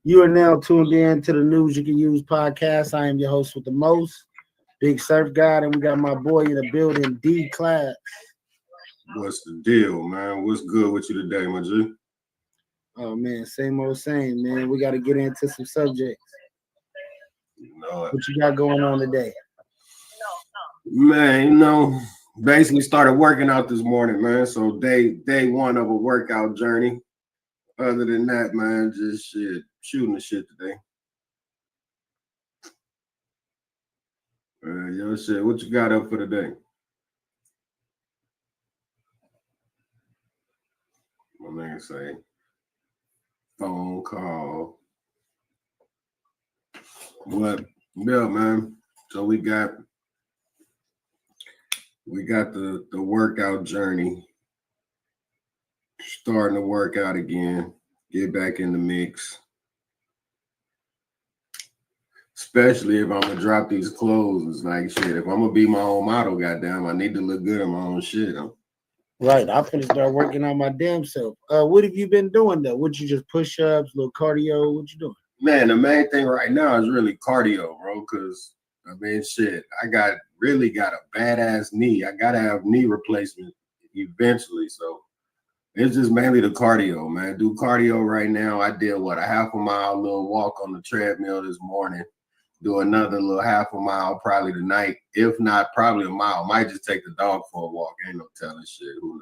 You are now tuned in to the News You Can Use podcast. I am your host with the most, Big Surf God, and we got my boy in the building, D Class. What's the deal, man? What's good with you today, my G? Oh man, same old same, man. We got to get into some subjects. What you got going on today? Man, basically started working out this morning, man. So day one of a workout journey. Other than that, man, just shooting the shit today. Shit, what you got up for today? My man say, phone call. What? Yeah, man. So we got the workout journey. Starting to work out again. Get back in the mix. Especially if I'm gonna drop these clothes. It's like shit. If I'm gonna be my own model, goddamn, I need to look good in my own shit. Right. I'm finna start working on my damn self. What have you been doing though? Would you just push ups, little cardio? What you doing? Man, the main thing right now is really cardio, bro. Cause I mean, shit, I really got a badass knee. I gotta have knee replacement eventually. So it's just mainly the cardio, man. Do cardio right now. I did a half a mile little walk on the treadmill this morning. Do another little half a mile probably tonight. If not, probably a mile. Might just take the dog for a walk. Ain't no telling shit. Who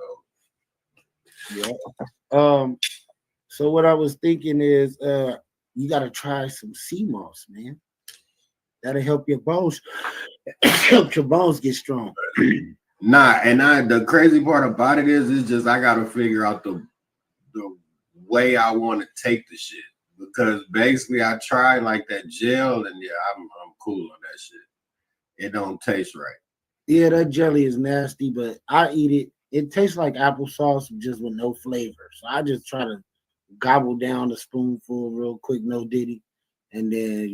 knows? Yeah. So what I was thinking is you gotta try some sea moss, man. That'll help your bones. Help your bones get strong. The crazy part about it is just I gotta figure out the way I want to take the shit. Because basically I tried like that gel and yeah, I'm cool on that shit. It don't taste right. Yeah, that jelly is nasty, but I eat it. It tastes like applesauce just with no flavor. So I just try to gobble down a spoonful real quick, no diddy. And then,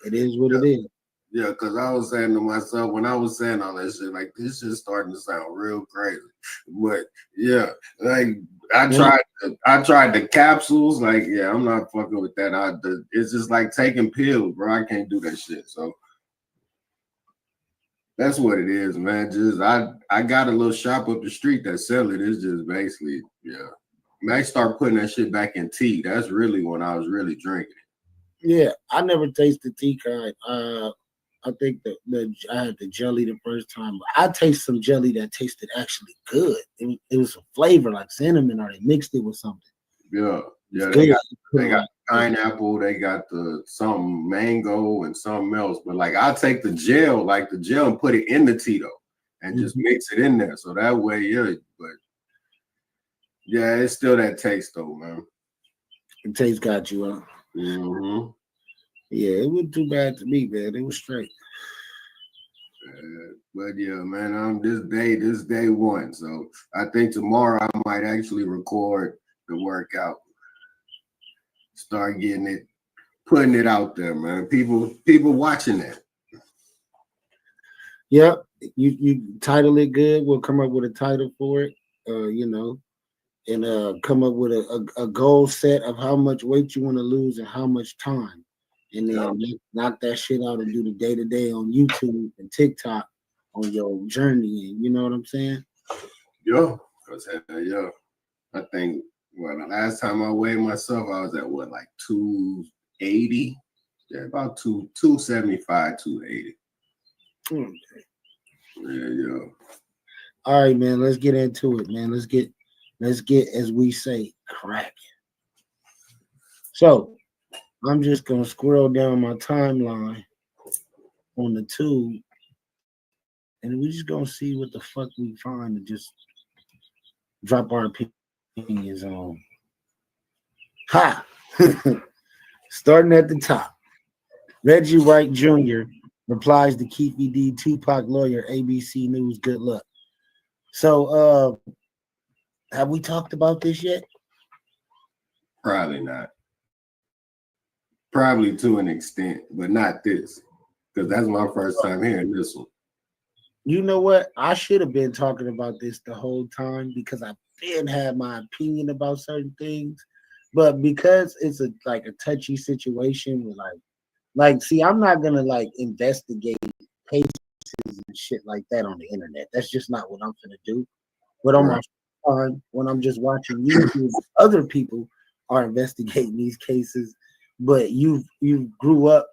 it is what it is. Yeah, because I was saying to myself when I was saying all that shit, like this shit starting to sound real crazy. But yeah, like I tried the capsules. Like, yeah, I'm not fucking with that. It's just like taking pills, bro. I can't do that shit. So that's what it is, man. Just I got a little shop up the street that sell it. It's just basically, yeah. I start putting that shit back in tea. That's really when I was really drinking it. Yeah, I never tasted tea kind. I think that I had the jelly the first time. But I taste some jelly that tasted actually good. It was a flavor like cinnamon, or they mixed it with something. Yeah. They got pineapple. They got some mango and something else. But like I take the gel, and put it in the Tito and just mix it in there. So that way, yeah. But yeah, it's still that taste though, man. The taste got you, huh? Mm-hmm. Yeah, it wasn't too bad to me, man. It was straight. But yeah, man, this day one. So I think tomorrow I might actually record the workout. Start getting it, putting it out there, man. People watching that. Yep. You title it good. We'll come up with a title for it. And come up with a goal set of how much weight you want to lose and how much time. And then knock that shit out and do the day-to-day on YouTube and TikTok on your journey. And you know what I'm saying? Yeah. I think the last time I weighed myself, I was at like 280. Yeah, about 275, 280. Okay. Yeah. All right, man. Let's get into it, man. Let's get, as we say, cracking. So I'm just gonna scroll down my timeline on the tube, and we're just gonna see what the fuck we find and just drop our opinions on. Ha! Starting at the top, Reggie White Jr. replies to Keefe D. Tupac lawyer, ABC News. Good luck. So, have we talked about this yet? Probably not. Probably to an extent, but not this, because that's my first time hearing this one. You know what? I should have been talking about this the whole time because I've been had my opinion about certain things, But because it's a like a touchy situation with like see, I'm not gonna like investigate cases and shit like that on the internet. That's just not what I'm gonna do. But on my time, when I'm just watching YouTube, other people are investigating these cases. But you grew up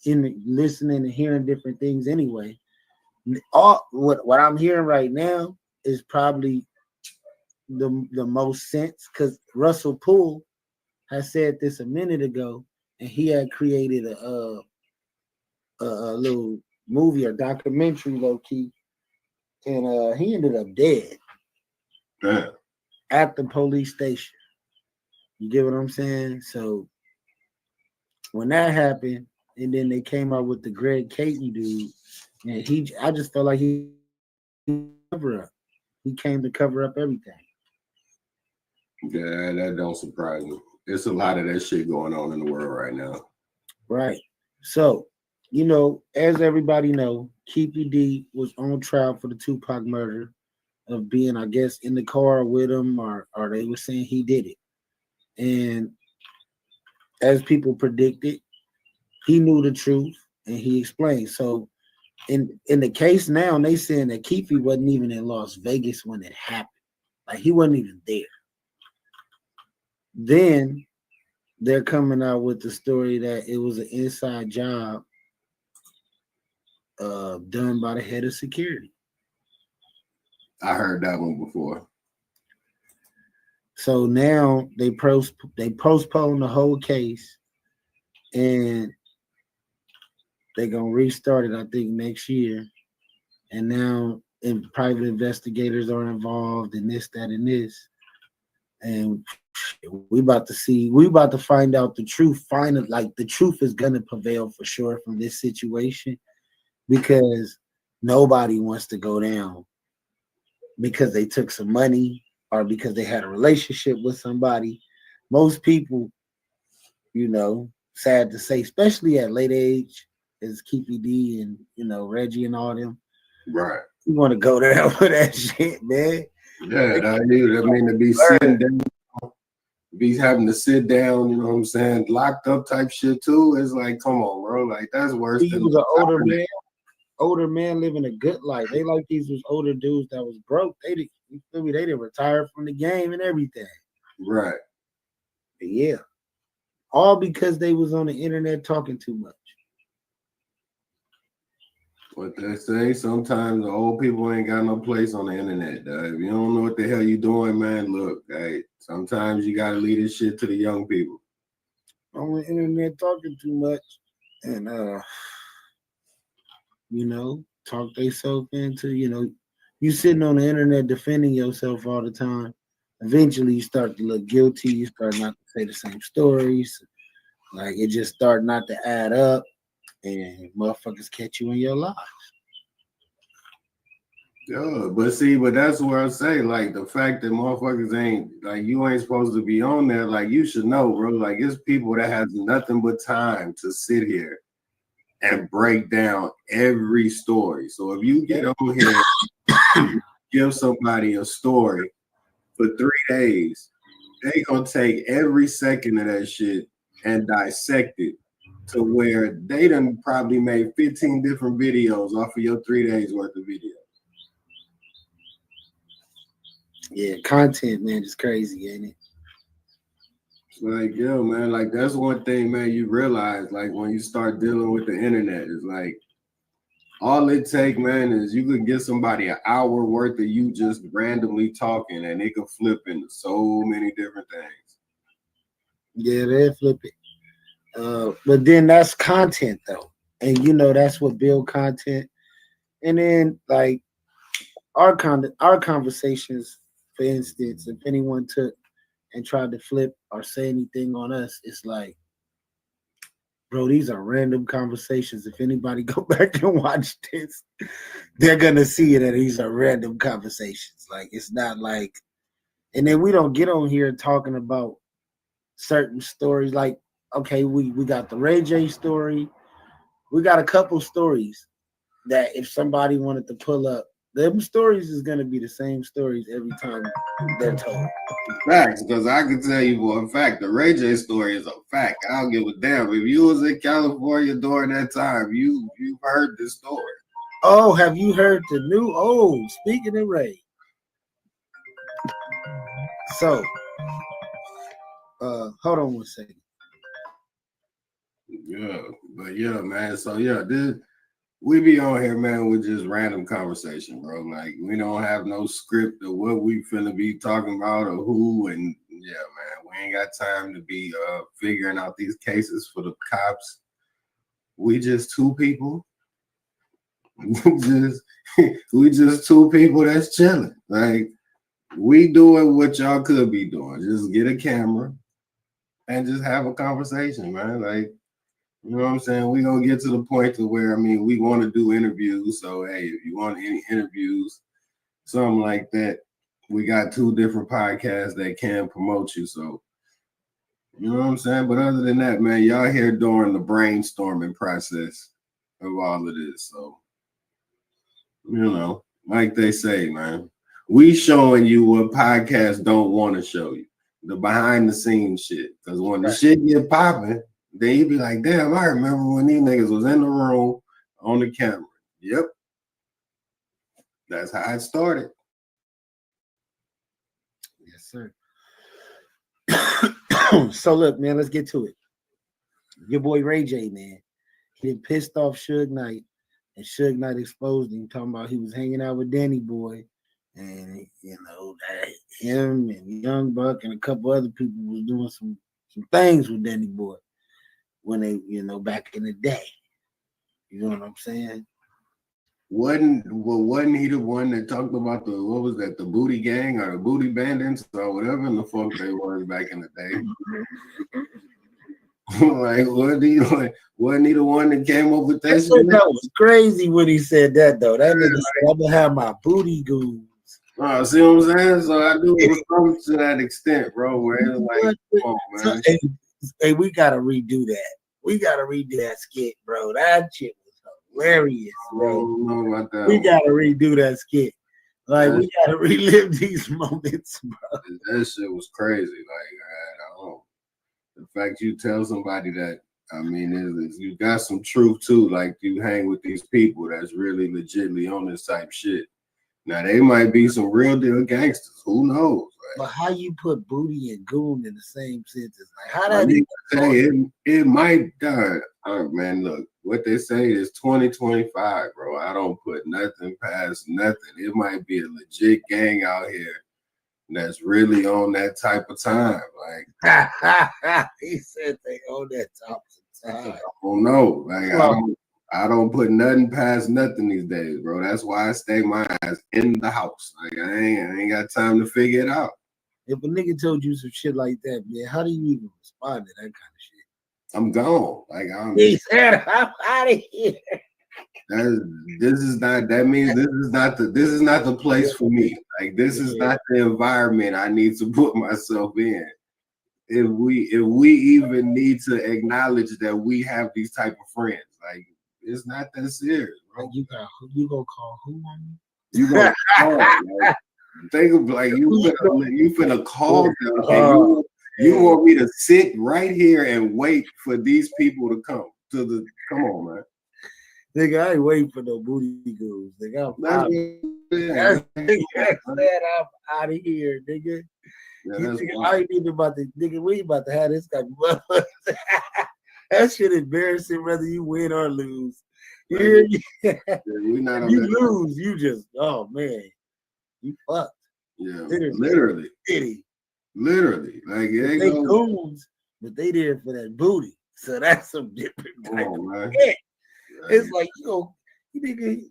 in listening and hearing different things anyway. All what I'm hearing right now is probably the most sense because Russell Poole has said this a minute ago, and he had created a little movie or documentary, low key, and he ended up dead at the police station. You get what I'm saying? So when that happened, and then they came out with the Greg Caton dude, and I just felt like he cover up. He came to cover up everything. Yeah, that don't surprise me. There's a lot of that shit going on in the world right now. Right. So, you know, as everybody know, Keefe D was on trial for the Tupac murder of being, I guess, in the car with him, or they were saying he did it. And as people predicted, he knew the truth and he explained. So in the case now, they saying that Keefe wasn't even in Las Vegas when it happened. Like he wasn't even there. Then they're coming out with the story that it was an inside job done by the head of security. I heard that one before. So now they postpone the whole case, and they're gonna restart it, I think, next year. And now private investigators are involved in this, that, and this. And we about to find out the truth. Like the truth is gonna prevail for sure from this situation because nobody wants to go down because they took some money or because they had a relationship with somebody. Most people, you know, sad to say, especially at late age, as Keefe D and, you know, Reggie and all them. Right. You want to go down for that shit, man. Yeah, I mean to be sitting down, be having to sit down, you know what I'm saying, locked up type shit too. It's like, come on, bro. Like that's worse He was an older man living a good life. They like these was older dudes that was broke. They didn't retire from the game and everything. Right. But yeah. All because they was on the internet talking too much. What they say, sometimes the old people ain't got no place on the internet. If you don't know what the hell you doing, man, look, hey, sometimes you gotta leave this shit to the young people. On the internet talking too much and you know, talk themselves into, you know, you sitting on the internet defending yourself all the time. Eventually you start to look guilty, you start not to say the same stories. Like it just start not to add up and motherfuckers catch you in your lives. Yeah, but that's where I say, like, the fact that motherfuckers ain't, like, you ain't supposed to be on there, like, you should know, bro. Like, it's people that has nothing but time to sit here and break down every story. So if you get on here, give somebody a story for 3 days, they gonna take every second of that shit and dissect it to where they done probably made 15 different videos off of your 3 days worth of videos. Yeah, content, man, is crazy, ain't it? Like, yo, man, like that's one thing, man, you realize, like, when you start dealing with the internet, is like all it take, man, is you could get somebody an hour worth of you just randomly talking and it could flip into so many different things. Yeah, they flip it. But then that's content though. And you know that's what build content. And then like our conversations, for instance, if anyone took and tried to flip or say anything on us, it's like, bro, these are random conversations. If anybody go back and watch this, they're gonna see that these are random conversations. Like it's not like, and then we don't get on here talking about certain stories. Like, okay, we got the Ray J story. We got a couple stories that if somebody wanted to pull up Them stories is gonna be the same stories every time they're told. Facts, because I can tell you for a fact, the Ray J story is a fact. I don't give a damn. If you was in California during that time, you've heard this story. Oh, have you heard the new? Oh, speaking of Ray. So, hold on one second. Yeah, but yeah, man. So yeah, we be on here, man, with just random conversation, bro. Like we don't have no script of what we finna be talking about or who, and yeah, man, we ain't got time to be figuring out these cases for the cops. We just two people. we just two people that's chilling. Like we doing what y'all could be doing. Just get a camera and just have a conversation, man. Like, you know what I'm saying? We gonna get to the point to where, I mean, we want to do interviews. So hey, if you want any interviews, something like that, we got 2 different podcasts that can promote you. So you know what I'm saying? But other than that, man, y'all here during the brainstorming process of all of this. So you know, like they say, man, we showing you what podcasts don't want to show you, the behind the scenes shit. Because when the shit get popping, then you be like, damn, I remember when these niggas was in the room on the camera. Yep. That's how it started. Yes, sir. So look, man, let's get to it. Your boy Ray J, man, he pissed off Suge Knight, and Suge Knight exposed him, talking about he was hanging out with Danny Boy, and you know that him and Young Buck and a couple other people was doing some things with Danny Boy when they, you know, back in the day. You know what I'm saying? Wasn't he the one that talked about the booty gang or the booty bandits or whatever in the fuck they were back in the day? Like, wasn't he the one that came up with that shit? That was crazy when he said that, though. That nigga said, I'm gonna have my booty goons. See what I'm saying? So I do it come to that extent, bro, where it's like, come on, man. Hey, we gotta redo that. We gotta redo that skit, bro. That shit was hilarious, bro. I don't know about that. We gotta redo that skit. Like, we gotta relive these moments, bro. That shit was crazy. Like, I don't know. The fact you tell somebody that, I mean, you got some truth too. Like, you hang with these people that's really legitly on this type shit. Now, they might be some real deal gangsters. Who knows? Right? But how you put booty and goon in the same sentence? Like, how that? It might die. Man, look, what they say is 2025, bro. I don't put nothing past nothing. It might be a legit gang out here that's really on that type of time. Like he said they own that type of time. I don't know. Like I don't put nothing past nothing these days, bro. That's why I stay my ass in the house. Like I ain't got time to figure it out. If a nigga told you some shit like that, man, how do you even respond to that kind of shit? I'm gone. Like he said, I'm out of here. This is not the place for me. Like this is not the environment I need to put myself in. If we even need to acknowledge that we have these type of friends, like it's not that serious, bro. You gonna call who on me? You gonna call? Like, think of like you finna call them. You want me to sit right here and wait for these people to come to the? Come on, man. Nigga, I ain't waiting for no booty goons. Nigga, I'm out of here, nigga. Yeah, I ain't even about to, nigga. We ain't about to have this type of that shit embarrassing whether you win or lose. You lose, you just, oh man, you fucked. Yeah, literally. Literally. Like they goons, but they there for that booty. So that's some different type of shit. It's like, you nigga,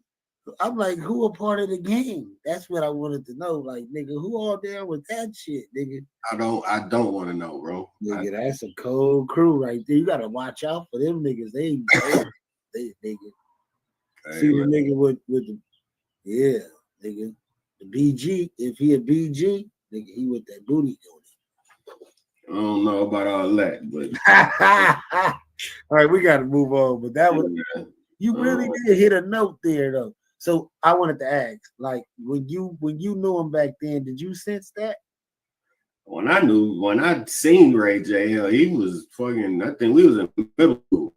I'm like, who a part of the game? That's what I wanted to know. Like, nigga, who all down with that shit, nigga? I don't want to know, bro. Nigga, that's a cold crew right there. You gotta watch out for them niggas. They nigga. See the nigga with the nigga. The BG, if he a BG, nigga, he with that booty going. I don't know about all that, but all right, we gotta move on. But that was you really did hit a note there though. So I wanted to ask, like, when you knew him back then, did you sense that? When I seen Ray J, hell, he was fucking. I think we was in middle school,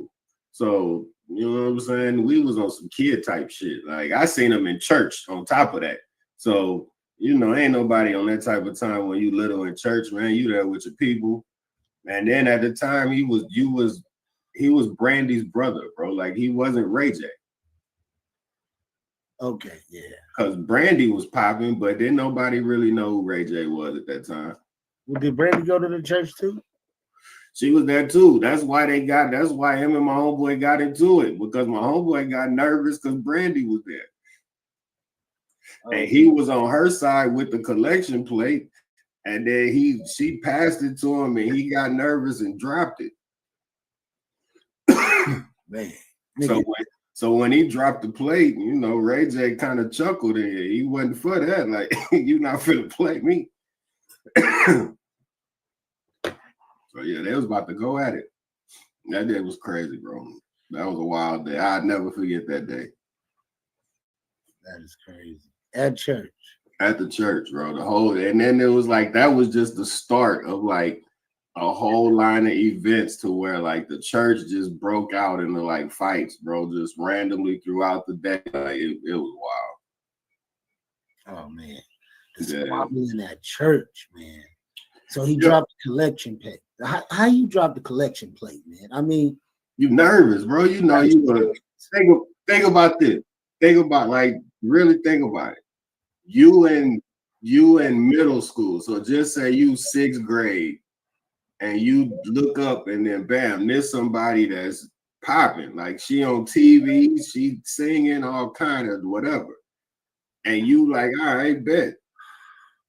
so you know what I'm saying. We was on some kid type shit. Like I seen him in church. On top of that, so you know, ain't nobody on that type of time when you little in church, man. You there with your people, and then at the time he was Brandy's brother, bro. Like he wasn't Ray J. Okay, yeah. Because Brandy was popping, but then nobody really know who Ray J was at that time. Well, did Brandy go to the church too? She was there too. That's why him and my homeboy got into it, because my homeboy got nervous because Brandy was there. And he was on her side with the collection plate, and then she passed it to him, and he got nervous and dropped it. Man, so when he dropped the plate, you know, Ray J kind of chuckled, and he wasn't for that. Like, you not finna play me. So yeah, they was about to go at it. That day was crazy, bro. That was a wild day. I'd never forget that day. That is crazy. At church. At the church, bro. And then it was like that was just the start of like a whole line of events to where like the church just broke out into like fights, bro, just randomly throughout the day. Like it was wild. Oh man. The squabbling in that church, man. So he dropped the collection plate. How you drop the collection plate, man? I mean, you nervous, bro. You know you gonna think about this. Really think about it. You in middle school. So just say you 6th grade and you look up and then bam, there's somebody that's popping. Like she on TV, she singing all kind of whatever. And you like, all right, bet.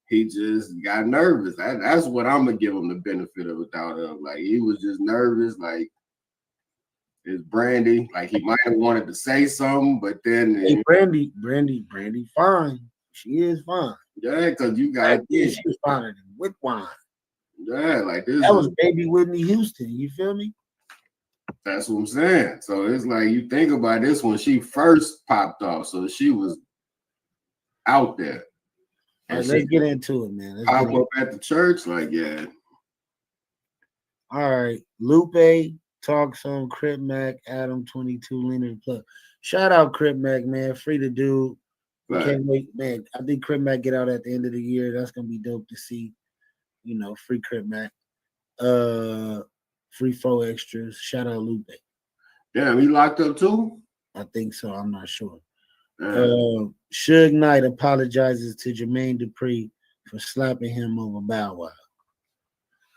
He just got nervous. That's what I'm gonna give him the benefit of a doubt of. Like he was just nervous. Like it's Brandy. Like he might have wanted to say something, but then Brandy, fine. She is fine. Yeah, because you got she was finer than with wine. Yeah, like this. That was baby Whitney Houston. You feel me? That's what I'm saying. So it's like you think about this when she first popped off. So she was out there. All right, let's get into it, man. Pop up at the church, like, yeah. All right. Lupe, Talk Some, Crip Mac, Adam 22, Leonard Plug. Shout out Crip Mac, man. Free to do. Right. Can't wait, man. I think Crip Mac get out at the end of the year. That's gonna be dope to see. You know, free Crip Mac. Free 4 extras. Shout out Lupe. Damn, he locked up too? I think so. I'm not sure. Suge Knight apologizes to Jermaine Dupri for slapping him over Bow Wow.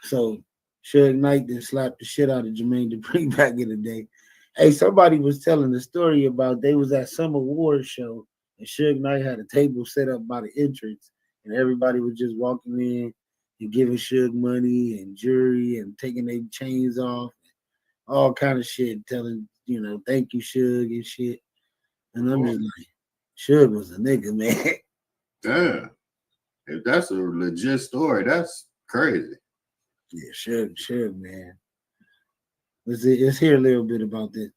So Suge Knight did slap the shit out of Jermaine Dupri back in the day. Hey, somebody was telling the story about they was at some awards show and Suge Knight had a table set up by the entrance and everybody was just walking in and giving Suge money and jewelry and taking their chains off, all kind of shit, telling, you know, thank you, Suge and shit. And I'm just like, Suge was a nigga, man. Yeah. If that's a legit story, that's crazy. Yeah, Suge, man. Let's hear a little bit about this.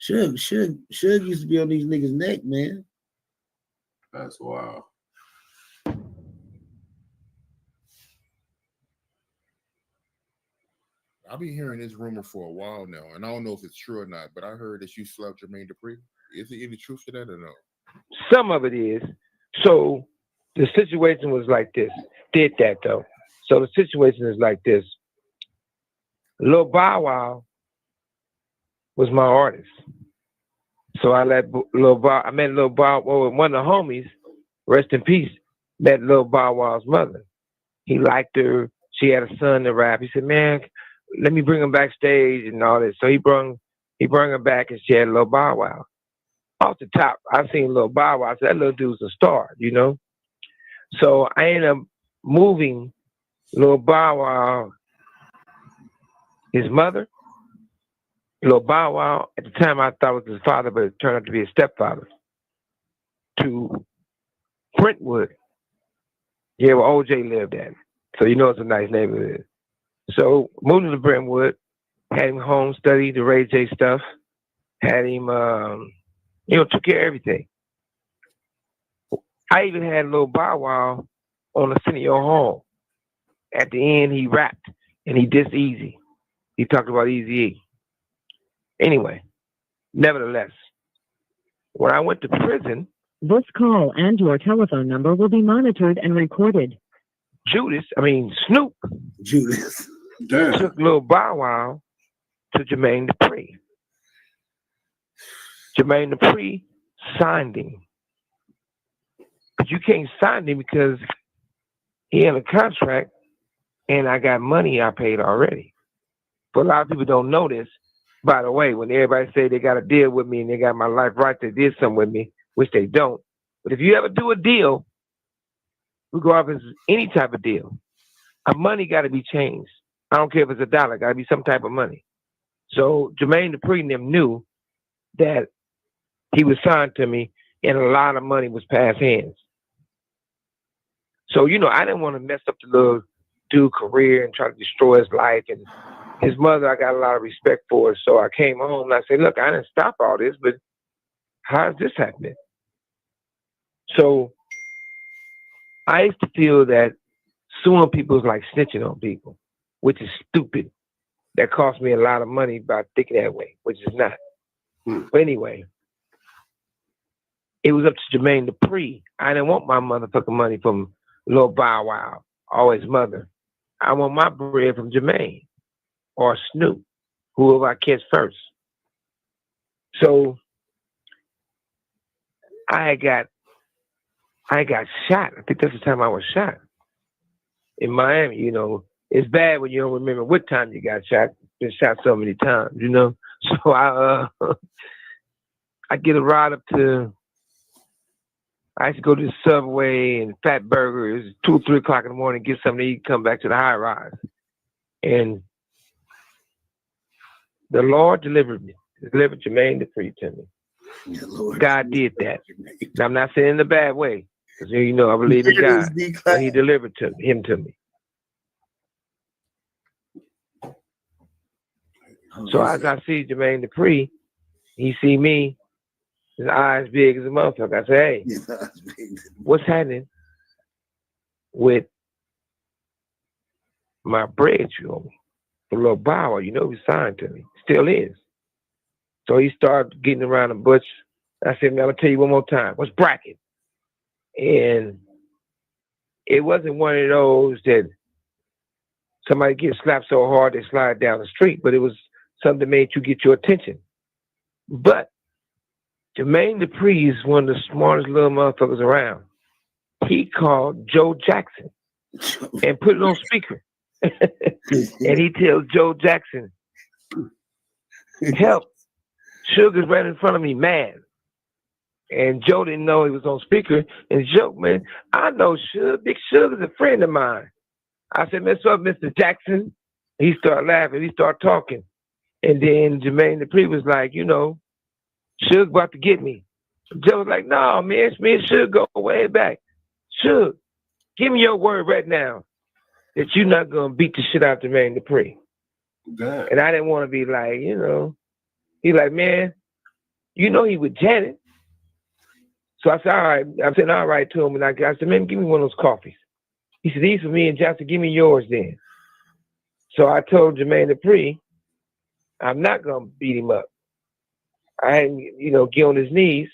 Suge used to be on these niggas' neck, man. That's wild. I've been hearing this rumor for a while now, and I don't know if it's true or not, but I heard that you slapped Jermaine Dupri. Is there any truth to that or no? Some of it is. So the situation was like this. Did that though. So the situation is like this. Lil Bow Wow was my artist. So I met Lil Bow Wow, one of the homies, rest in peace, met Lil Bow Wow's mother. He liked her. She had a son to rap. He said, man, let me bring him backstage and all this. So he brought her back and she had Lil Bow Wow. Off the top, I seen Lil Bow Wow. I said, that little dude's a star, you know? So I ended up moving Lil Bow Wow, his mother. Lil Bow Wow, at the time I thought was his father, but it turned out to be his stepfather, to Brentwood. Yeah, where OJ lived at. So you know it's a nice neighborhood. So moved to Brentwood, had him home study the Ray J stuff, had him, took care of everything. I even had a little Bow Wow on the Arsenio Hall. At the end, he rapped and he dissed Easy. He talked about Easy E. Anyway, nevertheless, when I went to prison, This call and your telephone number will be monitored and recorded. Snoop Judas. Damn. took Lil Bow Wow to Jermaine Dupri. Jermaine Dupri signed him. But you can't sign him because he had a contract and I got money I paid already. But a lot of people don't know this. By the way, when everybody say they got a deal with me and they got my life right, they did something with me, which they don't. But if you ever do a deal, regardless of any type of deal, our money got to be changed. I don't care if it's a dollar, got to be some type of money. So Jermaine Dupri and them knew that he was signed to me and a lot of money was passed hands. So, I didn't want to mess up the little dude's career and try to destroy his life. And his mother, I got a lot of respect for her. So I came home and I said, look, I didn't stop all this, but how is this happening? So I used to feel that suing people is like snitching on people, which is stupid. That cost me a lot of money by thinking that way, which is not. But anyway, it was up to Jermaine Dupri. I didn't want my motherfucking money from Lil Bow Wow or his mother. I want my bread from Jermaine or Snoop, whoever I catch first. So I got shot. I think that's the time I was shot in Miami. It's bad when you don't remember what time you got shot. Been shot so many times, So I get a ride up to. I used to go to the Subway and Fat Burgers 2 or 3 o'clock in the morning, get something to eat, come back to the high rise, and the Lord delivered Jermaine Dupri to me. Yeah, Lord. God did that. And I'm not saying in a bad way, because I believe in God. But He delivered him to me. So as I see Jermaine Dupri, he see me, his eyes big as a motherfucker. I say, hey, what's happening with my bread you owe me? The little Bow Wow, he signed to me. Still is. So he started getting around the bush. I said, man, I'm going to tell you one more time. What's bracket? And it wasn't one of those that somebody gets slapped so hard they slide down the street, but it was something that made you get your attention. But Jermaine Dupri is one of the smartest little motherfuckers around. He called Joe Jackson and put it on speaker. And he tells Joe Jackson, help. Sugar's right in front of me, mad. And Joe didn't know he was on speaker. And Joe, man, I know Sugar. Big Sugar's a friend of mine. I said, what's up, Mr. Jackson? He started laughing. He started talking. And then Jermaine Dupri was like, Suge about to get me. Joe was like, no, man, me and Suge go way back. Suge, give me your word right now that you're not going to beat the shit out of Jermaine Dupri. Damn. And I didn't want to be like, he like, man, he with Janet. So I said, all right. I said, all right to him. And I said, man, give me one of those coffees. He said, these for me and Jackson, give me yours then. So I told Jermaine Dupri, I'm not going to beat him up. I had him, get on his knees,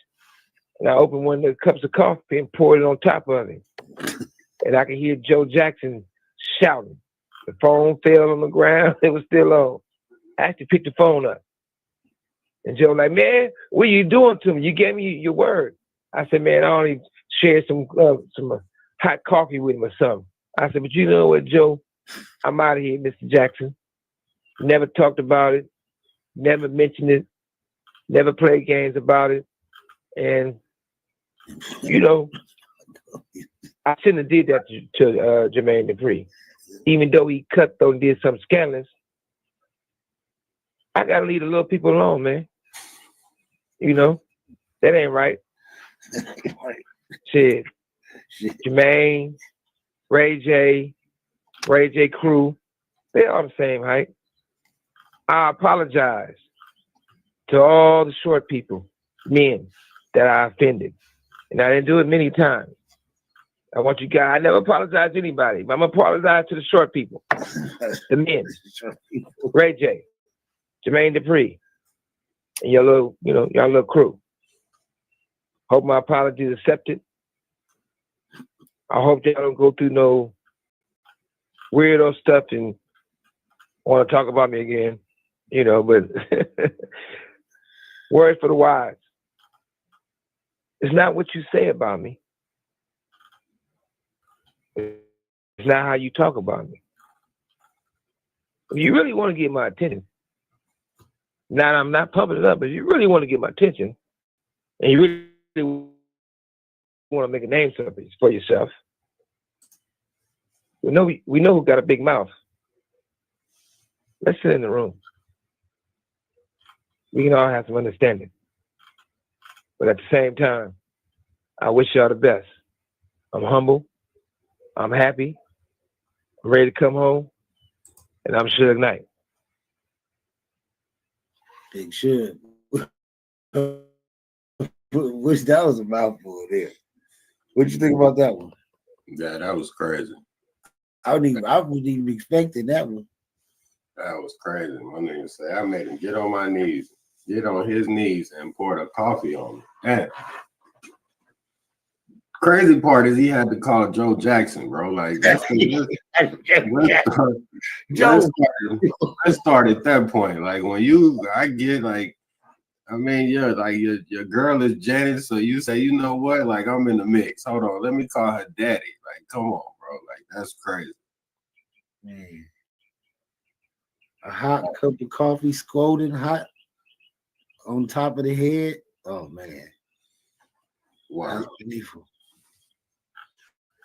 and I opened one of the cups of coffee and poured it on top of him. And I could hear Joe Jackson shouting. The phone fell on the ground. It was still on. I had to pick the phone up. And Joe like, man, what are you doing to me? You gave me your word. I said, man, I only shared some hot coffee with him or something. I said, but you know what, Joe? I'm out of here, Mr. Jackson. Never talked about it. Never mentioned it. Never played games about it. And, I shouldn't have did that to Jermaine Dupri. Even though he cut though and did something scandalous, I got to leave the little people alone, man. That ain't right. Shit. Jermaine, Ray J Crew, they all the same height. I apologize to all the short people, men that I offended. And I didn't do it many times. I want you guys. I never apologize to anybody. But I'm gonna apologize to the short people, the men, Ray J, Jermaine Dupri, and your little, y'all little crew. Hope my apology is accepted. I hope y'all don't go through no weirdo stuff and want to talk about me again, but words for the wise. It's not what you say about me. It's not how you talk about me. If you really want to get my attention, now I'm not pumping it up, but if you really want to get my attention, and you really want to make a name for yourself, we know who got a big mouth. Let's sit in the room. We can all have some understanding. But at the same time, I wish y'all the best. I'm humble. I'm happy. I'm ready to come home. And I'm Suge Knight. Big Suge. Wish that was a mouthful there. What you think about that one? Yeah, that was crazy. I wouldn't even expecting that one. That was crazy. My nigga say I made him get on my knees, get on his knees, and pour the coffee on me. Damn. Crazy part is he had to call Joe Jackson, bro. Like let's start at that point. Like when I get like, I mean, yeah, like your girl is Janet, so you say, you know what? Like I'm in the mix. Hold on, let me call her daddy. Like, come on, bro. Like that's crazy. Man. A hot cup of coffee, scalding hot on top of the head. Oh man. Wow. That's beautiful.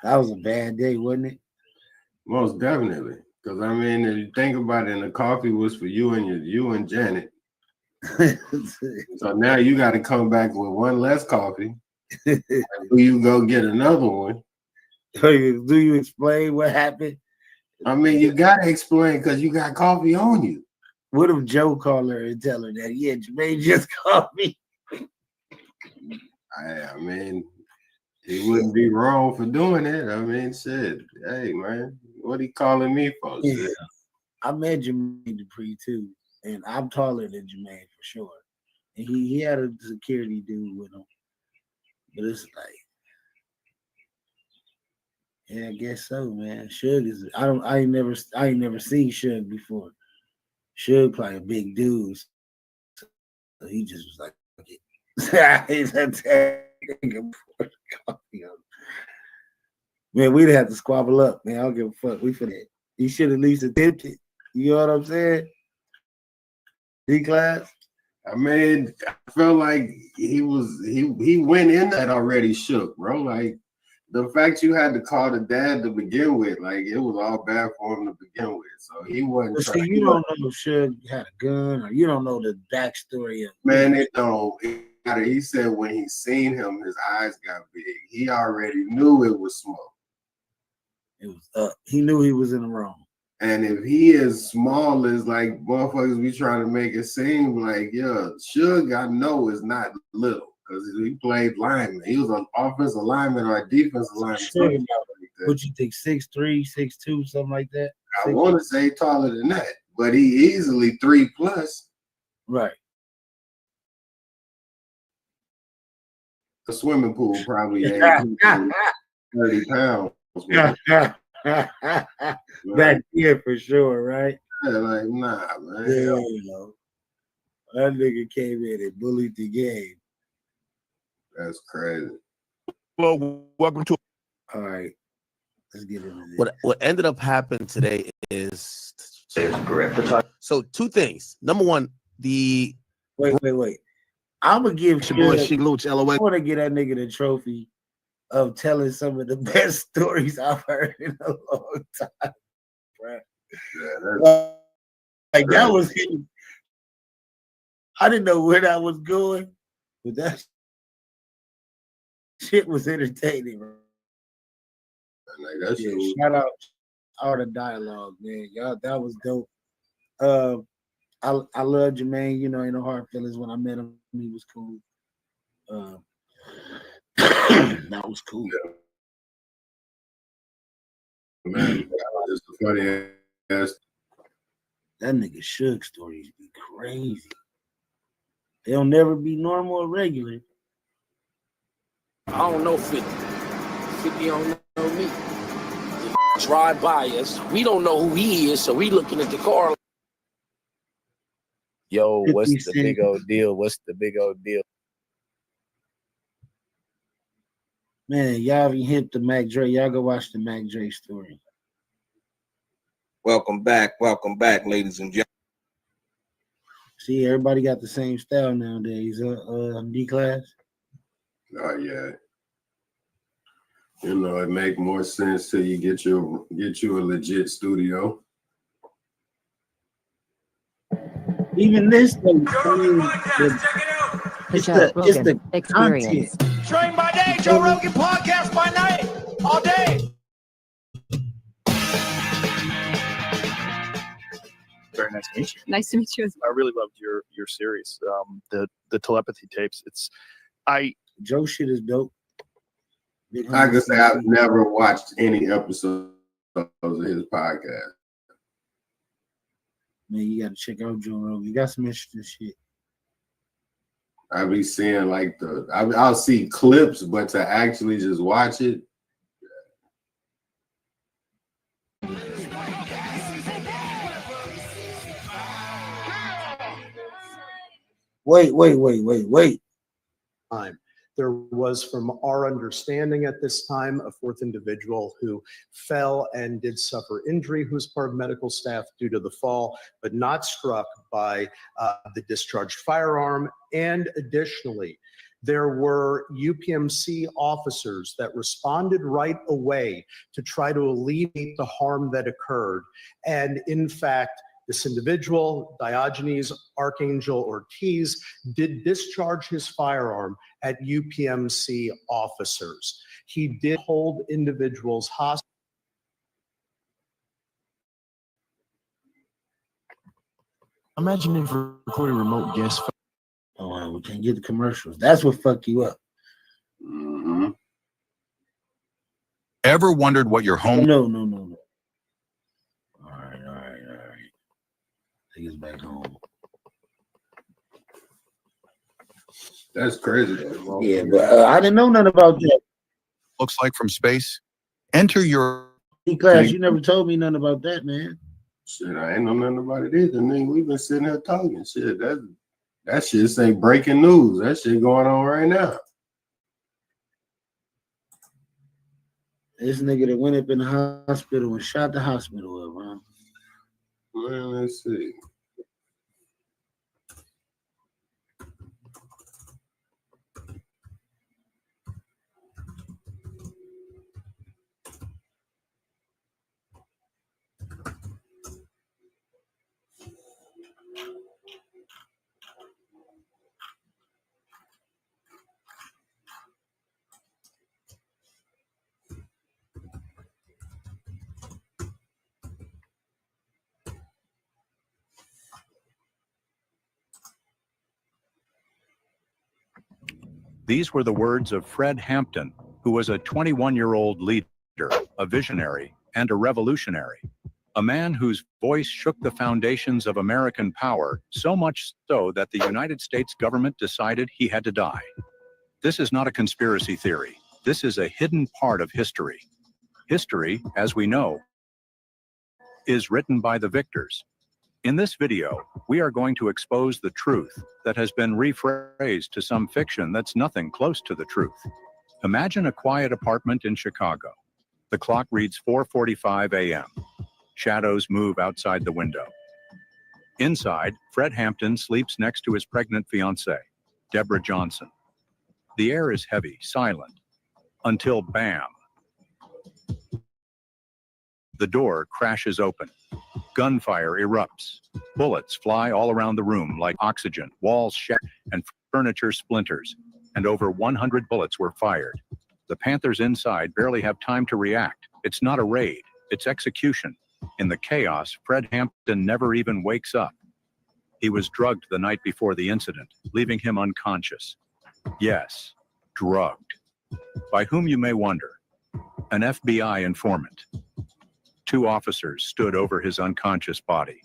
That was a bad day, wasn't it? Most definitely. Because I mean, if you think about it, and the coffee was for you and Janet. So now you got to come back with one less coffee. You go get another one. Do you explain what happened? I mean, you got to explain because you got coffee on you. What if Joe called her and tell her that, yeah, Jermaine just called me? I mean, he wouldn't be wrong for doing it. I mean, shit. Hey, man, what he calling me for? Yeah. I met Jermaine Dupri too, and I'm taller than Jermaine for sure. And he had a security dude with him. But it's like, yeah, I guess so, man. Suge is I ain't never seen Suge before. Suge probably a big dude. So he just was like, man, we'd have to squabble up, man. I don't give a fuck. We finna. He should at least attempt it. You know what I'm saying? D-Class? I mean, I felt like he went in that already shook, bro. Like the fact you had to call the dad to begin with, like it was all bad for him to begin with. So he wasn't. But see, you don't know if Suge had a gun, or you don't know the backstory of. Man, it don't. He said when he seen him, his eyes got big. He already knew it was smoke. It was he knew he was in the wrong. And if he is small as like motherfuckers be trying to make it seem like, yeah, Suge I know is not little because he played lineman. He was an offensive lineman or a defensive lineman. Sure. What you think, 6'3", 6'2", something like that? I want to say taller than that, but he easily 3+. Right. A swimming pool probably 30 pounds. Back here for sure, right? Yeah, like, nah, man. Yeah, that nigga came in and bullied the game. That's crazy. Well, welcome to. All right, let's get into this. What ended up happening today is so two things. Number one, the Wait. I'm gonna give your boy Suge, Sheek Louch, LOA. I want to get that nigga the trophy of telling some of the best stories I've heard in a long time. Right? Yeah, Like that was him. I didn't know where that was going, but that shit was entertaining. Right? like that shit was, Shout out all the dialogue, man. Y'all, that was dope. I love Jermaine. You know, ain't no hard feelings. When I met him, he was cool. That was cool. man. It's a funny ass. That nigga Suge stories be crazy. They'll never be normal or regular. I don't know 50. 50 don't know me. Drive by us. We don't know who he is, so we looking at the car. Yo, 50 what's the Cent. big old deal? What's the big old deal? Man, y'all be hip to Mac Dre. Y'all go watch the Mac Dre story. Welcome back, ladies and gentlemen. See, everybody got the same style nowadays. D-Class. Oh yeah. You know, it make more sense till you get you a legit studio. Even this thing, it's the Experience. content. Train by day, Joe Rogan podcast by night, all day. Very nice to meet you. Nice to meet you as well. I really loved your series. The telepathy tapes. Joe shit is dope. I can say I've never watched any episodes of his podcast. Man, you gotta check out Joe Rogan. You got some interesting shit. I be seeing like I'll see clips, but to actually just watch it. Wait. Time. There was, from our understanding at this time, a fourth individual who fell and did suffer injury, who was part of medical staff due to the fall, but not struck by the discharged firearm. And additionally, there were UPMC officers that responded right away to try to alleviate the harm that occurred. And in fact, this individual, Diogenes Archangel Ortiz, did discharge his firearm at UPMC officers. He did hold individuals hostage. Imagine if we're recording remote guest. Oh, we can't get the commercials. That's what fuck you up. Mm-hmm. Ever wondered what your home? No. All right. Take us back home. That's crazy. Yeah, but I didn't know nothing about that. Looks like from space. Enter your D-Class, you never told me nothing about that, man. Shit, I ain't know nothing about it either. Nigga, we've been sitting here talking. Shit, that shit say breaking news. That shit going on right now. This nigga that went up in the hospital and shot the hospital up, huh? Well, let's see. These were the words of Fred Hampton, who was a 21-year-old leader, a visionary, and a revolutionary. A man whose voice shook the foundations of American power, so much so that the United States government decided he had to die. This is not a conspiracy theory. This is a hidden part of history. History, as we know, is written by the victors. In this video, we are going to expose the truth that has been rephrased to some fiction that's nothing close to the truth. Imagine a quiet apartment in Chicago. The clock reads 4:45 a.m. Shadows move outside the window. Inside, Fred Hampton sleeps next to his pregnant fiancée, Deborah Johnson. The air is heavy, silent, until bam. The door crashes open. Gunfire erupts. Bullets fly all around the room like oxygen. Walls shatter and furniture splinters. And over 100 bullets were fired. The Panthers inside barely have time to react. It's not a raid. It's execution. In the chaos, Fred Hampton never even wakes up. He was drugged the night before the incident, leaving him unconscious. Yes, drugged. By whom, you may wonder. An FBI informant. 2 officers stood over his unconscious body.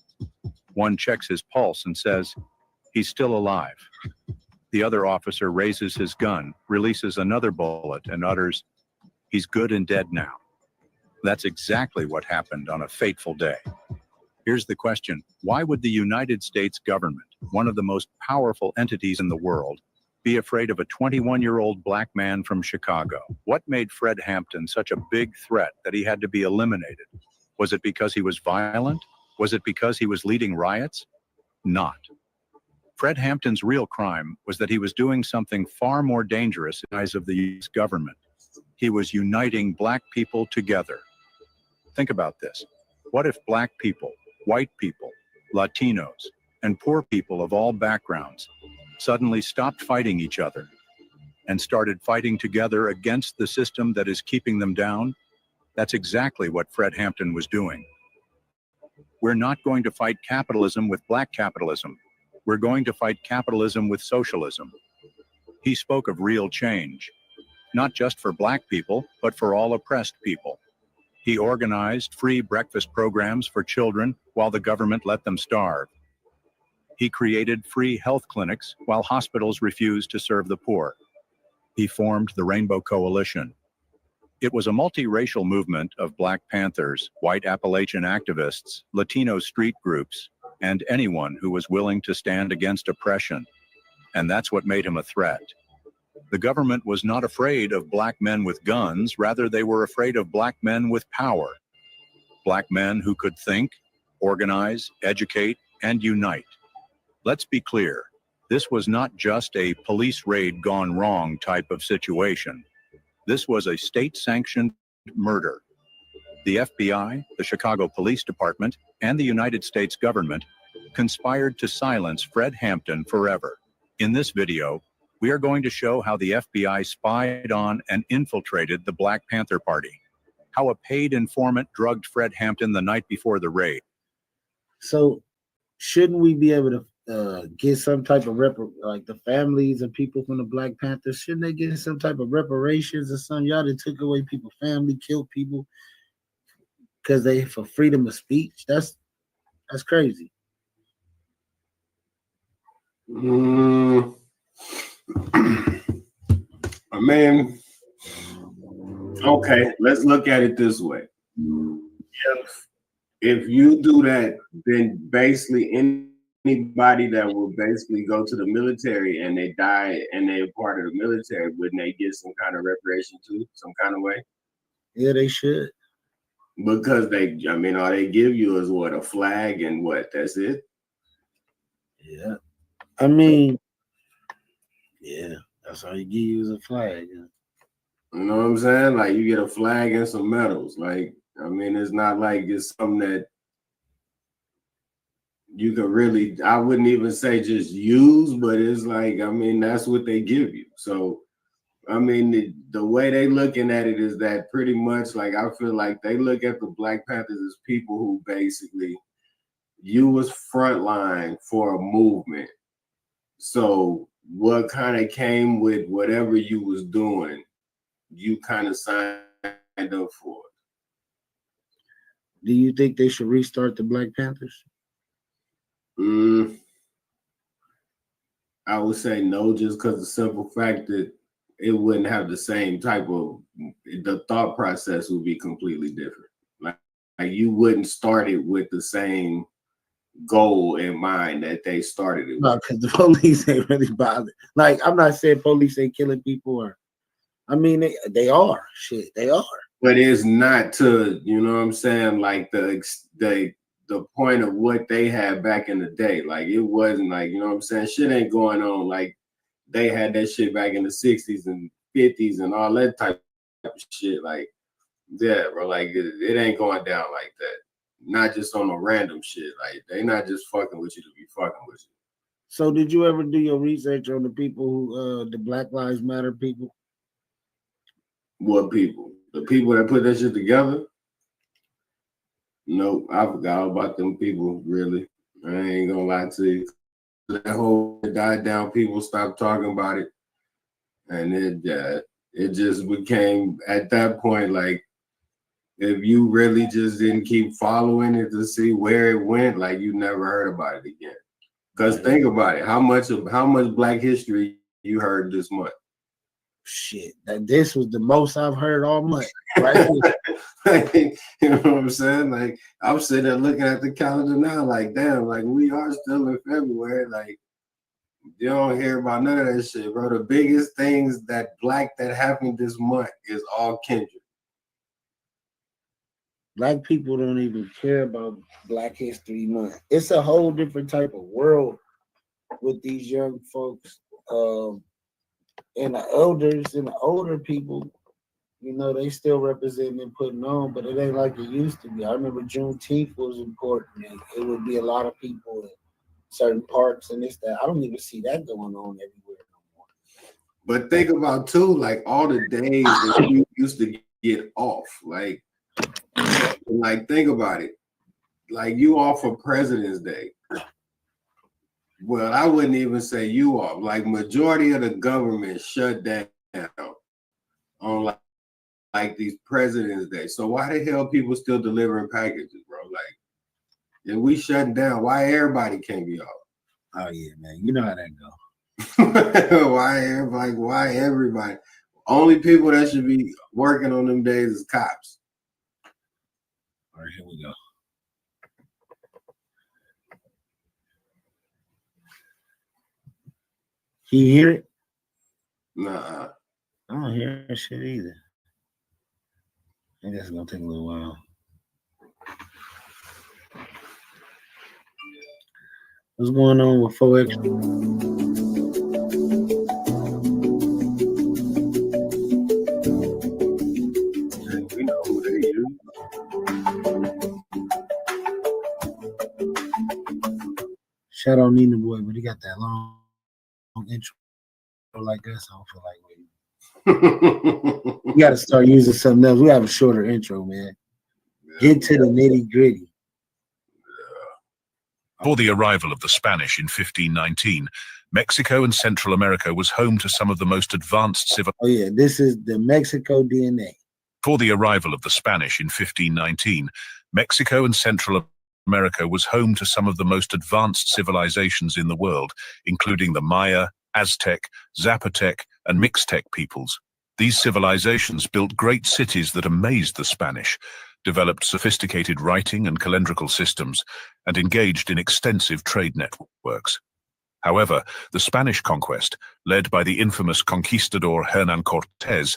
One checks his pulse and says, "He's still alive." The other officer raises his gun, releases another bullet, and utters, "He's good and dead now." That's exactly what happened on a fateful day. Here's the question: why would the United States government, one of the most powerful entities in the world, be afraid of a 21-year-old black man from Chicago? What made Fred Hampton such a big threat that he had to be eliminated? Was it because he was violent? Was it because he was leading riots? Not. Fred Hampton's real crime was that he was doing something far more dangerous in the eyes of the U.S. government. He was uniting black people together. Think about this. What if black people, white people, Latinos, and poor people of all backgrounds suddenly stopped fighting each other and started fighting together against the system that is keeping them down? That's exactly what Fred Hampton was doing. We're not going to fight capitalism with black capitalism. We're going to fight capitalism with socialism. He spoke of real change, not just for black people, but for all oppressed people. He organized free breakfast programs for children while the government let them starve. He created free health clinics while hospitals refused to serve the poor. He formed the Rainbow Coalition. It was a multiracial movement of Black Panthers, white Appalachian activists, Latino street groups, and anyone who was willing to stand against oppression. And that's what made him a threat. The government was not afraid of black men with guns, rather they were afraid of black men with power. Black men who could think, organize, educate, and unite. Let's be clear, this was not just a police raid gone wrong type of situation. This was a state-sanctioned murder. The FBI, the Chicago Police Department, and the United States government conspired to silence Fred Hampton forever. In this video, we are going to show how the FBI spied on and infiltrated the Black Panther Party, how a paid informant drugged Fred Hampton the night before the raid. So, shouldn't we be able to get some type of like the families of people from the Black Panthers? Shouldn't they get some type of reparations or something? Y'all that took away people's family, killed people because they for freedom of speech. That's crazy. I mean, okay, let's look at it this way. If you do that, then basically anybody that will basically go to the military and they die and they're part of the military, wouldn't they get some kind of reparation too, some kind of way? Yeah, they should. Because all they give you is what, a flag and what? That's it? Yeah. I mean, yeah, that's all you give you is a flag. Yeah. You know what I'm saying? Like you get a flag and some medals. Like, I mean, it's not like it's something that you can really, I wouldn't even say just use, but it's like, I mean, that's what they give you. So, I mean, the way they looking at it is that pretty much like, I feel like they look at the Black Panthers as people who basically, you was frontline for a movement. So what kind of came with whatever you was doing, you kind of signed up for it. Do you think they should restart the Black Panthers? I would say no, just because the simple fact that it wouldn't have the same type of, the thought process would be completely different. Like you wouldn't start it with the same goal in mind that they started it. No, because the police ain't really bothered. Like, I'm not saying police ain't killing people, or I mean they are. Shit, they are. But it's not to, you know what I'm saying, like the point of what they had back in the day. Like it wasn't like, you know what I'm saying, shit ain't going on like they had that shit back in the 60s and 50s and all that type of shit. Like, yeah, bro, like it ain't going down like that. Not just on a random shit. Like they not just fucking with you to be fucking with you. So did you ever do your research on the people who the Black Lives Matter people? What people? The people that put that shit together? Nope, I forgot all about them people, really. I ain't gonna lie to you. That whole died down, people stopped talking about it. And it just became, at that point, like, if you really just didn't keep following it to see where it went, like you never heard about it again. Because think about it, how much Black history you heard this month? Shit, that this was the most I've heard all month. Right? You know what I'm saying? Like I'm sitting there looking at the calendar now, like damn, like we are still in February. Like you don't hear about none of that shit, bro. The biggest things that happened this month is all kindred. Black people don't even care about Black History Month. It's a whole different type of world with these young folks. And the elders and the older people, you know, they still representing and putting on, but it ain't like it used to be. I remember Juneteenth was important. And it would be a lot of people in certain parks and this, that. I don't even see that going on everywhere no more. But think about too, like all the days that you used to get off, like think about it. Like you off for President's Day. Well, I wouldn't even say you off. Like majority of the government shut down on like these President's Day. So why the hell people still delivering packages, bro? Like, if we shutting down, why everybody can't be off? Oh yeah, man. You know how that go. Why everybody? Only people that should be working on them days is cops. All right, here we go. Can you hear it? Nah. I don't hear that shit either. I think that's gonna take a little while. What's going on with 4X? We know who they use. Shout out Nina Boy, but he got that long intro like us. I don't feel like waiting. We got to start using something else. We have a shorter intro, man. Get to the nitty gritty. Before the arrival of the Spanish in 1519, Mexico and Central America was home to some of the most advanced civilizations. Oh yeah, this is the Mexico DNA. Before the arrival of the Spanish in 1519, Mexico and Central America was home to some of the most advanced civilizations in the world, including the Maya, Aztec, Zapotec, and Mixtec peoples. These civilizations built great cities that amazed the Spanish, developed sophisticated writing and calendrical systems, and engaged in extensive trade networks. However, the Spanish conquest, led by the infamous conquistador Hernán Cortés,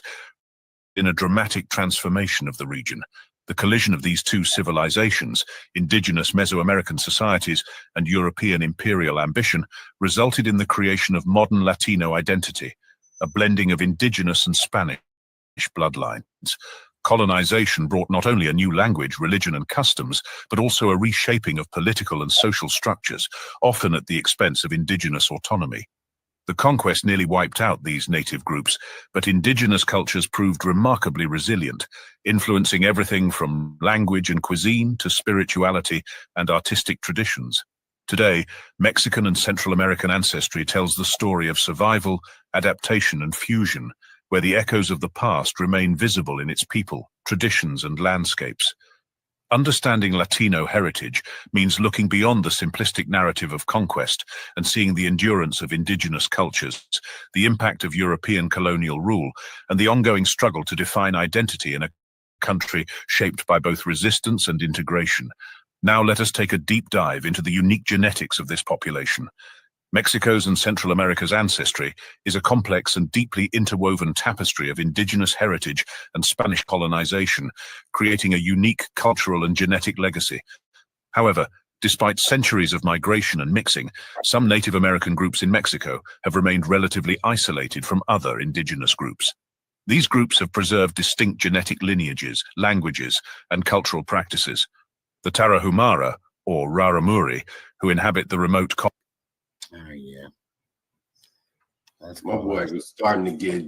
in a dramatic transformation of the region. The collision of these two civilizations, indigenous Mesoamerican societies and European imperial ambition, resulted in the creation of modern Latino identity, a blending of indigenous and Spanish bloodlines. Colonization brought not only a new language, religion, and customs, but also a reshaping of political and social structures, often at the expense of indigenous autonomy. The conquest nearly wiped out these native groups, but indigenous cultures proved remarkably resilient, influencing everything from language and cuisine to spirituality and artistic traditions. Today, Mexican and Central American ancestry tells the story of survival, adaptation, and fusion, where the echoes of the past remain visible in its people, traditions, and landscapes. Understanding Latino heritage means looking beyond the simplistic narrative of conquest and seeing the endurance of indigenous cultures, the impact of European colonial rule, and the ongoing struggle to define identity in a country shaped by both resistance and integration. Now let us take a deep dive into the unique genetics of this population. Mexico's and Central America's ancestry is a complex and deeply interwoven tapestry of indigenous heritage and Spanish colonization, creating a unique cultural and genetic legacy. However, despite centuries of migration and mixing, some Native American groups in Mexico have remained relatively isolated from other indigenous groups. These groups have preserved distinct genetic lineages, languages, and cultural practices. The Tarahumara, or Raramuri, who inhabit the remote yeah. That's my boy was starting to get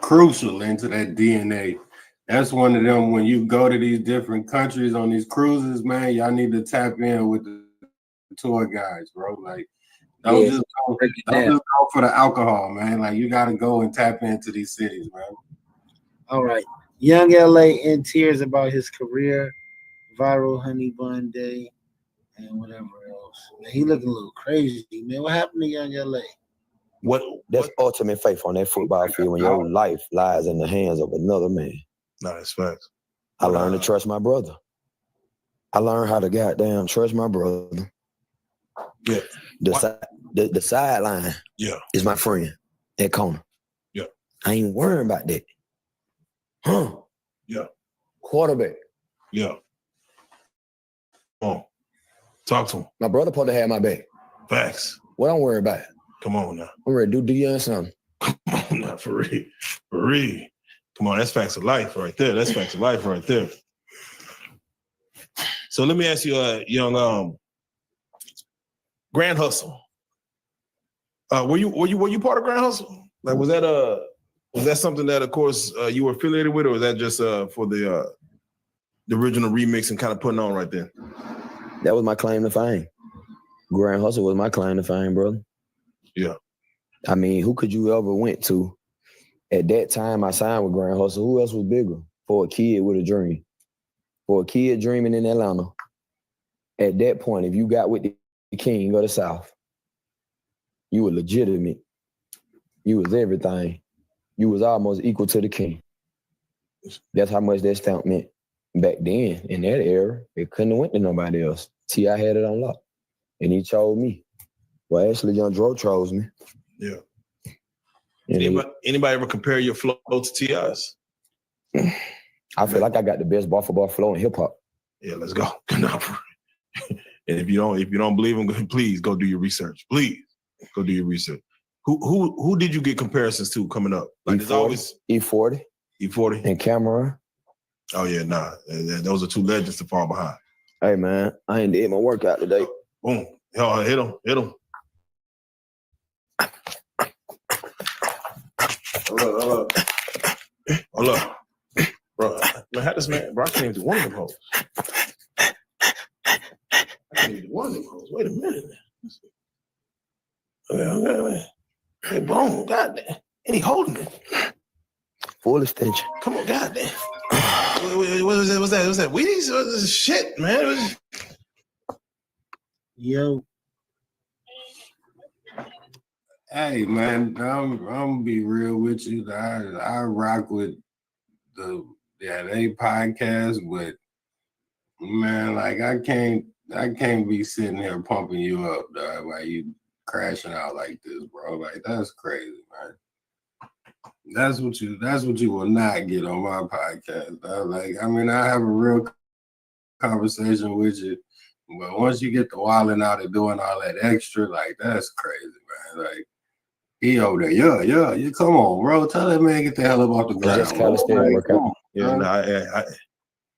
crucial into that DNA. That's one of them when you go to these different countries on these cruises, man, y'all need to tap in with the tour guides, bro. Like, don't just go for the alcohol, man. Like, you got to go and tap into these cities, man. All right. Young LA in tears about his career, viral honey bun day, and whatever else. Man, he looking a little crazy, man. What happened to Young LA? That's ultimate faith on that football field when your life lies in the hands of another man. No, that's facts. I learned to trust my brother. I learned how to goddamn trust my brother. Yeah. The sideline is my friend, that corner. Yeah. I ain't worrying about that. Huh? Yeah. Quarterback. Yeah. Come on. Talk to him. My brother supposed to have my back. Facts. What I'm worried about? Come on now. I'm ready to do Deion something. Come on now, for real. For real. Come on, that's facts of life right there. That's facts of life right there. So let me ask you, young Grand Hustle. Were you part of Grand Hustle? Like, was that something that, of course, you were affiliated with, or was that just for the original remix and kind of putting on right there? That was my claim to fame. Grand Hustle was my claim to fame, brother. Yeah. I mean, who could you ever went to? At that time, I signed with Grand Hustle. Who else was bigger for a kid with a dream? For a kid dreaming in Atlanta, at that point, if you got with the king of the South, you were legitimate. You was everything. You was almost equal to the king. That's how much that stamp meant back then. In that era, it couldn't have went to nobody else. T.I. had it on lock, and he chose me. Well, actually, Young Dro chose me. Yeah. Anybody ever compare your flow to T.I.'s? I feel like I got the best bar for bar flow in hip hop. Yeah, let's go. And if you don't believe him, please go do your research. Please go do your research. Who did you get comparisons to coming up? Like there's always E40, and Cameron. Oh yeah, nah. Those are two legends to fall behind. Hey man, I ain't did my workout today. Boom. Oh, hit him. Hold up. Bro, man, how this man, bro, I can't even do one of them hoes. I can't even do one of them hoes. Wait a minute. Okay. Hey, boom, goddamn. And he holding it. Full extension. Come on, goddamn. What was that? Was that Wheaties? What was this shit, man? Yo. Hey man, I'm gonna be real with you. I rock with they podcast, but man, like I can't be sitting here pumping you up, dog, while you crashing out like this, bro. Like that's crazy, man. That's what you will not get on my podcast, dog. Like, I mean, I have a real conversation with you, but once you get the wilding out and doing all that extra, like that's crazy, man. Like he over there, yeah. Come on, bro. Tell that man get the hell up off the ground. Just kind of stay workout. Yeah, I ain't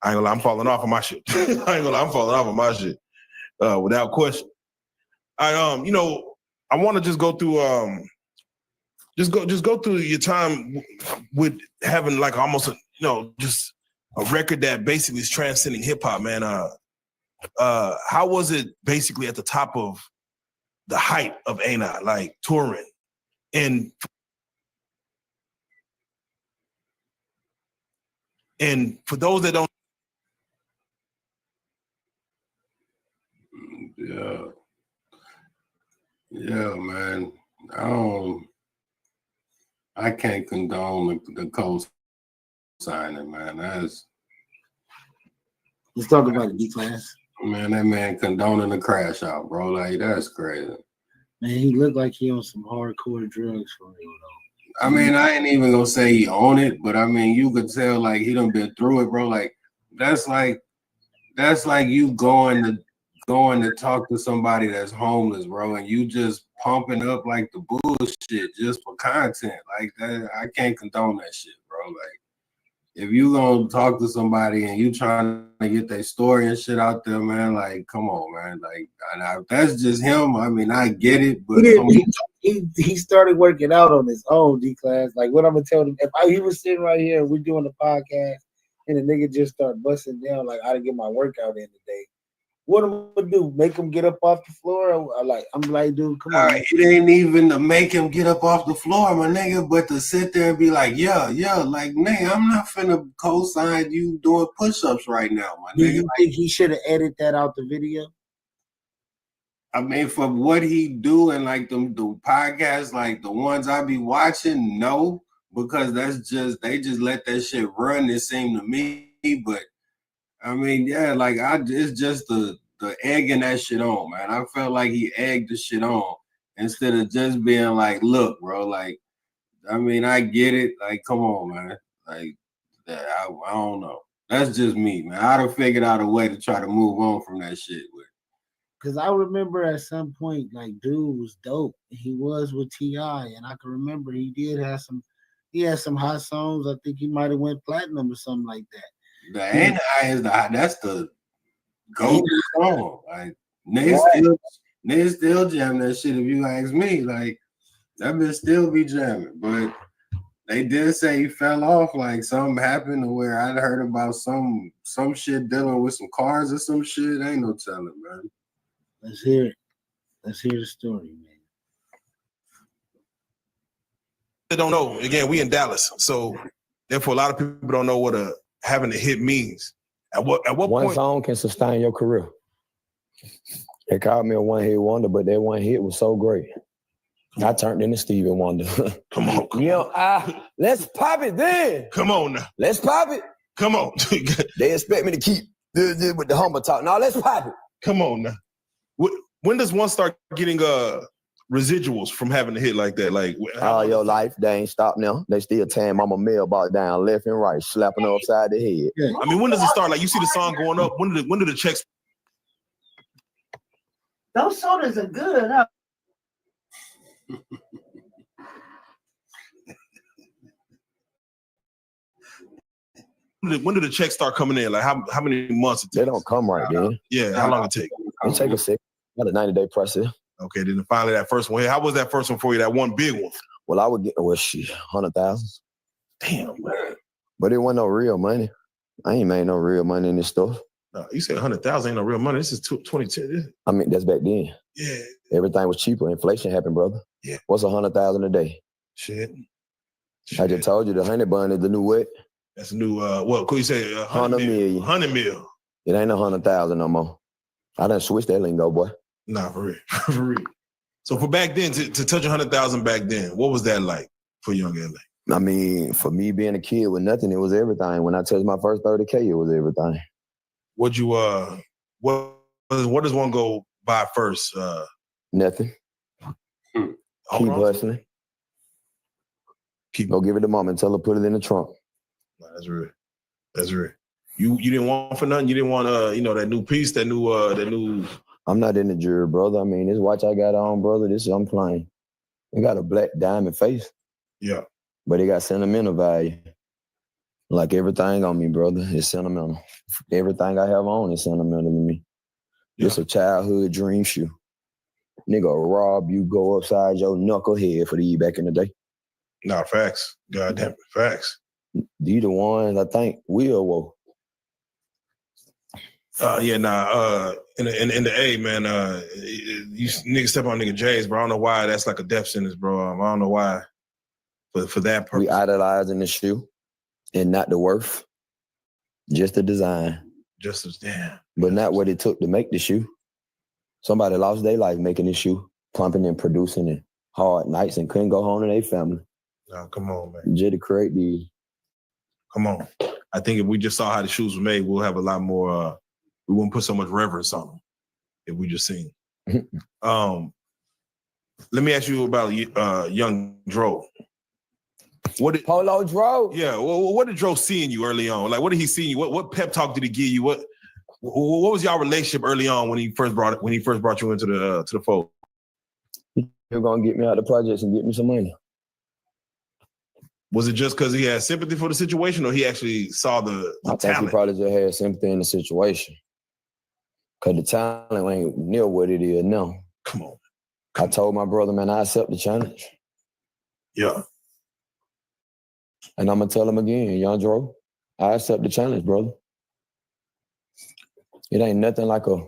gonna lie, I'm falling off of my shit. I ain't gonna lie, I'm falling off of my shit. Without question. I want to just go through just go through your time with having like almost just a record that basically is transcending hip hop, man. How was it basically at the top of the height of A-Nah, like touring? And for those that don't, yeah, man. I can't condone the co-signing, man. Let's talk about it, D-Class. Man, that man condoning the crash out, bro. Like that's crazy. Man, he looked like he on some hardcore drugs for real, though. I mean, I ain't even gonna say he own it, but I mean, you could tell like he done been through it, bro. Like that's like you going to talk to somebody that's homeless, bro, and you just pumping up like the bullshit just for content. Like that, I can't condone that shit, bro. Like if you gonna talk to somebody and you trying to get their story and shit out there, man, like come on, man. Like that's just him. I mean, I get it, but he started working out on his own, D-Class. Like what I'm gonna tell him, if he was sitting right here and we're doing the podcast and the nigga just start busting down, like I didn't get my workout in today, What am I gonna do? Make him get up off the floor? I'm like, dude, come on. It ain't even to make him get up off the floor, my nigga, but to sit there and be like, yeah, like, nigga, I'm not finna co-sign you doing push-ups right now, my Do nigga. you think he should have edited that out the video? I mean, for what he do and like the podcasts, like the ones I be watching, no, because they just let that shit run. It seemed to me, but I mean, yeah, like it's just the egging that shit on, man. I felt like he egged the shit on instead of just being like, look, bro, like, I mean, I get it. Like, come on, man. Like, I don't know. That's just me, man. I'd have figured out a way to try to move on from that shit. Because I remember at some point, like, dude was dope. He was with T.I., and I can remember he had some hot songs. I think he might have went platinum or something like that. The Ain't I is that's the golden song. Like, niggas still jam that shit if you ask me. Like, that bitch still be jamming. But they did say he fell off, like something happened to where I'd heard about some shit dealing with some cars or some shit. Ain't no telling, man. Let's hear it. Let's hear the story, man. They don't know. Again, we in Dallas, so therefore a lot of people don't know what having a hit means. At what One point? song can sustain your career. They called me a one-hit wonder, but that one hit was so great. I turned into Stevie Wonder. Come on. Let's pop it then. Come on now. Let's pop it. Come on. They expect me to keep with the humble talk. Now let's pop it. Come on now. When does one start getting residuals from having a hit like that? Like all your life, they ain't stopped now. They still tearing Mama mailbox down left and right, slapping her upside the head. Yeah. I mean, when does it start? Like you see the song going up. When do the checks? Those sodas are good, huh? When do the checks start coming in? Like how many months? They don't come right then. Yeah, how long it take? It take a second. About a 90-day process. Okay, then finally that first one. Hey, how was that first one for you? That one big one? Well, I would get 100,000. Damn, man. But it wasn't no real money. I ain't made no real money in this stuff. No, you said 100,000 ain't no real money. This is 2010. I mean, that's back then. Yeah. Everything was cheaper. Inflation happened, brother. Yeah. What's 100,000 a day? Shit. I just told you the honey bun is the new what? That's a new what could you say? 100 million. 100 mil. It ain't 100,000 no more. I done switched that lingo, boy. Nah, for real. For real. So for back then, to touch 100,000 back then, what was that like for young LA? I mean, for me being a kid with nothing, it was everything. When I touched my first 30K, it was everything. What does one go buy first? Nothing. Keep hustling. Go give it to mom and tell her put it in the trunk. Nah, that's real. That's real. You didn't want for nothing. You didn't want that new piece, that new. I'm not in the jury, brother. I mean, this watch I got on, brother. This I'm playing. It got a black diamond face. Yeah. But it got sentimental value. Like everything on me, brother, is sentimental. Everything I have on is sentimental to me. Yeah. It's a childhood dream shoe. Nigga rob you, go upside your knucklehead for these back in the day. Nah, facts. Goddamn it, facts. You the ones I think will whoa. In the A, man, you niggas step on nigga J's, bro. I don't know why that's like a death sentence, bro. I don't know why. But for that purpose. We idolizing the shoe and not the worth. Just the design. Just as damn. But not what it took to make the shoe. Somebody lost their life making this shoe, pumping and producing it. Hard nights and couldn't go home to their family. Nah, come on, man. Just to create these. Come on. I think if we just saw how the shoes were made, we'll have a lot more we wouldn't put so much reverence on them if we just seen. Let me ask you about young Dro. What did Polo Dro? Yeah, what did Dro see in you early on? Like, what did he see in you? What pep talk did he give you? What was y'all relationship early on when he first brought you into the fold? You're gonna get me out of the projects and get me some money. Was it just because he had sympathy for the situation, or he actually saw the I think talent? he probably just had sympathy in the situation. Cause the talent ain't near what it is now. Come on. I told my brother, man, I accept the challenge. Yeah. And I'm gonna tell him again, Young Dro, I accept the challenge, brother. It ain't nothing like a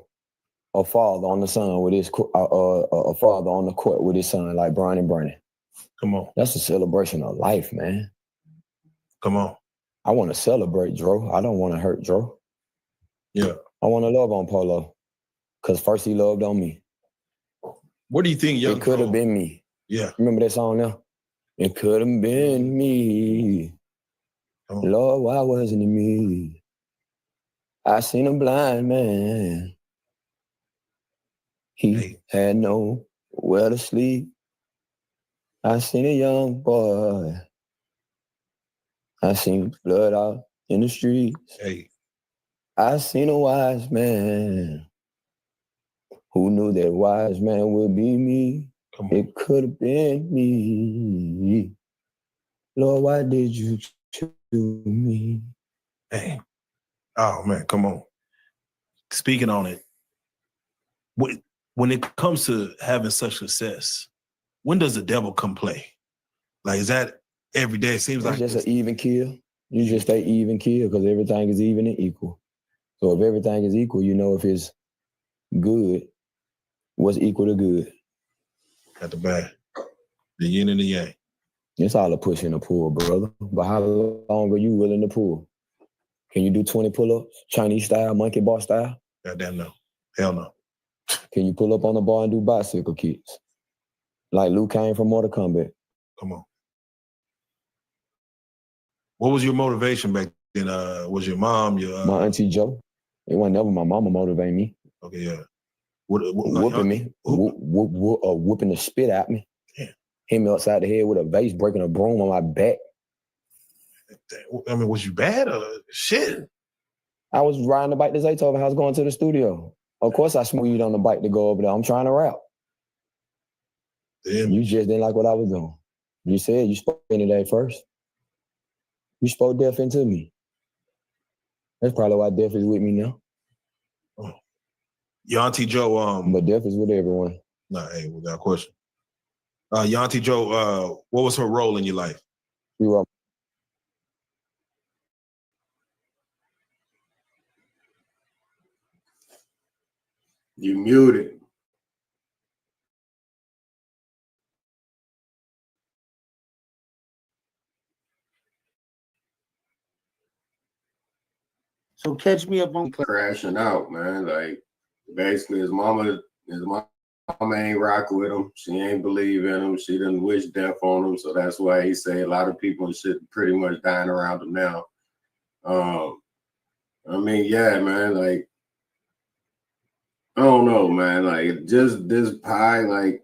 a father on the son with his a father on the court with his son, like Brian and Brandon. Come on. That's a celebration of life, man. Come on. I want to celebrate Dro. I don't want to hurt Dro. Yeah. I want to love on Polo. Because first he loved on me. What do you think, young It could have been me. Yeah. Remember that song now? It could have been me. Lord, why wasn't it me? I seen a blind man. He had nowhere to sleep. I seen a young boy. I seen blood out in the streets. Hey. I seen a wise man. Who knew that wise man would be me? It could have been me. Lord, why did you choose me? Hey. Oh man, come on. Speaking on it, when it comes to having such success, when does the devil come play? Like, is that every day? It seems like it's just an even kill. You just stay even kill because everything is even and equal. So if everything is equal, you know if it's good, what's equal to good? At the back. The yin and the yang. It's all a push and a pull, brother. But how long are you willing to pull? Can you do 20 pull-ups, Chinese style, monkey bar style? Goddamn no. Hell no. Can you pull up on the bar and do bicycle kicks? Like Liu Kang from Mortal Kombat. Come on. What was your motivation back then? Was your mom, your... My Auntie Joe. It wasn't never my mama motivating me. Okay, yeah. Whooping me. Whooping the spit at me. Yeah. Hit me upside the head with a vase, breaking a broom on my back. I mean, was you bad or shit? I was riding the bike to Zaytoven. I was going to the studio. Of course I smoothed on the bike to go over there. I'm trying to rap. Damn. You just didn't like what I was doing. You said you spoke into that first. You spoke death into me. That's probably why death is with me now. Oh. Your Auntie Joe, but death is with everyone. Nah, hey, without question. Your Auntie Joe, what was her role in your life? You were You muted. So catch me up on crashing out, man. Like basically his mama ain't rock with him. She ain't believe in him. She didn't wish death on him. So that's why he say a lot of people and shit pretty much dying around him now. I mean, yeah, man, like I don't know, man. Like just this pie, like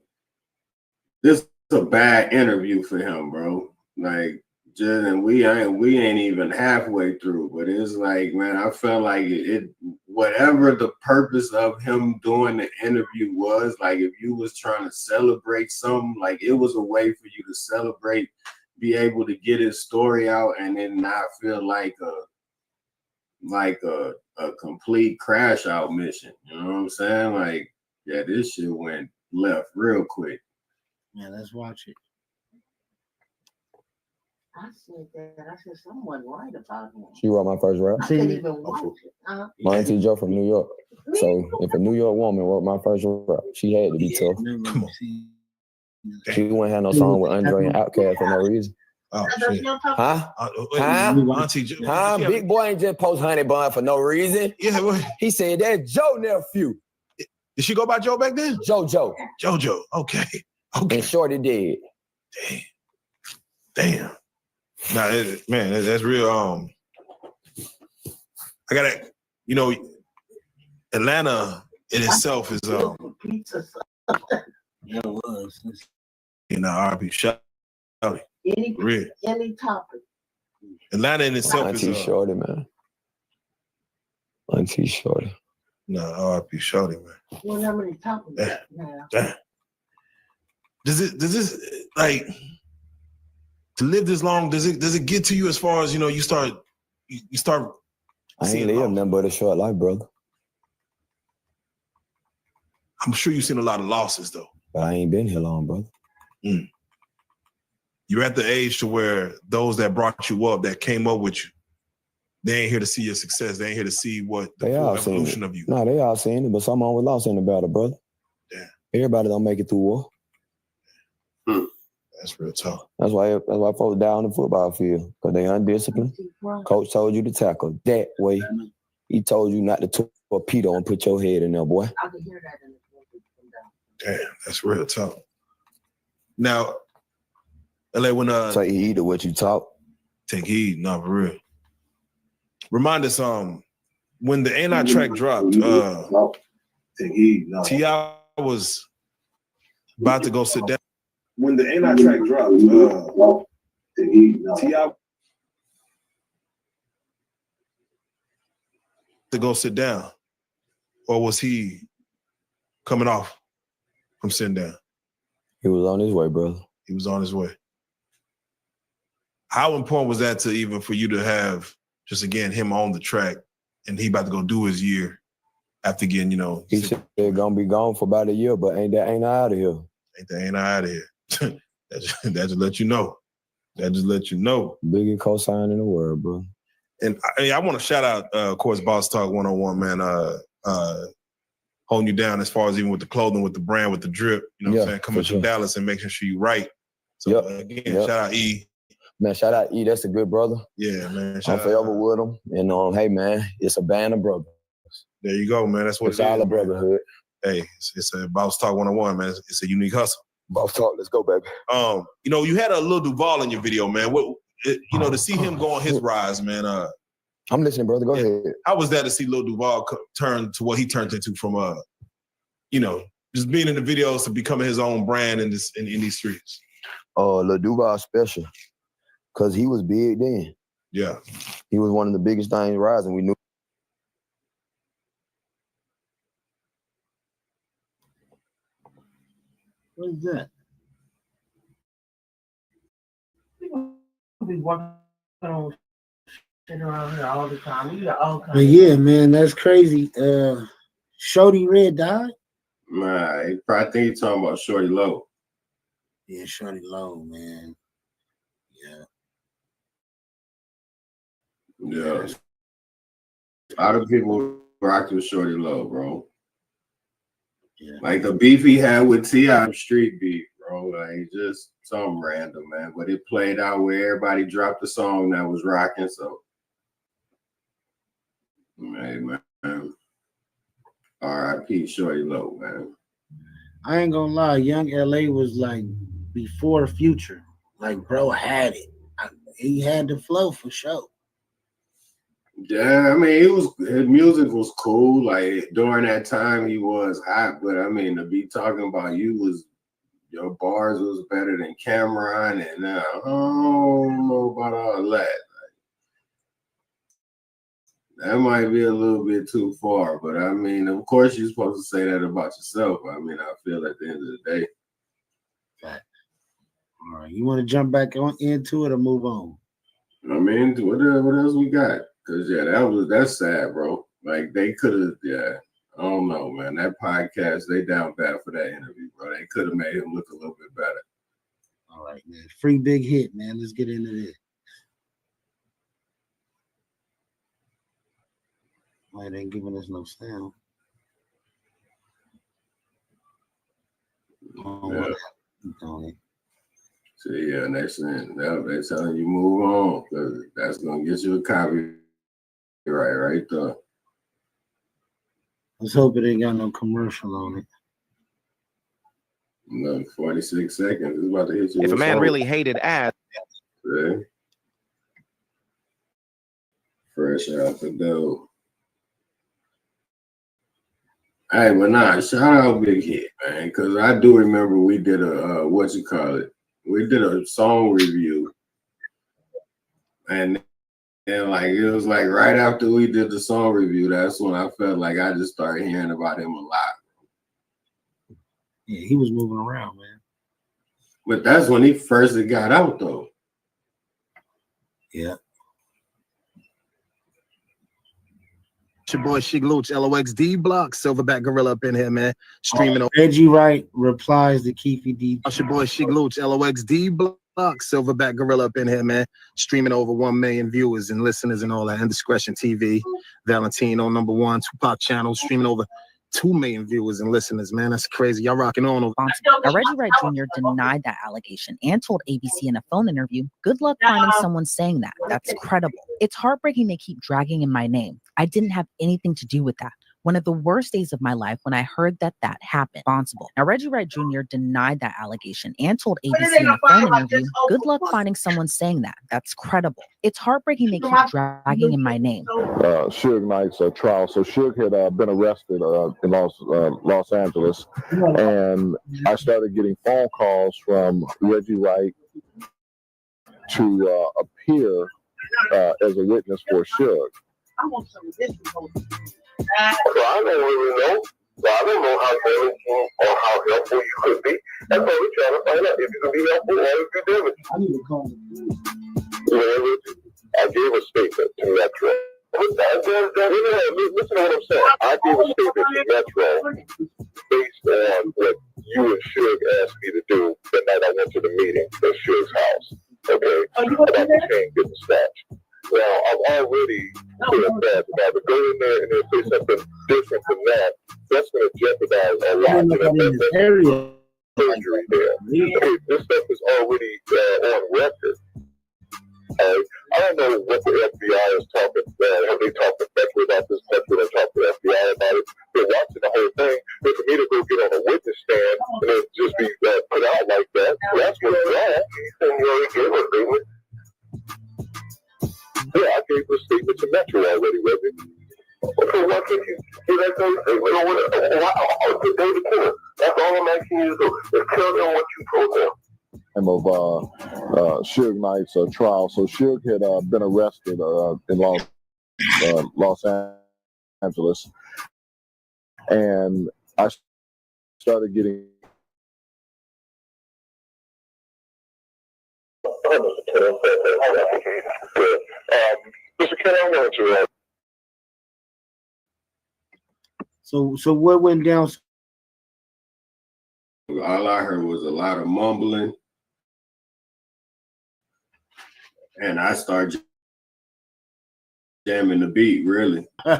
this is a bad interview for him, bro. Like just and we ain't even halfway through, but it's like, man, I felt like it whatever the purpose of him doing the interview was, like if you was trying to celebrate something, like it was a way for you to celebrate, be able to get his story out and then not feel like a complete crash out mission. You know what I'm saying? Like, yeah, this shit went left real quick. Yeah, let's watch it. I said that. I said someone right about him. She wrote my first rap. I couldn't even watch it. My Auntie Joe from New York. So if a New York woman wrote my first rap, she had to be tough. Come on. She wouldn't have no song with Andre and Outkast for no reason. Oh, shit. Huh? Auntie Joe. Huh? Big boy ain't just post honey bun for no reason. Yeah, he said that's Joe nephew. Did she go by Joe back then? JoJo. JoJo. Okay. And Shorty dead. Damn. Nah, man, that's real. I gotta, Atlanta in itself is R.I.P. Shawty. Any topic. Atlanta in itself Auntie is Shorty, man. Auntie Shorty. No, R.I.P. Shawty, man. You know how many topics now? Damn. Does this like to live this long? Does it get to you as far as you start? I ain't lived nothing but a short life, brother. I'm sure you've seen a lot of losses though. But I ain't been here long, brother. You're at the age to where those that brought you up, that came up with you, they ain't here to see your success. They ain't here to see what the They full all seen evolution it. of you. No, they all seen it, but some always lost in the battle, brother. Yeah. Everybody don't make it through war. That's real tough. That's why folks die on the football field, because they undisciplined. Coach told you to tackle that way. He told you not to torpedo and put your head in there, boy. I can hear that in the Damn, that's real tough. Now, LA, when take heed to what you talk. Take heed, no, for real. Remind us, when the Ain't I track dropped, take heed. No. T.I. was about to go sit down. When the Ain't I track dropped, take heed. No. T.I. to go sit down, or was he coming off from sitting down? He was on his way, brother. He was on his way. How important was that to even for you to have just again him on the track, and he about to go do his year after getting, he said they're gonna be gone for about a year, but ain't I out of here? Ain't I out of here? that just let you know. That just let you know. Biggest cosign in the world, bro. And I want to shout out, of course, Boss Talk 101, man. Holding you down as far as even with the clothing, with the brand, with the drip. You know what I'm saying? Coming from Dallas and making sure you right. So again, shout out E. Man, shout out E. That's a good brother. Yeah, man. I'm forever with him. And hey, man, it's a band of brothers. There you go, man. That's what it's all a brotherhood. Hey, it's a Boss Talk 101, man. It's a unique hustle. Boss Talk, let's go, baby. You had a Lil Duval in your video, man. To see him go on his rise, man. I'm listening, brother. Go ahead. How was that to see Lil Duval turn to what he turned into from just being in the videos to becoming his own brand in these streets? Lil Duval special, cause he was big then. Yeah, he was one of the biggest things rising. We knew. What is that? be working on shit around here all the time. We got all kinds. But yeah, man, that's crazy. Shorty Red died. Nah, I think he's talking about Shorty Low. Yeah, Shorty Low, man. Yeah. A lot of people rock with Shorty Low, bro. Yeah. Like the beef he had with T.I. Street beef, bro. Like just something random, man. But it played out where everybody dropped the song that was rocking. So, man. R.I.P. Shorty Low, man. I ain't gonna lie, Young LA was like before Future. Like, bro had it. He had the flow for sure. Yeah, I mean, his music was cool. Like during that time, he was hot. But I mean, to be talking about your bars was better than Cameron, and I don't know about all that. That might be a little bit too far, but I mean, of course, you're supposed to say that about yourself. I mean, I feel at the end of the day. Fact. All right, you want to jump back into it or move on? I mean, what else we got? Cause that's sad, bro. Like they could have, I don't know, man. That podcast, they down bad for that interview, bro. They could have made him look a little bit better. All right, man. Free big hit, man. Let's get into this. Why they ain't giving us no sound? So yeah, next thing, they're telling you move on because that's gonna get you a copy. Right there. Let's hope it ain't got no commercial on it. No, 46 seconds. It's about to hit you. If a man really hated ass. Yeah. Fresh out the dough. Hey, but nah, shout out Big Hit, man, because I do remember we did a we did a song review, and like it was like right after we did the song review, that's when I felt like I just started hearing about him a lot. Yeah, he was moving around, man. But that's when he first got out, though. Yeah. It's your boy Shig Looch, LOXD Block, Silverback Gorilla up in here, man. Streaming. Reggie Wright replies to Keefy D. It's your boy Shig Looch, LOXD Block. Silverback Gorilla up in here, man. Streaming over 1 million viewers and listeners and all that. Indiscretion TV, Valentino #1, Tupac channel, streaming over 2 million viewers and listeners, man. That's crazy. Y'all rocking on over. Now, Reggie Wright Jr. denied that allegation and told ABC in a phone interview, "Good luck finding someone saying that. That's credible. It's heartbreaking they keep dragging in my name. I didn't have anything to do with that. One of the worst days of my life when I heard that happened. Responsible." Now, Reggie Wright Jr. denied that allegation and told ABC in a phone interview, "Good luck finding someone saying that. That's credible. It's heartbreaking they keep dragging in my name." Suge Knight's trial. So Suge had been arrested in Los Angeles, and I started getting phone calls from Reggie Wright to appear as a witness for Suge. I want some of this. So I don't really know. So I don't know how damaging or how helpful you could be. That's why we're trying to find out if you can be helpful or if you're damaging. I need to call him. I gave a statement to Metro. Listen to what I'm saying. I gave a statement to Metro based on what you and Suge asked me to do the night I went to the meeting at Suge's house. Okay? About the chain getting snatched. Well, I'm already feeling bad. Now, to go in there and then say something different than that, that's going to jeopardize a lot. Surgery there. Okay, this stuff is already on record. I don't know what the FBI is talking about. Have they talked to Metro about this? Metro and talked to the FBI about it. They're watching the whole thing. But for me to go get on a witness stand and then just be put out like that, that's what's wrong. And you already gave a statement. Yeah, I gave a statement to Metro already, Reggie. Okay, why can't you do that same statement? David Killer. That's all I'm asking you to do. Is tell them what you told them. Of Suge Knight's trial. So Suge had been arrested in Los Angeles, and I started getting. Mr. Ken, I want to. So what went down? All I heard was a lot of mumbling, and I started jamming the beat. Really, like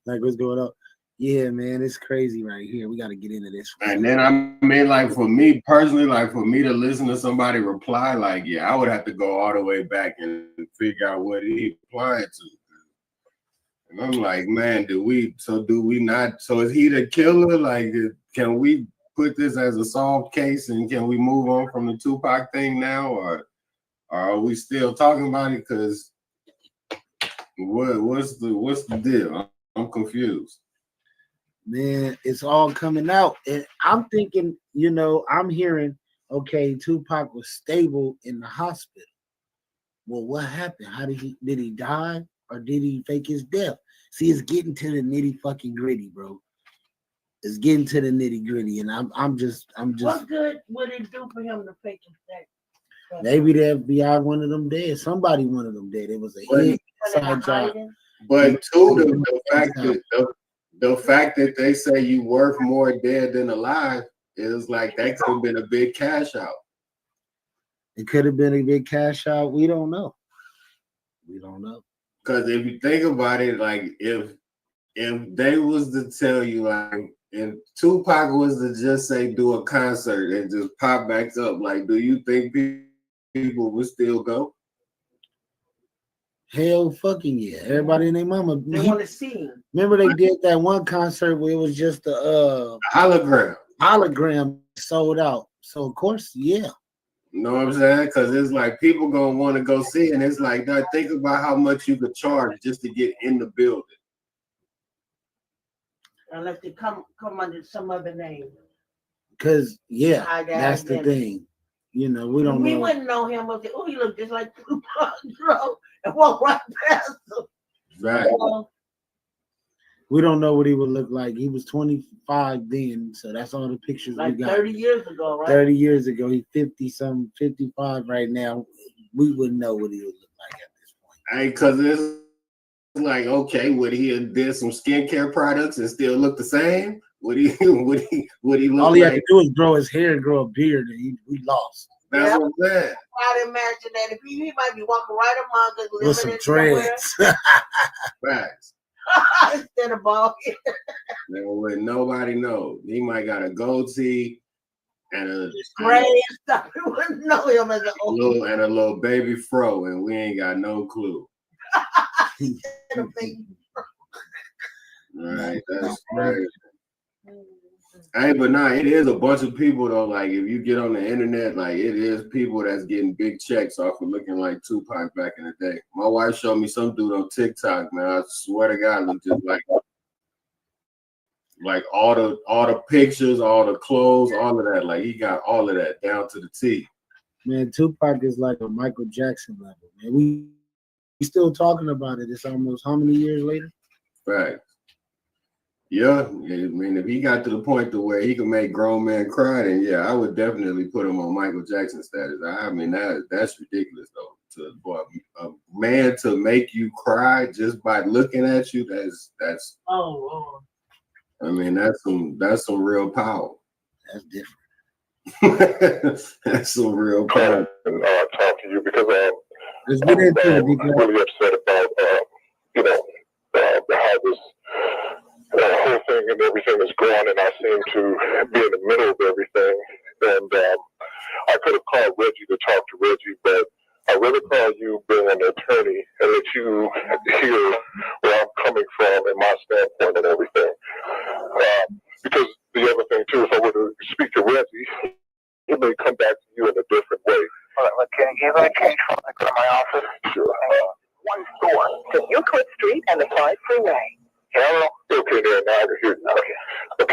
what's going on? Yeah, man, it's crazy right here. We got to get into this. And then I mean, like for me personally, like for me to listen to somebody reply, like yeah, I would have to go all the way back and figure out what he replied to. And I'm like, man, do we not? So is he the killer? Like, can we put this as a solved case and can we move on from the Tupac thing now, or are we still talking about it? Because what's the deal? I'm confused. Man, it's all coming out, and I'm thinking, I'm hearing, okay, Tupac was stable in the hospital. Well, what happened? Did he die? Or did he fake his death? See, it's getting to the nitty fucking gritty, bro. It's getting to the nitty gritty, and I'm just. What good would it do for him to fake his death? Maybe the FBI wanted them dead. Somebody wanted them dead. It was a hit side job. But too, the fact that they say you worth more dead than alive is like that could have been a big cash out. It could have been a big cash out. We don't know. Because if you think about it, like if they was to tell you, like, if Tupac was to just say do a concert and just pop back up, like, do you think people would still go? Hell fucking yeah. Everybody and their mama. They want to see him. Remember they did that one concert where it was just a hologram. Hologram sold out. So of course, yeah. You know what I'm saying? Because it's like people gonna want to go see it. And it's like, now think about how much you could charge just to get in the building. Unless they come under some other name. Because that's the thing. We don't know. We wouldn't know him. We'll say, oh, he looked just like Tupac, and walk right past him. Right. We don't know what he would look like. He was 25 then, so that's all the pictures like we got. 30 years ago, right? 30 years ago. He's 50-something, 55 right now. We wouldn't know what he would look like at this point. Hey, because it's like, okay, would he have did some skincare products and still look the same? Would he look all he like? had to do is grow his hair and grow a beard, and we lost. That's what I'm saying. I'd imagine that if he might be walking right among us, With some living in somewhere. dreads. Facts. Instead of bald head. Never let nobody know. He might got a goatee and a Gray and stuff. We wouldn't know him as an old little baby fro, and we ain't got no clue. Right, that's crazy. Hey, but nah, it is a bunch of people though. Like if you get on the internet, like it is people that's getting big checks off of looking like Tupac back in the day. My wife showed me some dude on TikTok, man. I swear to God, looked just like all the pictures, all the clothes, all of that. Like he got all of that down to the T. Man, Tupac is like a Michael Jackson level, man. We still talking about it. It's almost how many years later? Right. Yeah, I mean, if he got to the point to where he can make grown men cry, then yeah, I would definitely put him on Michael Jackson status. I mean, that's ridiculous though. A man to make you cry just by looking at you, that's. Oh Lord. I mean, that's some real power. That's different. That's some real power. Talk to you because Let's get into it. I'm really upset about how this whole thing and everything is going, and I seem to be in the middle of everything. And I could have called Reggie to talk to Reggie, but I really call you being an attorney and let you hear where I'm coming from and my standpoint and everything. Because the other thing too, if I were to speak to Reggie, it may come back to you in a different way. Can you give me a change from to my office? Sure. One store to Euclid Street and the Clyde Freeway. Hello? Okay, there, now I can hear you. Okay, I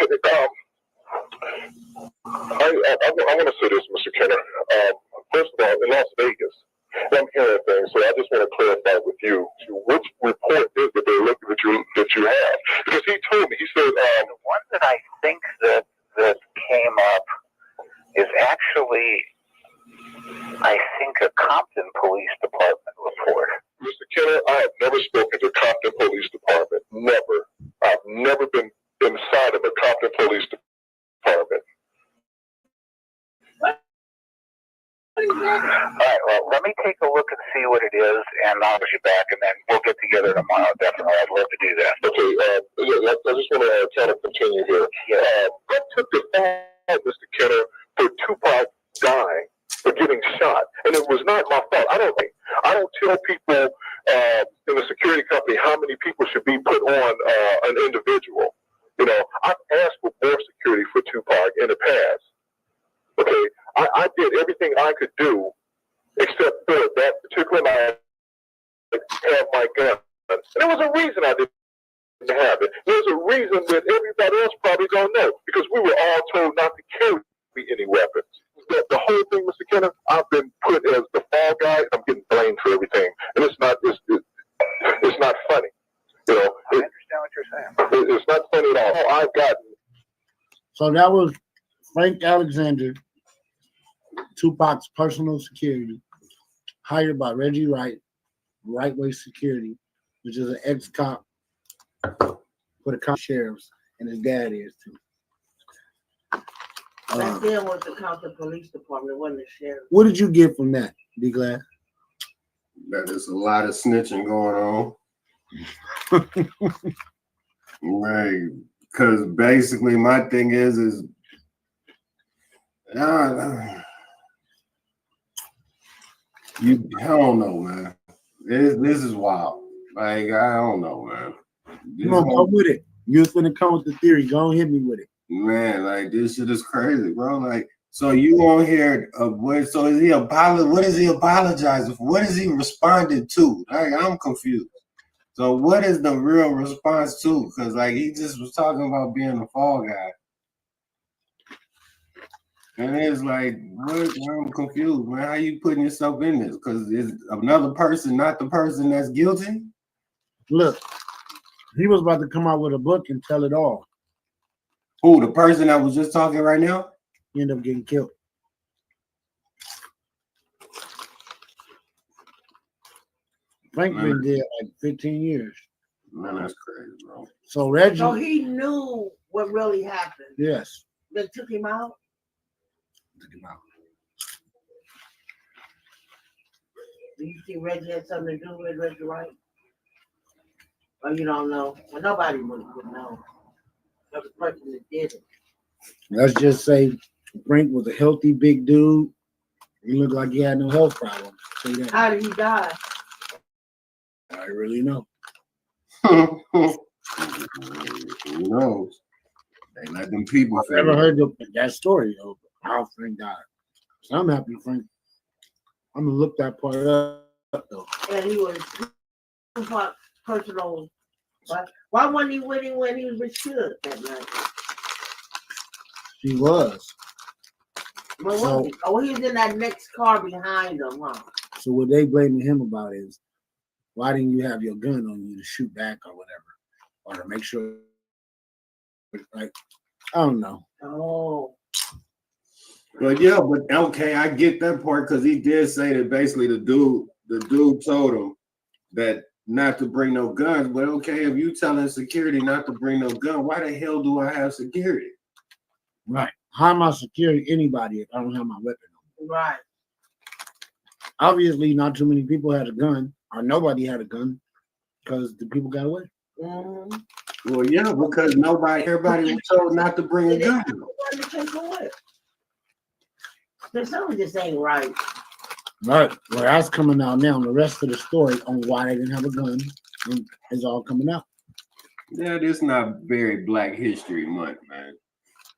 want to say this, Mr. Kenner. First of all, in Las Vegas, I'm hearing things, so I just want to clarify with you which report is that they're looking that you have. Because he told me, he said, the one that I think that came up is actually, I think, a Compton Police Department report. Mr. Kenner, I have never spoken to Compton Police Department. Never. I've never been inside of a Compton Police Department. All right, well, let me take a look and see what it is, and I'll get you back, and then we'll get together tomorrow. Definitely, I'd love to do that. Okay, I just want to kind of continue here. I took the fall, Mr. Kenner, for Tupac dying, for getting shot, and it was not my fault. I don't tell people in the security company how many people should be put on an individual. You know, I've asked for more security for Tupac in the past. Okay, I did everything I could do except for that particular night have my gun. And there was a reason I didn't have it. There's a reason that everybody else probably don't know, because we were all told not to carry any weapons. The whole thing, Mr. Kenner, I've been put as the fall guy, and I'm getting blamed for everything, and it's not funny. You know, I understand what you're saying. It's not funny at all. I've gotten. So that was Frank Alexander, Tupac's personal security, hired by Reggie Wright, Right Way Security, which is an ex-cop for the cop sheriffs, and his dad is too. Back then was the Compton Police Department, wasn't the sheriff. What did you get from that, D. Glad? That there's a lot of snitching going on. Right. Because basically my thing is I don't know, man. This is wild. Like, I don't know, man. Come on, come with it. You're finna come with the theory. Go hit me with it. Man, like, this shit is crazy, bro. Like, so you on here, so is he what is he apologizing for? What is he responding to? Like, I'm confused. So what is the real response to? Because, like, he just was talking about being a fall guy. And it's like, what? I'm confused, man. How you putting yourself in this? Because is another person not the person that's guilty? Look, he was about to come out with a book and tell it all. Who, the person that was just talking right now? He ended up getting killed. Frank been dead like 15 years. Man, that's crazy, bro. So Reggie. So he knew what really happened. Yes. They took him out. Do you think Reggie had something to do with Reggie White? Or you don't know? Well, nobody would know. The person that did it. Let's just say Frank was a healthy big dude. He looked like he had no health problems. Say that. How did he die? I really know. Who knows? They let them people. I've never heard that story though. How Frank died. So I'm happy Frank. I'm gonna look that part up though. And he was personal. Why wasn't he winning when he was with Suge that night? He was. Well, So- he was in that next car behind him, huh? So what they blaming him about is why didn't you have your gun on you to shoot back or whatever, or to make sure? Like I don't know. Oh. But yeah, but okay, I get that part because he did say that basically the dude told him that not to bring no guns. But okay, if you telling security not to bring no gun, why the hell do I have security? Right. How am I securing anybody if I don't have my weapon on? Right. Obviously, not too many people had a gun, or nobody had a gun, because the people got away. Mm-hmm. Well, yeah, because everybody was told not to bring a gun. There's something just ain't right. Right. Well, that's coming out now. The rest of the story on why they didn't have a gun is all coming out. Yeah, this not very Black History Month, man.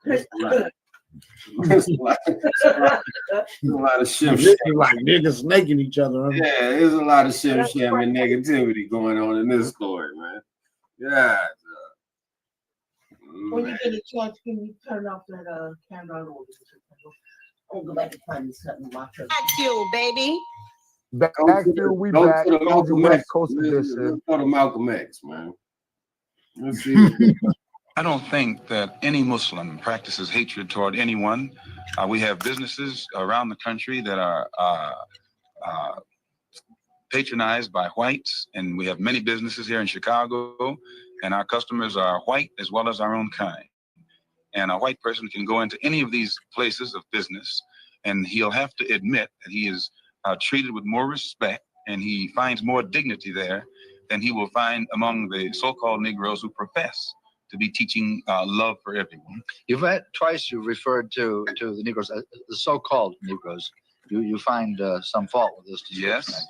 It's a lot of shim. Like niggas snaking each other. Huh? Yeah, there's a lot of shim and negativity going on in this story, man. Yeah. When you get a chance, can you turn off that camera? I'll go back and find something to watch. You, baby. Back to we back. Malcolm West X. Coast edition. Let's go to Malcolm X, man. Let's see. I don't think that any Muslim practices hatred toward anyone. We have businesses around the country that are patronized by whites, and we have many businesses here in Chicago, and our customers are white as well as our own kind. And a white person can go into any of these places of business, and he'll have to admit that he is treated with more respect, and he finds more dignity there than he will find among the so-called Negroes who profess to be teaching love for everyone. You've twice you referred to the Negroes, the so-called Negroes. You find some fault with this description, Yes.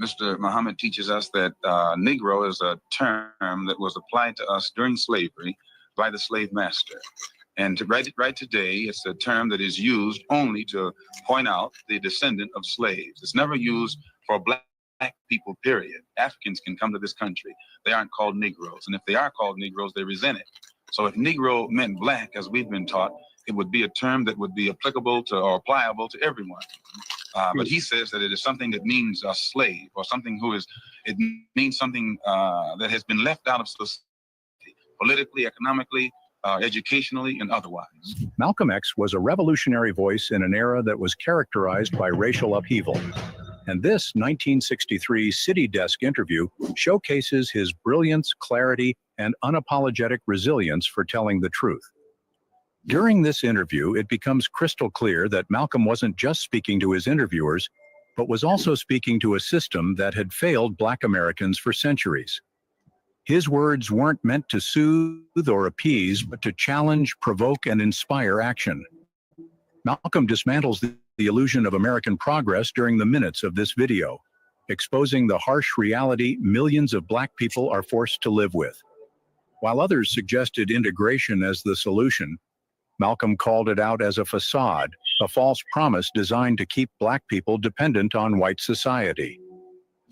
Mr. Muhammad teaches us that Negro is a term that was applied to us during slavery by the slave master. And right today, it's a term that is used only to point out the descendant of slaves. It's never used for black people, period. Africans can come to this country. They aren't called Negroes. And if they are called Negroes, they resent it. So if Negro meant black, as we've been taught, it would be a term that would be applicable to or pliable to everyone. But he says that it is something that means a slave or something it means something that has been left out of society, politically, economically, educationally, and otherwise. Malcolm X was a revolutionary voice in an era that was characterized by racial upheaval. And this 1963 City Desk interview showcases his brilliance, clarity, and unapologetic resilience for telling the truth. During this interview, it becomes crystal clear that Malcolm wasn't just speaking to his interviewers, but was also speaking to a system that had failed Black Americans for centuries. His words weren't meant to soothe or appease, but to challenge, provoke, and inspire action. Malcolm dismantles the illusion of American progress during the minutes of this video, exposing the harsh reality millions of Black people are forced to live with. While others suggested integration as the solution, Malcolm called it out as a facade, a false promise designed to keep Black people dependent on white society.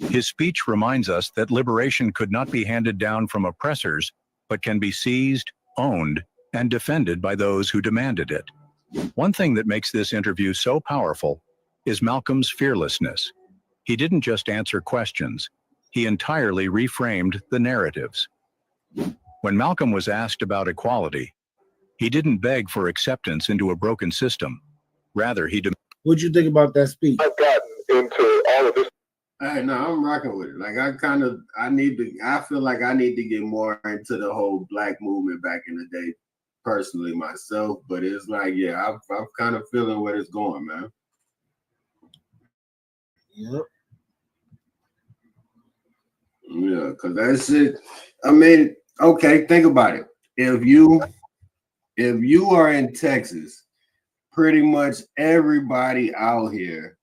His speech reminds us that liberation could not be handed down from oppressors, but can be seized, owned, and defended by those who demanded it. One thing that makes this interview so powerful is Malcolm's fearlessness. He didn't just answer questions, he entirely reframed the narratives. When Malcolm was asked about equality, he didn't beg for acceptance into a broken system. Rather, he demanded. What'd you think about that speech? I've gotten into all of this. Hey, no, I'm rocking with it. Like I feel like I need to get more into the whole Black movement back in the day, personally myself. But it's like, yeah, I'm kind of feeling where it's going, man. Yep. because that shit. I mean, okay, think about it. If you are in Texas, pretty much everybody out here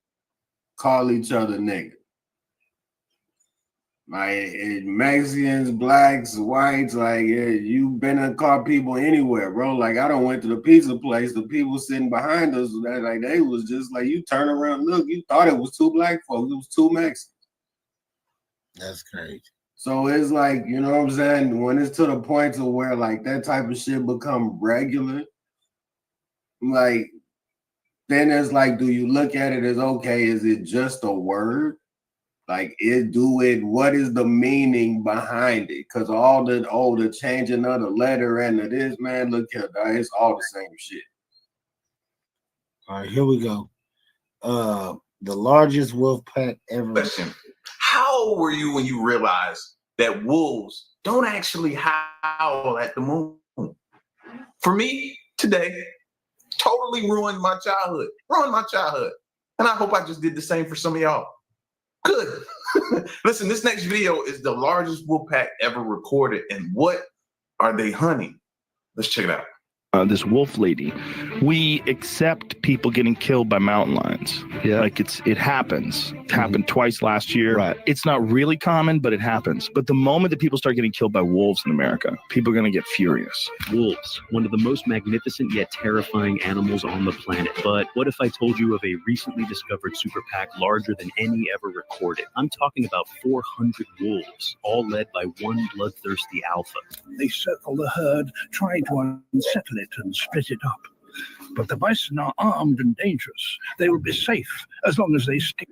call each other nigga. Like Mexicans, blacks, whites, like you been to call people anywhere, bro. Like I don't went to the pizza place. The people sitting behind us, like they was just like you turn around, look, you thought it was two black folks, it was two Mexicans. That's crazy. So it's like, you know what I'm saying? When it's to the point to where like that type of shit become regular, like then it's like, do you look at it as okay? Is it just a word? Like what is the meaning behind it? Because all the changing of the letter and of this, man, look here, dog, it's all the same shit. All right, here we go. The largest wolf pack ever. Question. How old were you when you realized that wolves don't actually howl at the moon? For me, today, totally ruined my childhood. And I hope I just did the same for some of y'all. Good. Listen, this next video is the largest wolf pack ever recorded. And what are they hunting? Let's check it out. This wolf lady, we accept people getting killed by mountain lions. Yeah, like it happens. It happened twice last year. Right. It's not really common, but it happens. But the moment that people start getting killed by wolves in America, people are going to get furious. Wolves, one of the most magnificent yet terrifying animals on the planet. But what if I told you of a recently discovered super pack larger than any ever recorded? I'm talking about 400 wolves, all led by one bloodthirsty alpha. They circle the herd, trying to unsettle it and split it up. But the bison are armed and dangerous. They will be safe as long as they stick.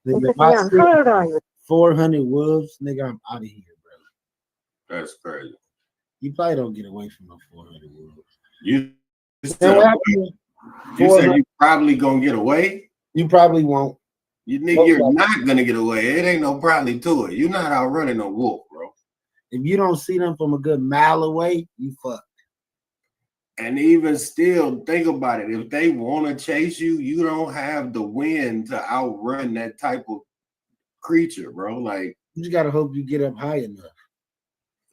Nigga, if I see 400 wolves, nigga, I'm out of here, bro. That's crazy. You probably don't get away from the 400 wolves. You said you probably gonna get away? You probably won't. You're not gonna get away. It ain't no probably to it. You're not outrunning a wolf, bro. If you don't see them from a good mile away, you fucked. And even still, think about it. If they want to chase you, you don't have the wind to outrun that type of creature, bro. Like you just gotta hope you get up high enough.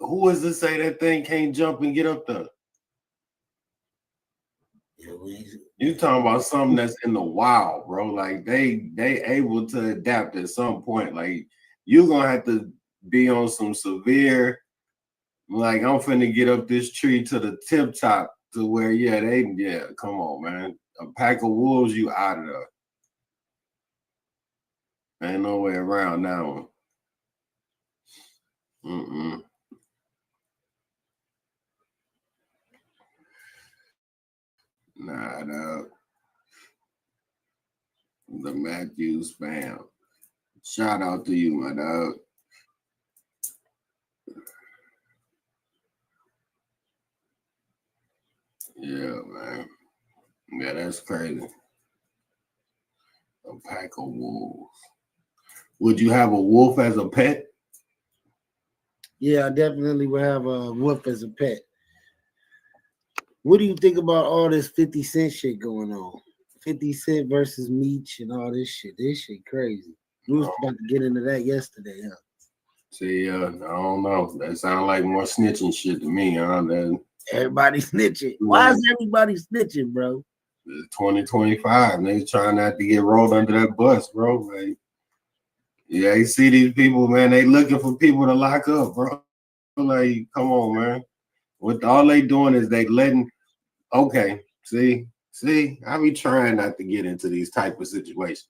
Who is to say that thing can't jump and get up there? You talking about something that's in the wild, bro. Like they able to adapt at some point. Like you're gonna have to be on some severe, like I'm finna get up this tree to the tip top to where, come on, man. A pack of wolves, you out of there. Ain't no way around that one. Nah, dog. The Matthews fam. Shout out to you, my dog. Yeah, man. Yeah, that's crazy. A pack of wolves. Would you have a wolf as a pet? Yeah, I definitely would have a wolf as a pet. What do you think about all this 50 Cent shit going on? 50 Cent versus Meech and all this shit. This shit crazy. We was about to get into that yesterday, huh? See, I don't know. That sounds like more snitching shit to me, huh? Everybody snitching. Why is everybody snitching, bro? It's 2025. They trying not to get rolled under that bus, bro. Like, yeah, you see these people, man. They looking for people to lock up, bro. Like, come on, man. What all they doing is they letting. Okay, see, I be trying not to get into these type of situations.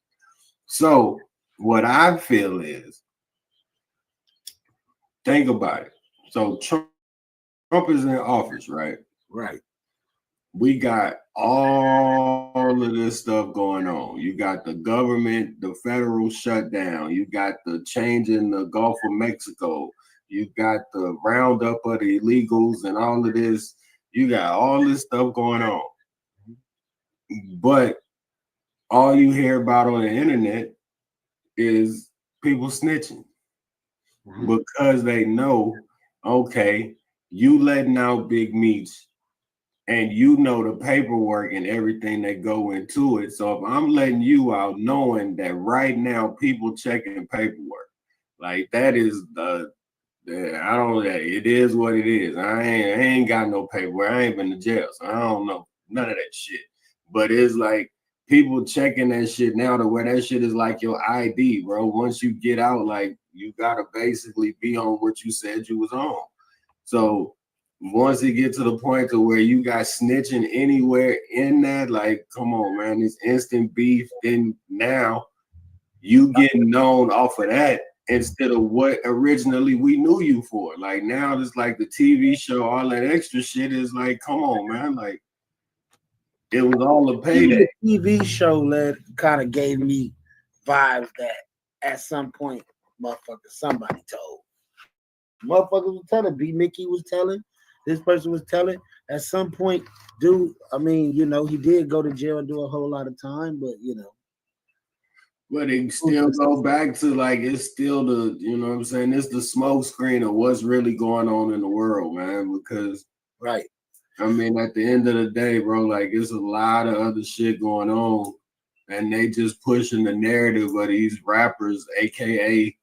So what I feel is, think about it. So Trump is in office, right? Right. We got all of this stuff going on. You got the government, the federal shutdown. You got the change in the Gulf of Mexico. You got the roundup of the illegals and all of this. You got all this stuff going on. But all you hear about on the internet is people snitching because they know, okay, you letting out Big Meech and you know the paperwork and everything that go into it. So if I'm letting you out knowing that right now people checking paperwork, Like that is I don't. It is what it is. I ain't got no paperwork. I ain't been to jail, so I don't know none of that shit. But it's like people checking that shit now to where that shit is like your ID, bro. Once you get out, like you gotta basically be on what you said you was on. So once it get to the point to where you got snitching anywhere in that, like, come on, man, it's instant beef. Then now you getting known off of that instead of what originally we knew you for. Like now it's like the TV show, all that extra shit is like, come on, man. Like it was all a payday. The TV show kind of gave me vibes that at some point, somebody told. Motherfuckers was telling, B. Mickey was telling, this person was telling. At some point, dude, I mean, you know, he did go to jail and do a whole lot of time, but you know. But it still go back to like it's still the, you know what I'm saying, it's the smoke screen of what's really going on in the world, man. Because right. I mean, at the end of the day, bro, like it's a lot of other shit going on, and they just pushing the narrative of these rappers, aka,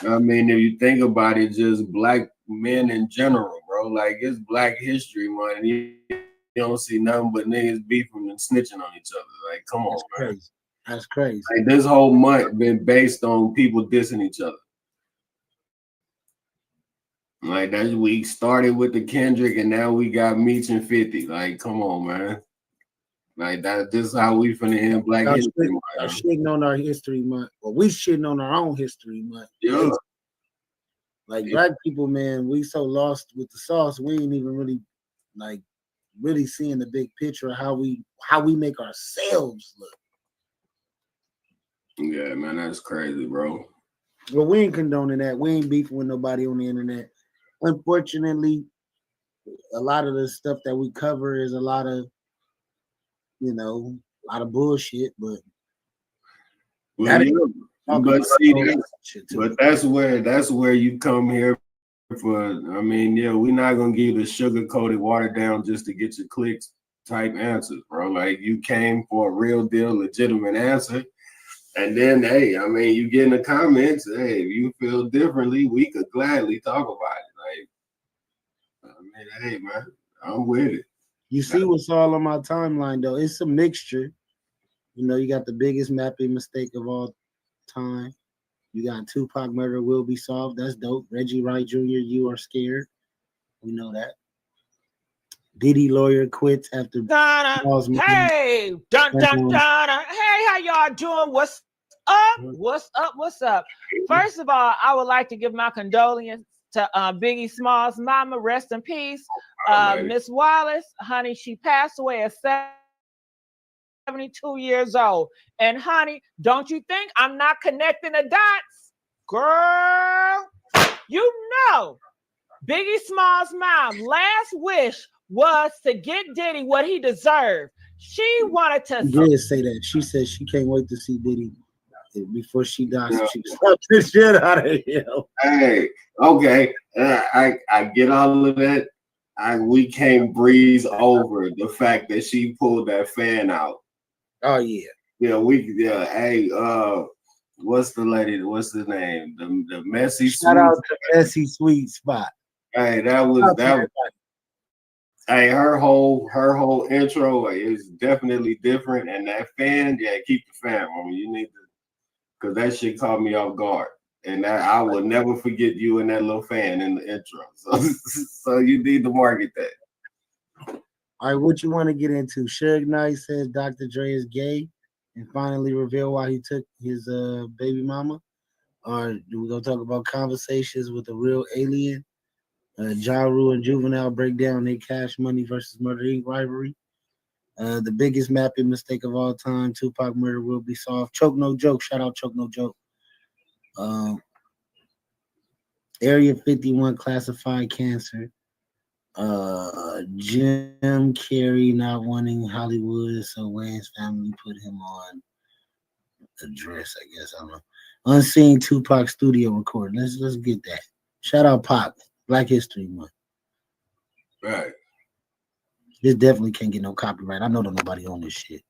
I mean, if you think about it, just black men in general, bro. Like it's Black History Month. You don't see nothing but niggas beefing and snitching on each other. Like, come on, man. Crazy. That's crazy. Like this whole month been based on people dissing each other. Like that we started with the Kendrick and now we got Meech and 50. Like, come on, man. Like that, this is how we finna end Black History Month. Y'all shitting on our history month. Well, we shitting on our own history month. Yeah. Like black people, man, we so lost with the sauce, we ain't even really really seeing the big picture of how we make ourselves look. Yeah, man, that's crazy, bro. Well, we ain't condoning that. We ain't beefing with nobody on the internet. Unfortunately, a lot of the stuff that we cover is a lot of bullshit, but that's where you come here for. I mean, yeah, we're not gonna give you the sugar-coated, watered down just to get your clicks type answers, bro. Like you came for a real deal, legitimate answer. And then, hey, I mean, you get in the comments, hey, if you feel differently, we could gladly talk about it. Like, I mean, hey, man, I'm with it. You see what's all on my timeline, though. It's a mixture. You know, you got the biggest mapping mistake of all time. You got Tupac murder will be solved. That's dope. Reggie Wright Jr., you are scared. We know that. Diddy lawyer quits after. Hey, dun dun dun. Hey, how y'all doing? What's up? What's up? What's up? First of all, I would like to give my condolences to Biggie Smalls' mama. Rest in peace, Miss Wallace. Honey, she passed away at 72 years old. And honey, don't you think I'm not connecting the dots, girl? You know, Biggie Smalls' mom last wish was to get Diddy what he deserved. She wanted to. She did say that. She said she can't wait to see Diddy before she dies. So she slapped the shit out of him. Hey, okay, I get all of that. We can't breeze over the fact that she pulled that fan out. Oh yeah. Yeah, hey, what's the lady? What's the name? The Messy Shout out to Messy Sweet Spot. Hey, that was. Hey, her whole intro is definitely different, and that fan, yeah, keep the fan on. You need to, because that shit caught me off guard, and I will never forget you and that little fan in the intro. So you need to market that. All right, what you want to get into? Suge Knight says Dr. Dre is gay, and finally reveal why he took his baby mama. Or do we go talk about conversations with a real alien? Ja Rule and Juvenile break down their Cash Money versus Murder Inc. rivalry. The biggest mapping mistake of all time, Tupac murder will be solved. Choke No Joke, shout out Choke No Joke. Area 51 classified cancer. Jim Carrey not wanting Hollywood, so Wayne's family put him on address, I guess. I don't know. Unseen Tupac studio recording. Let's get that. Shout out Pac. Black History Month. Right. This definitely can't get no copyright. I know that nobody on this shit.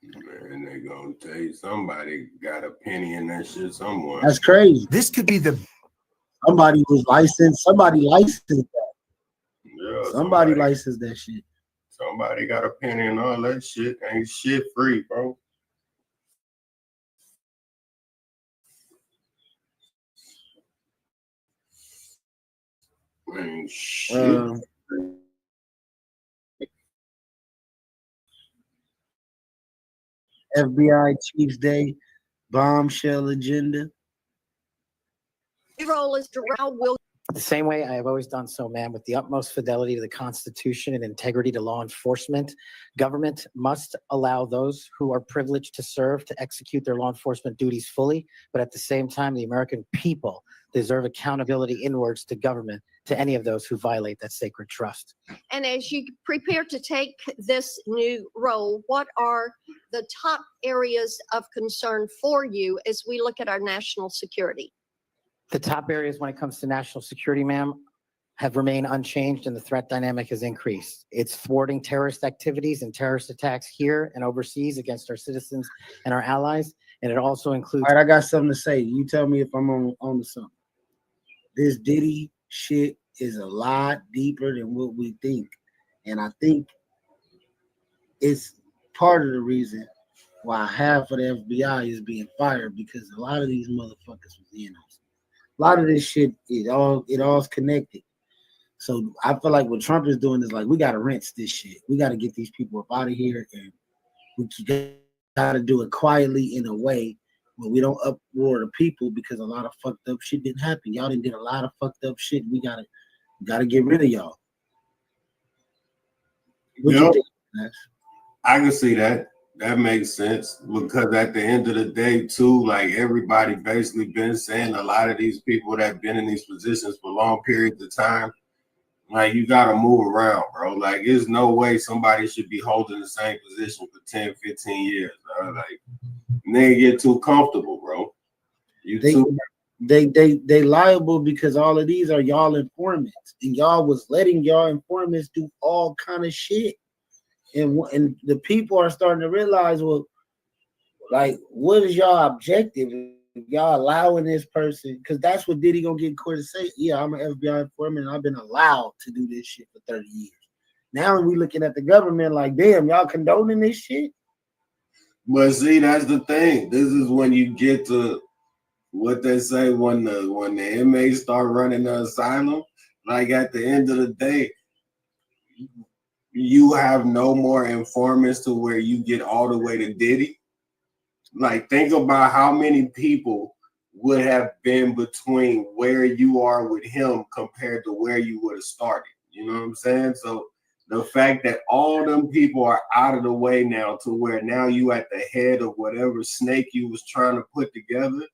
Man, they gonna tell you somebody got a penny in that shit somewhere. That's crazy. This could be the Somebody was licensed. Somebody licensed that. Yeah, Somebody licensed that shit. Somebody got a penny and all that shit. Ain't shit free, bro. Ain't shit. FBI Chiefs Day, bombshell agenda. Role is Darrell Williams. The same way I have always done so, ma'am, with the utmost fidelity to the Constitution and integrity to law enforcement. Government must allow those who are privileged to serve to execute their law enforcement duties fully, but at the same time, the American people deserve accountability inwards to government, to any of those who violate that sacred trust. And as you prepare to take this new role, what are the top areas of concern for you as we look at our national security? The top areas when it comes to national security, ma'am, have remained unchanged and the threat dynamic has increased. It's thwarting terrorist activities and terrorist attacks here and overseas against our citizens and our allies. And it also includes— All right, I got something to say. You tell me if I'm on to something. This Diddy shit is a lot deeper than what we think. And I think it's part of the reason why half of the FBI is being fired, because a lot of these motherfuckers was in on it. A lot of this shit, it all's connected. So I feel like what Trump is doing is like, we got to rinse this shit. We got to get these people up out of here, and we got to do it quietly in a way where we don't uproar the people, because a lot of fucked up shit didn't happen. Y'all done did a lot of fucked up shit. We gotta get rid of y'all. What you think, Nash? I can see that. That makes sense, because at the end of the day, too, like everybody basically been saying, a lot of these people that have been in these positions for long periods of time, like, you got to move around, bro. Like, there's no way somebody should be holding the same position for 10, 15 years, bro. Like, they get too comfortable, bro. They liable because all of these are y'all informants, and y'all was letting y'all informants do all kind of shit. And the people are starting to realize, well, like, what is y'all objective? Y'all allowing this person, because that's what Diddy gonna get in court to say. Yeah, I'm an FBI informant, and I've been allowed to do this shit for 30 years. Now we looking at the government like, damn, y'all condoning this shit. But see, that's the thing. This is when you get to what they say when the inmates start running the asylum. Like, at the end of the day, you have no more informants to where you get all the way to Diddy. Like, think about how many people would have been between where you are with him compared to where you would have started. You know what I'm saying? So the fact that all them people are out of the way now, to where now you at the head of whatever snake you was trying to put together,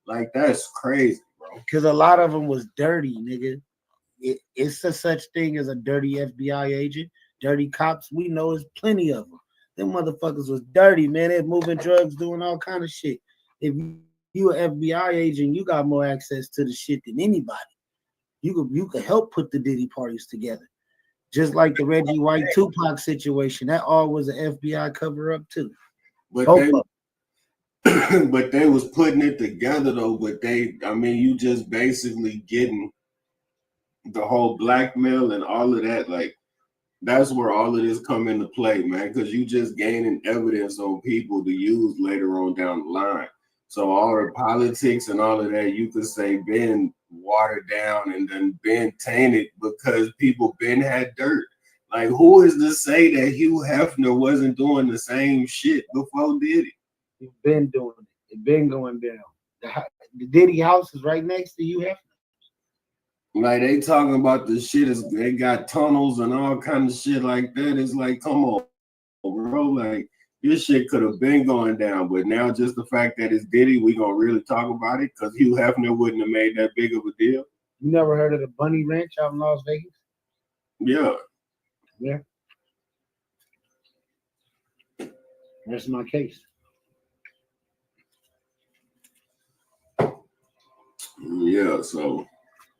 like, that's crazy, bro. Because a lot of them was dirty, nigga. It's a such thing as a dirty FBI agent. Dirty cops, we know there's plenty of them. Them motherfuckers was dirty, man. They're moving drugs, doing all kind of shit. If you an FBI agent, you got more access to the shit than anybody. You could help put the Diddy parties together. Just like the Reggie White Tupac situation. That all was an FBI cover up too. But they was putting it together though. But you just basically getting the whole blackmail and all of that. Like, that's where all of this come into play, man, because you just gaining evidence on people to use later on down the line. So all the politics and all of that, you could say, been watered down and then been tainted because people been had dirt. Like, who is to say that Hugh Hefner wasn't doing the same shit before Diddy? He's been doing it. It's been going down. The Diddy house is right next to Hugh Hefner. Like, they talking about the shit is they got tunnels and all kind of shit like that. It's like, come on, bro. Like, this shit could have been going down, but now just the fact that it's Diddy, we gonna really talk about it, because Hugh Hefner wouldn't have made that big of a deal. You never heard of the Bunny Ranch out in Las Vegas? Yeah. Yeah. That's my case. Yeah, so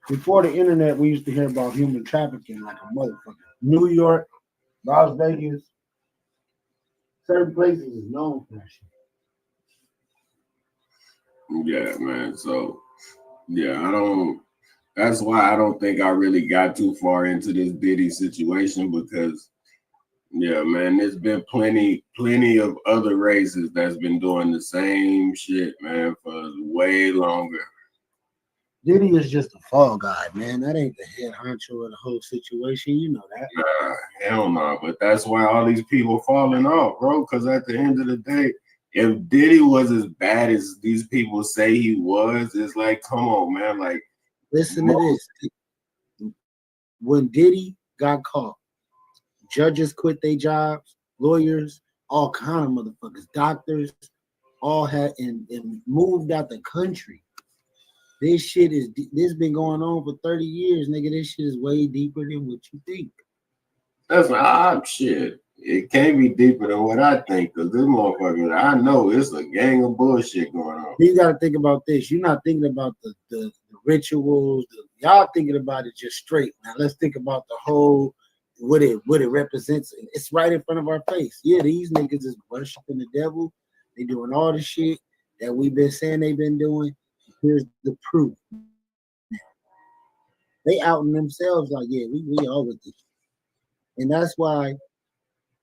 before the internet, we used to hear about human trafficking like a motherfucker. New York, Las Vegas, Certain places is known for that shit. Yeah, man. So, yeah, that's why I don't think I really got too far into this Diddy situation because, yeah, man, there's been plenty of other races that's been doing the same shit, man, for way longer. Diddy is just a fall guy, man. That ain't the head honcho of the whole situation. You know that. Nah, hell no. But that's why all these people falling off, bro. Because at the end of the day, if Diddy was as bad as these people say he was, it's like, come on, man. Like, listen to this. When Diddy got caught, judges quit their jobs, lawyers, all kind of motherfuckers, doctors, all had and moved out the country. This been going on for 30 years, nigga. This shit is way deeper than what you think. That's shit. It can't be deeper than what I think, because this motherfucker, I know it's a gang of bullshit going on. You got to think about this. You're not thinking about the rituals. Y'all thinking about it just straight. Now let's think about the whole what it represents. It's right in front of our face. Yeah, these niggas is worshiping the devil. They doing all the shit that we've been saying they've been doing. Here's the proof. They outing themselves like, yeah, we all with this. And that's why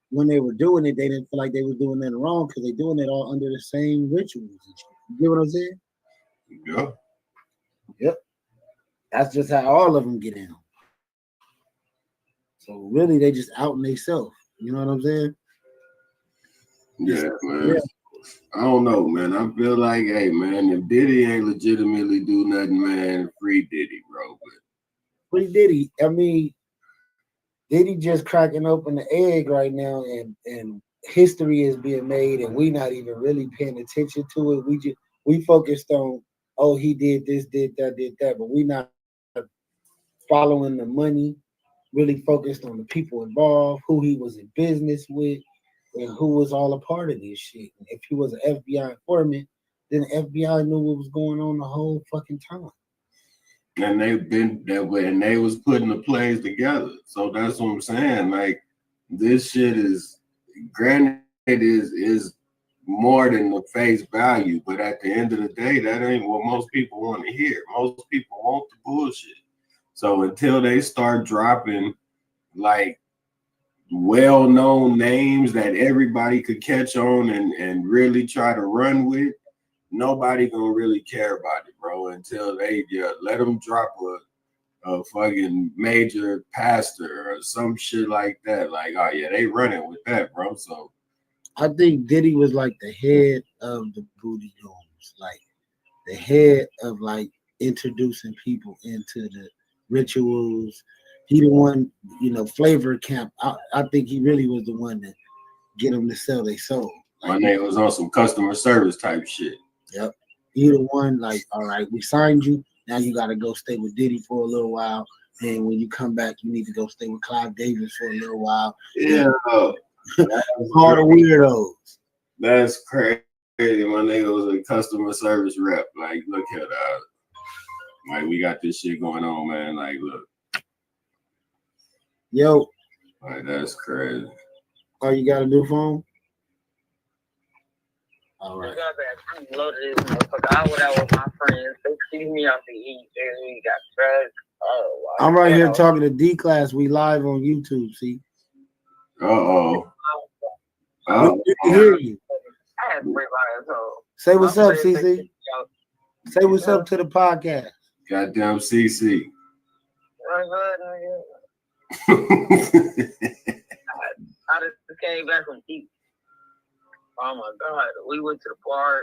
when they were doing it, they didn't feel like they were doing nothing wrong because they're doing it all under the same rituals and shit. You get what I'm saying? Yeah. Yep. That's just how all of them get in. So really, they just outing themselves. You know what I'm saying? Yeah, man. Yeah. I don't know, man. I feel like, hey, man, if Diddy ain't legitimately do nothing, man, free Diddy, bro. But free Diddy. I mean, Diddy just cracking open the egg right now, and history is being made, and we not even really paying attention to it. We focused on, oh, he did this, did that, but we not following the money. Really focused on the people involved, who he was in business with, and who was all a part of this shit. If he was an FBI informant, then the FBI knew what was going on the whole fucking time. And they've been that way, and they was putting the plays together. So that's what I'm saying. Like, this shit is, granted, is more than the face value, but at the end of the day, that ain't what most people want to hear. Most people want the bullshit. So until they start dropping like well-known names that everybody could catch on and really try to run with, nobody gonna really care about it, bro, until they let them drop a fucking major pastor or some shit like that. Like, oh yeah, they running with that, bro. So I think Diddy was like the head of the booty rooms, like the head of like introducing people into the rituals. He the one, Flavor Camp. I think he really was the one that get them to sell their soul. My name was on some customer service type shit. Yep. He the one, like, all right, we signed you. Now you got to go stay with Diddy for a little while. And when you come back, you need to go stay with Clive Davis for a little while. Yeah. All the weirdos. That's crazy. My nigga was a customer service rep. Like, look here, dog. Like, we got this shit going on, man. Like, look. Yo. Like, that's crazy. Oh, you got a new phone? All right. I loaded this motherfucker. I went out with my friends. They see me out to eat. We got drugs. Oh, wow. I'm right here talking to D Class. We live on YouTube. See? Uh-oh. We can hear you. I had to bring my ass home. Say what's up, CC. Say what's up to the podcast. Goddamn CC. I just came back from eat. Oh my God, we went to the bar.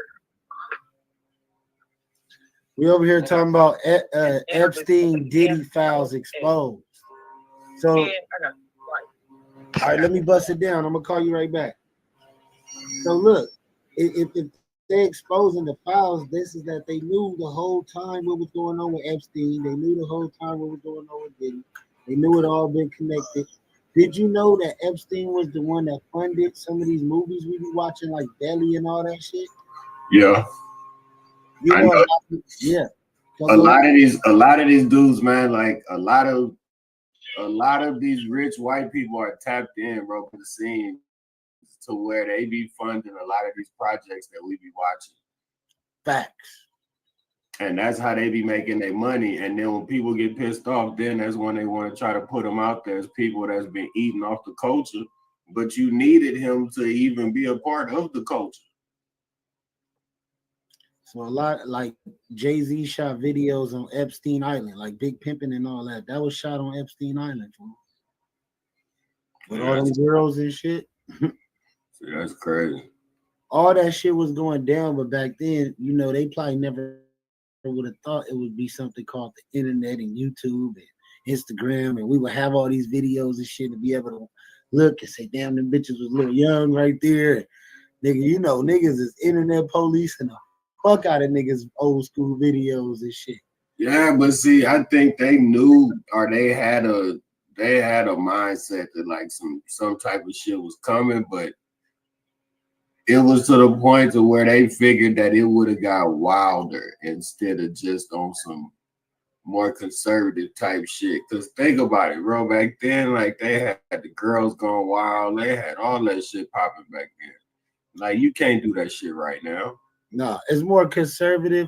We over here talking about Epstein Diddy files exposed. So, all right, let me bust it down. I'm gonna call you right back. So look, if they're exposing the files, this is that they knew the whole time what was going on with Epstein. They knew the whole time what was going on with Diddy. They knew it all been connected. Did you know that Epstein was the one that funded some of these movies we be watching, like Belly and all that shit? Yeah. I know. Yeah. A lot of these dudes, man, like a lot of these rich white people are tapped in, bro, for the scene to where they be funding a lot of these projects that we be watching. Facts. And that's how they be making their money. And then when people get pissed off, then that's when they want to try to put them out there as people that's been eating off the culture. But you needed him to even be a part of the culture. So a lot like Jay-Z shot videos on Epstein Island, like Big Pimpin' and all that. That was shot on Epstein Island, fool. With all them girls and shit. See, that's crazy. All that shit was going down, but back then, you know, they probably never would have thought it would be something called the internet and YouTube and Instagram, and we would have all these videos and shit to be able to look and say, damn, them bitches was a little young right there. And, nigga, you know, niggas is internet police and the fuck out of niggas old school videos and shit. Yeah, but see, I think they knew, or they had a mindset that like some type of shit was coming, but it was to the point to where they figured that it would have got wilder instead of just on some more conservative type shit. Cause think about it, bro. Back then, like they had the girls going wild, they had all that shit popping back then. Like you can't do that shit right now. No, it's more conservative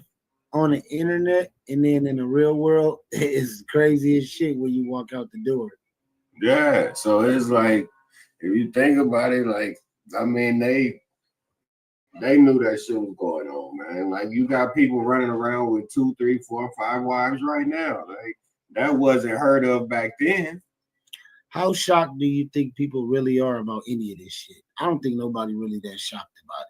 on the internet, and then in the real world, it's crazy as shit when you walk out the door. Yeah, so it's like if you think about it, like I mean, they knew that shit was going on, man. Like you got people running around with 2, 3, 4, 5 wives right now. Like that wasn't heard of back then. How shocked do you think people really are about any of this shit? I don't think nobody really that shocked about it.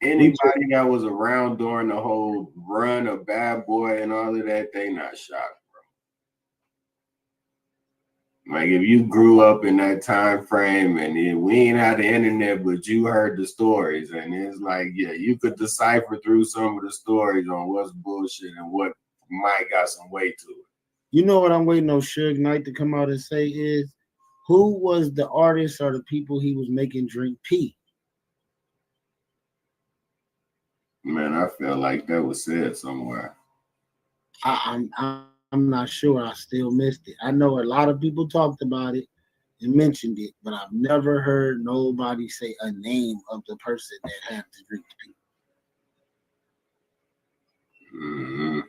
Anybody that was around during the whole run of Bad Boy and all of that, they not shocked, bro. Like if you grew up in that time frame and we ain't had the internet, but you heard the stories, and it's like, yeah, you could decipher through some of the stories on what's bullshit and what might got some weight to it. You know what I'm waiting on Suge Knight to come out and say is, who was the artist or the people he was making drink pee? Man, I feel like that was said somewhere. I'm not sure. I still missed it. I know a lot of people talked about it and mentioned it, but I've never heard nobody say a name of the person that had to drink pee. Mm-hmm.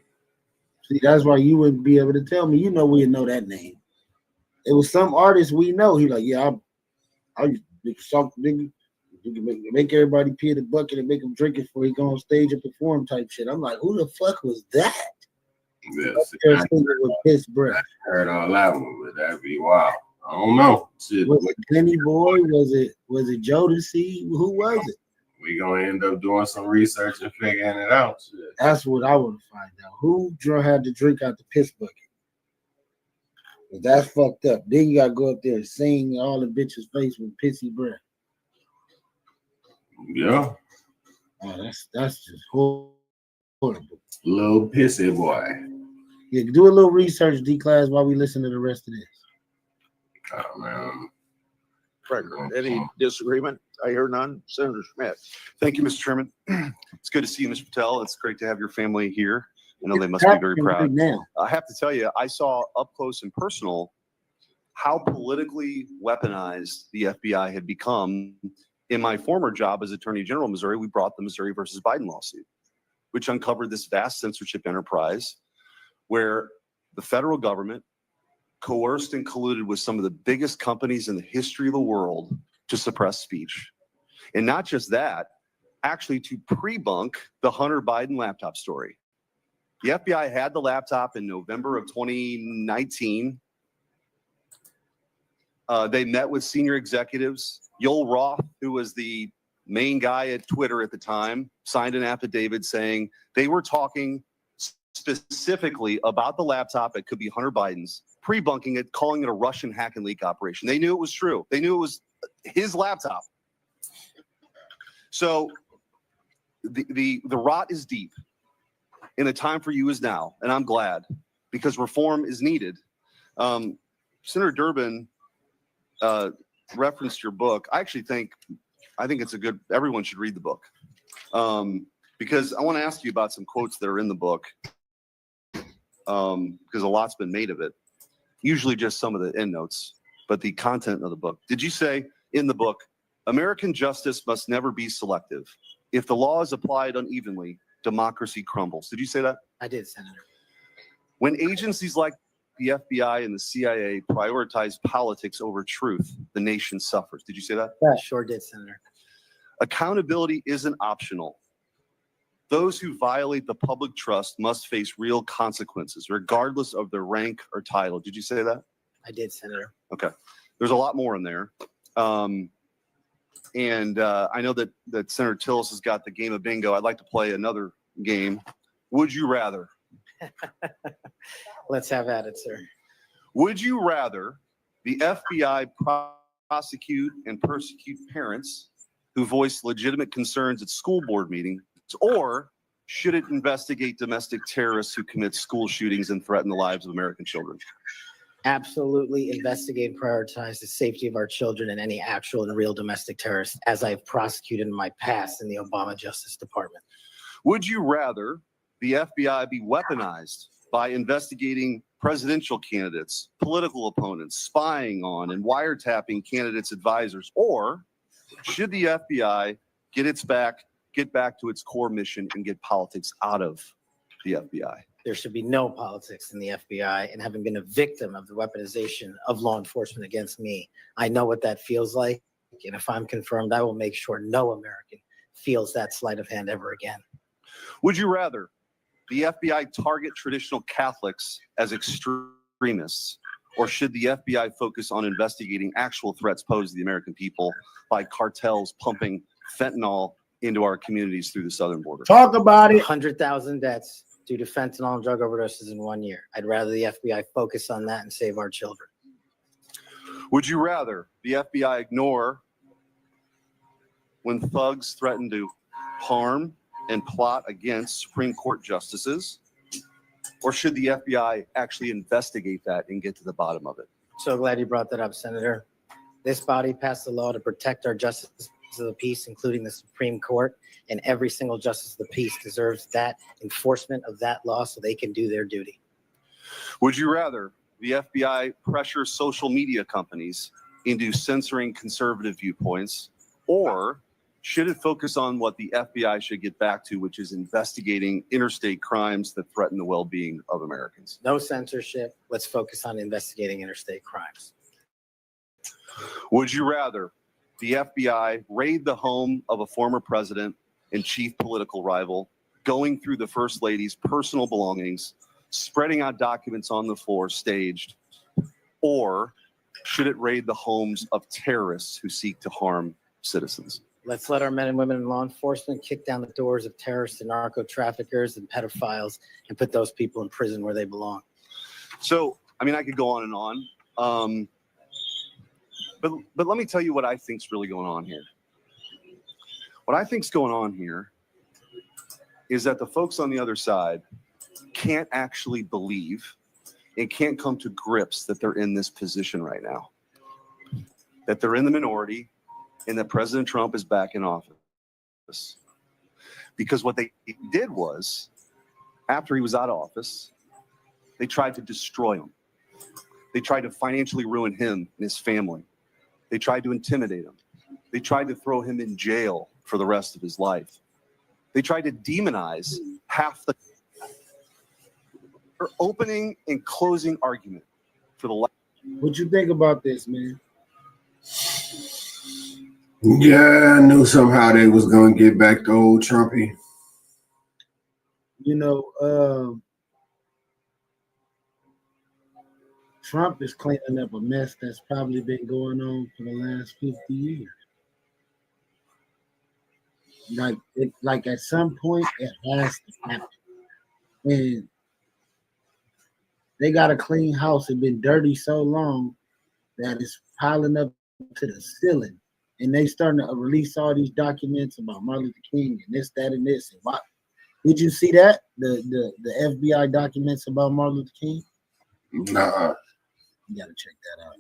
See, that's why you wouldn't be able to tell me. You know, we know that name. It was some artist we know. He like, yeah, I used to suck nigga. You can make everybody pee in the bucket and make them drink it before he go on stage and perform type shit. I'm like, who the fuck was that? Yes, with piss breath. I heard all that one, but that'd be wild. I don't know. Shit. Was it Benny Boy? Was it Jodeci? Who was it? We gonna end up doing some research and figuring it out. Shit. That's what I want to find out. Who had to drink out the piss bucket? That's fucked up. Then you gotta go up there and sing all the bitches' face with pissy breath. Yeah. Oh, that's just horrible. Little pissy boy. Yeah, do a little research, D-Class, while we listen to the rest of this. Oh, man. Record. Any disagreement? I hear none. Senator Schmidt. Thank you, Mr. Chairman. It's good to see you, Mr. Patel. It's great to have your family here. I know they must be very proud. Now. I have to tell you, I saw up close and personal how politically weaponized the FBI had become. In my former job as Attorney General of Missouri, we brought the Missouri versus Biden lawsuit, which uncovered this vast censorship enterprise where the federal government coerced and colluded with some of the biggest companies in the history of the world to suppress speech. And not just that, actually to pre-bunk the Hunter Biden laptop story. The FBI had the laptop in November of 2019. They met with senior executives. Yoel Roth, who was the main guy at Twitter at the time, signed an affidavit saying they were talking specifically about the laptop. It could be Hunter Biden's, pre-bunking it, calling it a Russian hack and leak operation. They knew it was true. They knew it was his laptop. So the rot is deep, and the time for you is now. And I'm glad, because reform is needed. Senator Durbin referenced your book. I think it's a good, everyone should read the book. Because I want to ask you about some quotes that are in the book. Because a lot's been made of it. Usually just some of the endnotes, but the content of the book. Did you say in the book American justice must never be selective. If the law is applied unevenly, democracy crumbles. Did you say that? I did, Senator. When agencies like the FBI and the CIA prioritize politics over truth, the nation suffers. Did you say that? I sure did, Senator. Accountability isn't optional. Those who violate the public trust must face real consequences, regardless of their rank or title. Did you say that? I did, Senator. Okay. There's a lot more in there. I know that Senator Tillis has got the game of bingo. I'd like to play another game. Would you rather? Let's have at it, sir. Would you rather the FBI prosecute and persecute parents who voice legitimate concerns at school board meetings, or should it investigate domestic terrorists who commit school shootings and threaten the lives of American children? Absolutely investigate and prioritize the safety of our children and any actual and real domestic terrorists, as I've prosecuted in my past in the Obama Justice Department. Would you rather the FBI be weaponized by investigating presidential candidates, political opponents, spying on and wiretapping candidates' advisors, or should the FBI get back to its core mission and get politics out of the FBI? There should be no politics in the FBI, and having been a victim of the weaponization of law enforcement against me, I know what that feels like. And if I'm confirmed, I will make sure no American feels that sleight of hand ever again. Would you rather the FBI target traditional Catholics as extremists, or should the FBI focus on investigating actual threats posed to the American people by cartels pumping fentanyl into our communities through the southern border? Talk about it. 100,000 deaths due to fentanyl and drug overdoses in 1 year. I'd rather the FBI focus on that and save our children. Would you rather the FBI ignore when thugs threaten to harm and plot against Supreme Court justices, or should the FBI actually investigate that and get to the bottom of it? So glad you brought that up, Senator. This body passed a law to protect our justices of the peace, including the Supreme Court, and every single justice of the peace deserves that enforcement of that law so they can do their duty. Would you rather the FBI pressure social media companies into censoring conservative viewpoints, or should it focus on what the FBI should get back to, which is investigating interstate crimes that threaten the well-being of Americans? No censorship. Let's focus on investigating interstate crimes. Would you rather the FBI raid the home of a former president and chief political rival, going through the First Lady's personal belongings, spreading out documents on the floor staged, or should it raid the homes of terrorists who seek to harm citizens? Let's let our men and women in law enforcement kick down the doors of terrorists and narco traffickers and pedophiles and put those people in prison where they belong. So, I mean, I could go on and on. But let me tell you what I think's really going on here. What I think's going on here is that the folks on the other side can't actually believe and can't come to grips that they're in this position right now, that they're in the minority and that President Trump is back in office. Because what they did was, after he was out of office, they tried to destroy him. They tried to financially ruin him and his family. They tried to intimidate him. They tried to throw him in jail for the rest of his life. They tried to demonize half the opening and closing argument for the life. What you think about this, man? Yeah, I knew somehow they was gonna get back to old Trumpy. You know, Trump is cleaning up a mess that's probably been going on for the last 50 years. Like at some point, it has to happen. And they got a clean house. It's been dirty so long that it's piling up to the ceiling. And they starting to release all these documents about Martin Luther King and this, that, and this. And why? Did you see that? The FBI documents about Martin Luther King? Nah. You gotta check that out.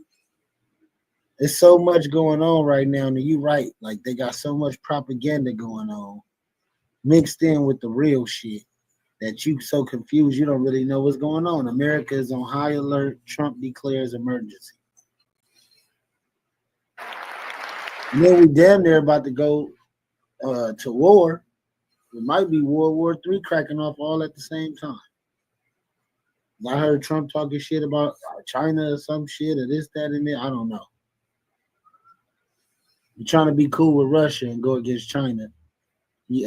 There's so much going on right now, and you're right. Like they got so much propaganda going on, mixed in with the real shit, that you so confused you don't really know what's going on. America is on high alert. Trump declares emergency. And then we damn near about to go to war. It might be World War III cracking off all at the same time. I heard Trump talking shit about China or some shit or this, that, and that. I don't know. You're trying to be cool with Russia and go against China. He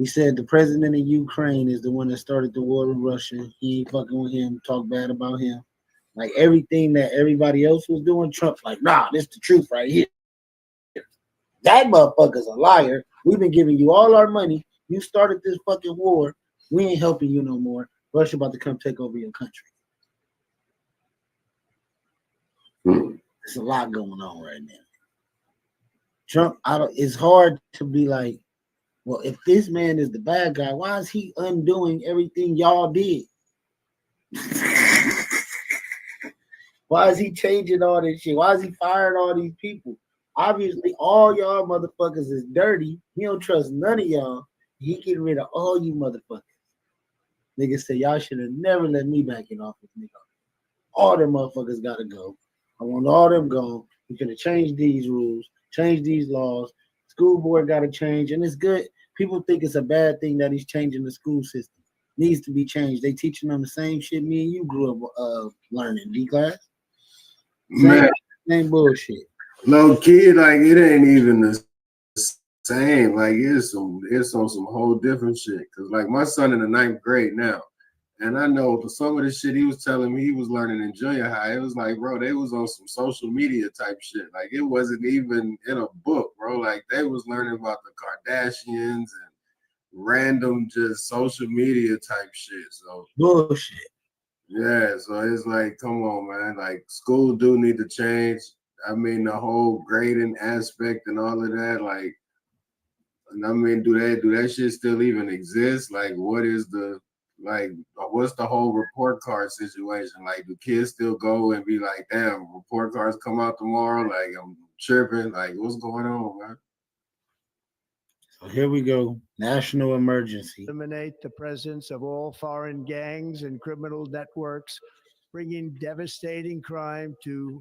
said the president of Ukraine is the one that started the war with Russia. He ain't fucking with him, talk bad about him. Like everything that everybody else was doing, Trump's like, nah, this the truth right here. That motherfucker's a liar. We've been giving you all our money. You started this fucking war. We ain't helping you no more. Russia about to come take over your country. There's a lot going on right now. Trump, it's hard to be like, well, if this man is the bad guy, why is he undoing everything y'all did? Why is he changing all this shit? Why is he firing all these people? Obviously, all y'all motherfuckers is dirty. He don't trust none of y'all. He getting rid of all you motherfuckers. Niggas say y'all should have never let me back in office, nigga. All them motherfuckers gotta go. I want all them gone. We could have changed these rules, changed these laws. School board gotta change, and it's good. People think it's a bad thing that he's changing the school system. Needs to be changed. They teaching them the same shit me and you grew up learning. D-class? Same bullshit. Low key, like it ain't even the same. Like it's on some whole different shit. Cause like my son in the 9th grade now, and I know some of the shit he was telling me he was learning in junior high. It was like, bro, they was on some social media type shit. Like it wasn't even in a book, bro. Like they was learning about the Kardashians and random just social media type shit. So bullshit. Yeah, so it's like, come on, man. Like school do need to change. I mean, the whole grading aspect and all of that, like, and I mean, do that shit still even exist? Like, what's the whole report card situation? Like, do kids still go and be like, damn, report cards come out tomorrow? Like, I'm tripping. Like, what's going on, man? So here we go. National emergency. Eliminate the presence of all foreign gangs and criminal networks, bringing devastating crime to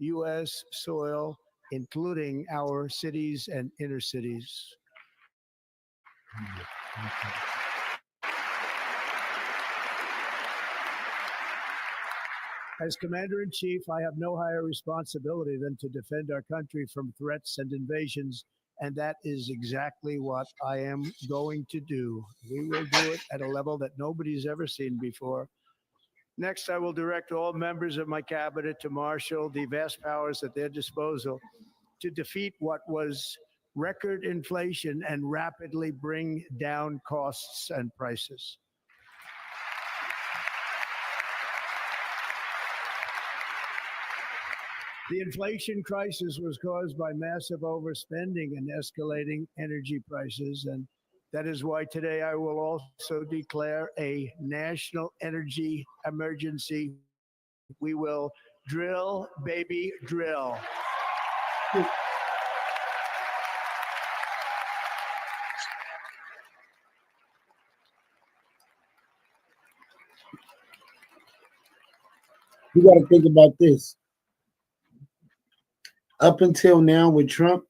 U.S. soil, including our cities and inner cities. As Commander-in-Chief, I have no higher responsibility than to defend our country from threats and invasions, and that is exactly what I am going to do. We will do it at a level that nobody's ever seen before. Next, I will direct all members of my cabinet to marshal the vast powers at their disposal to defeat what was record inflation and rapidly bring down costs and prices. The inflation crisis was caused by massive overspending and escalating energy prices, and that is why today I will also declare a national energy emergency. We will drill, baby, drill. You got to think about this. Up until now with Trump,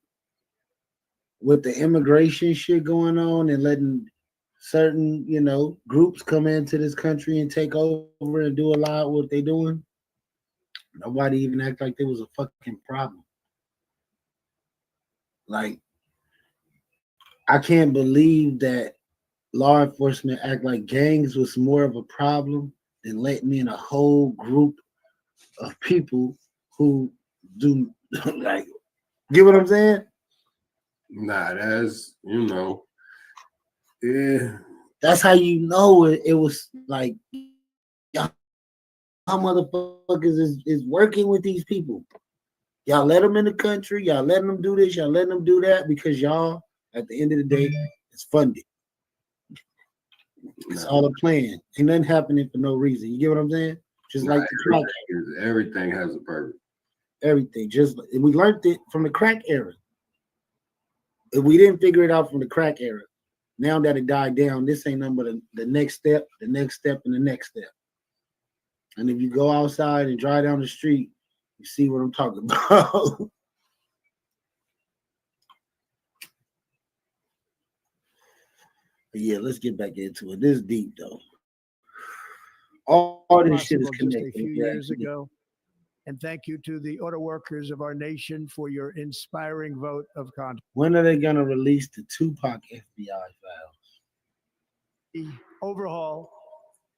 with the immigration shit going on and letting certain, groups come into this country and take over and do a lot of what they're doing, nobody even act like there was a fucking problem. Like, I can't believe that law enforcement act like gangs was more of a problem than letting in a whole group of people who do like, get what I'm saying? Nah, that's, yeah. That's how you know it was like, y'all motherfuckers is working with these people. Y'all let them in the country. Y'all letting them do this. Y'all letting them do that because y'all, at the end of the day, it's funded. It's all a plan. Ain't nothing happening for no reason. You get what I'm saying? Just like the crack. Everything has a purpose. Everything. We learned it from the crack era. If we didn't figure it out from the crack era, now that it died down, this ain't nothing but the next step, the next step, and the next step. And if you go outside and drive down the street, you see what I'm talking about. But yeah, let's get back into it. This is deep though. All this shit is Possible just connected. a few yeah. years ago. And thank you to the auto workers of our nation for your inspiring vote of confidence. When are they gonna release the Tupac FBI files? The overhaul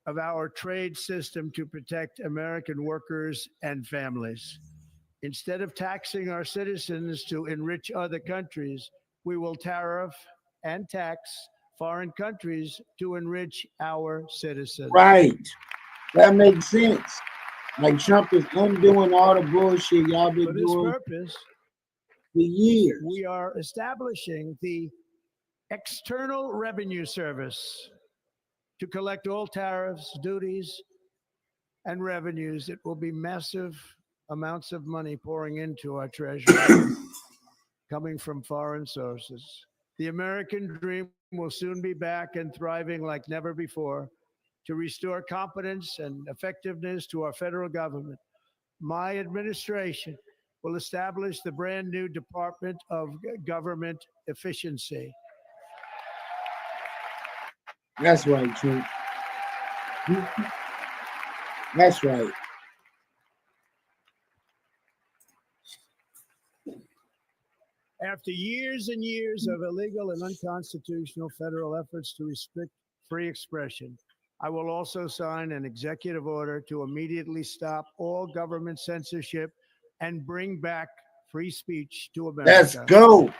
of our trade system to protect American workers and families. Instead of taxing our citizens to enrich other countries, we will tariff and tax foreign countries to enrich our citizens. Right. That makes sense. Like Trump is undoing all the bullshit y'all been For this doing purpose, for years. we are establishing the External Revenue Service to collect all tariffs, duties, and revenues. It will be massive amounts of money pouring into our treasury coming from foreign sources. The American dream will soon be back and thriving like never before to restore confidence and effectiveness to our federal government. My administration will establish the brand new Department of Government Efficiency. That's right, Trump. That's right. After years and years of illegal and unconstitutional federal efforts to restrict free expression, I will also sign an executive order to immediately stop all government censorship and bring back free speech to America. Let's go.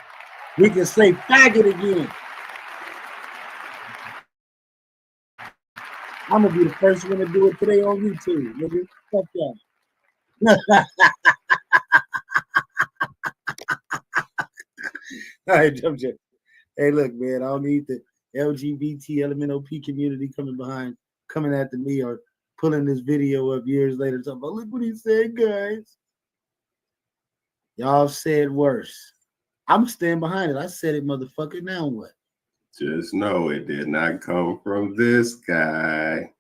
We can say faggot again. I'm gonna be the first one to do it today on YouTube, nigga. Fuck y'all. All right, I'm just, hey, look, man, I don't need the LGBT LMNOP community coming after me or pulling this video up years later talking about, look what he said, guys. Y'all said worse. I'm staying behind it. I said it, motherfucker. Now what? Just know it did not come from this guy.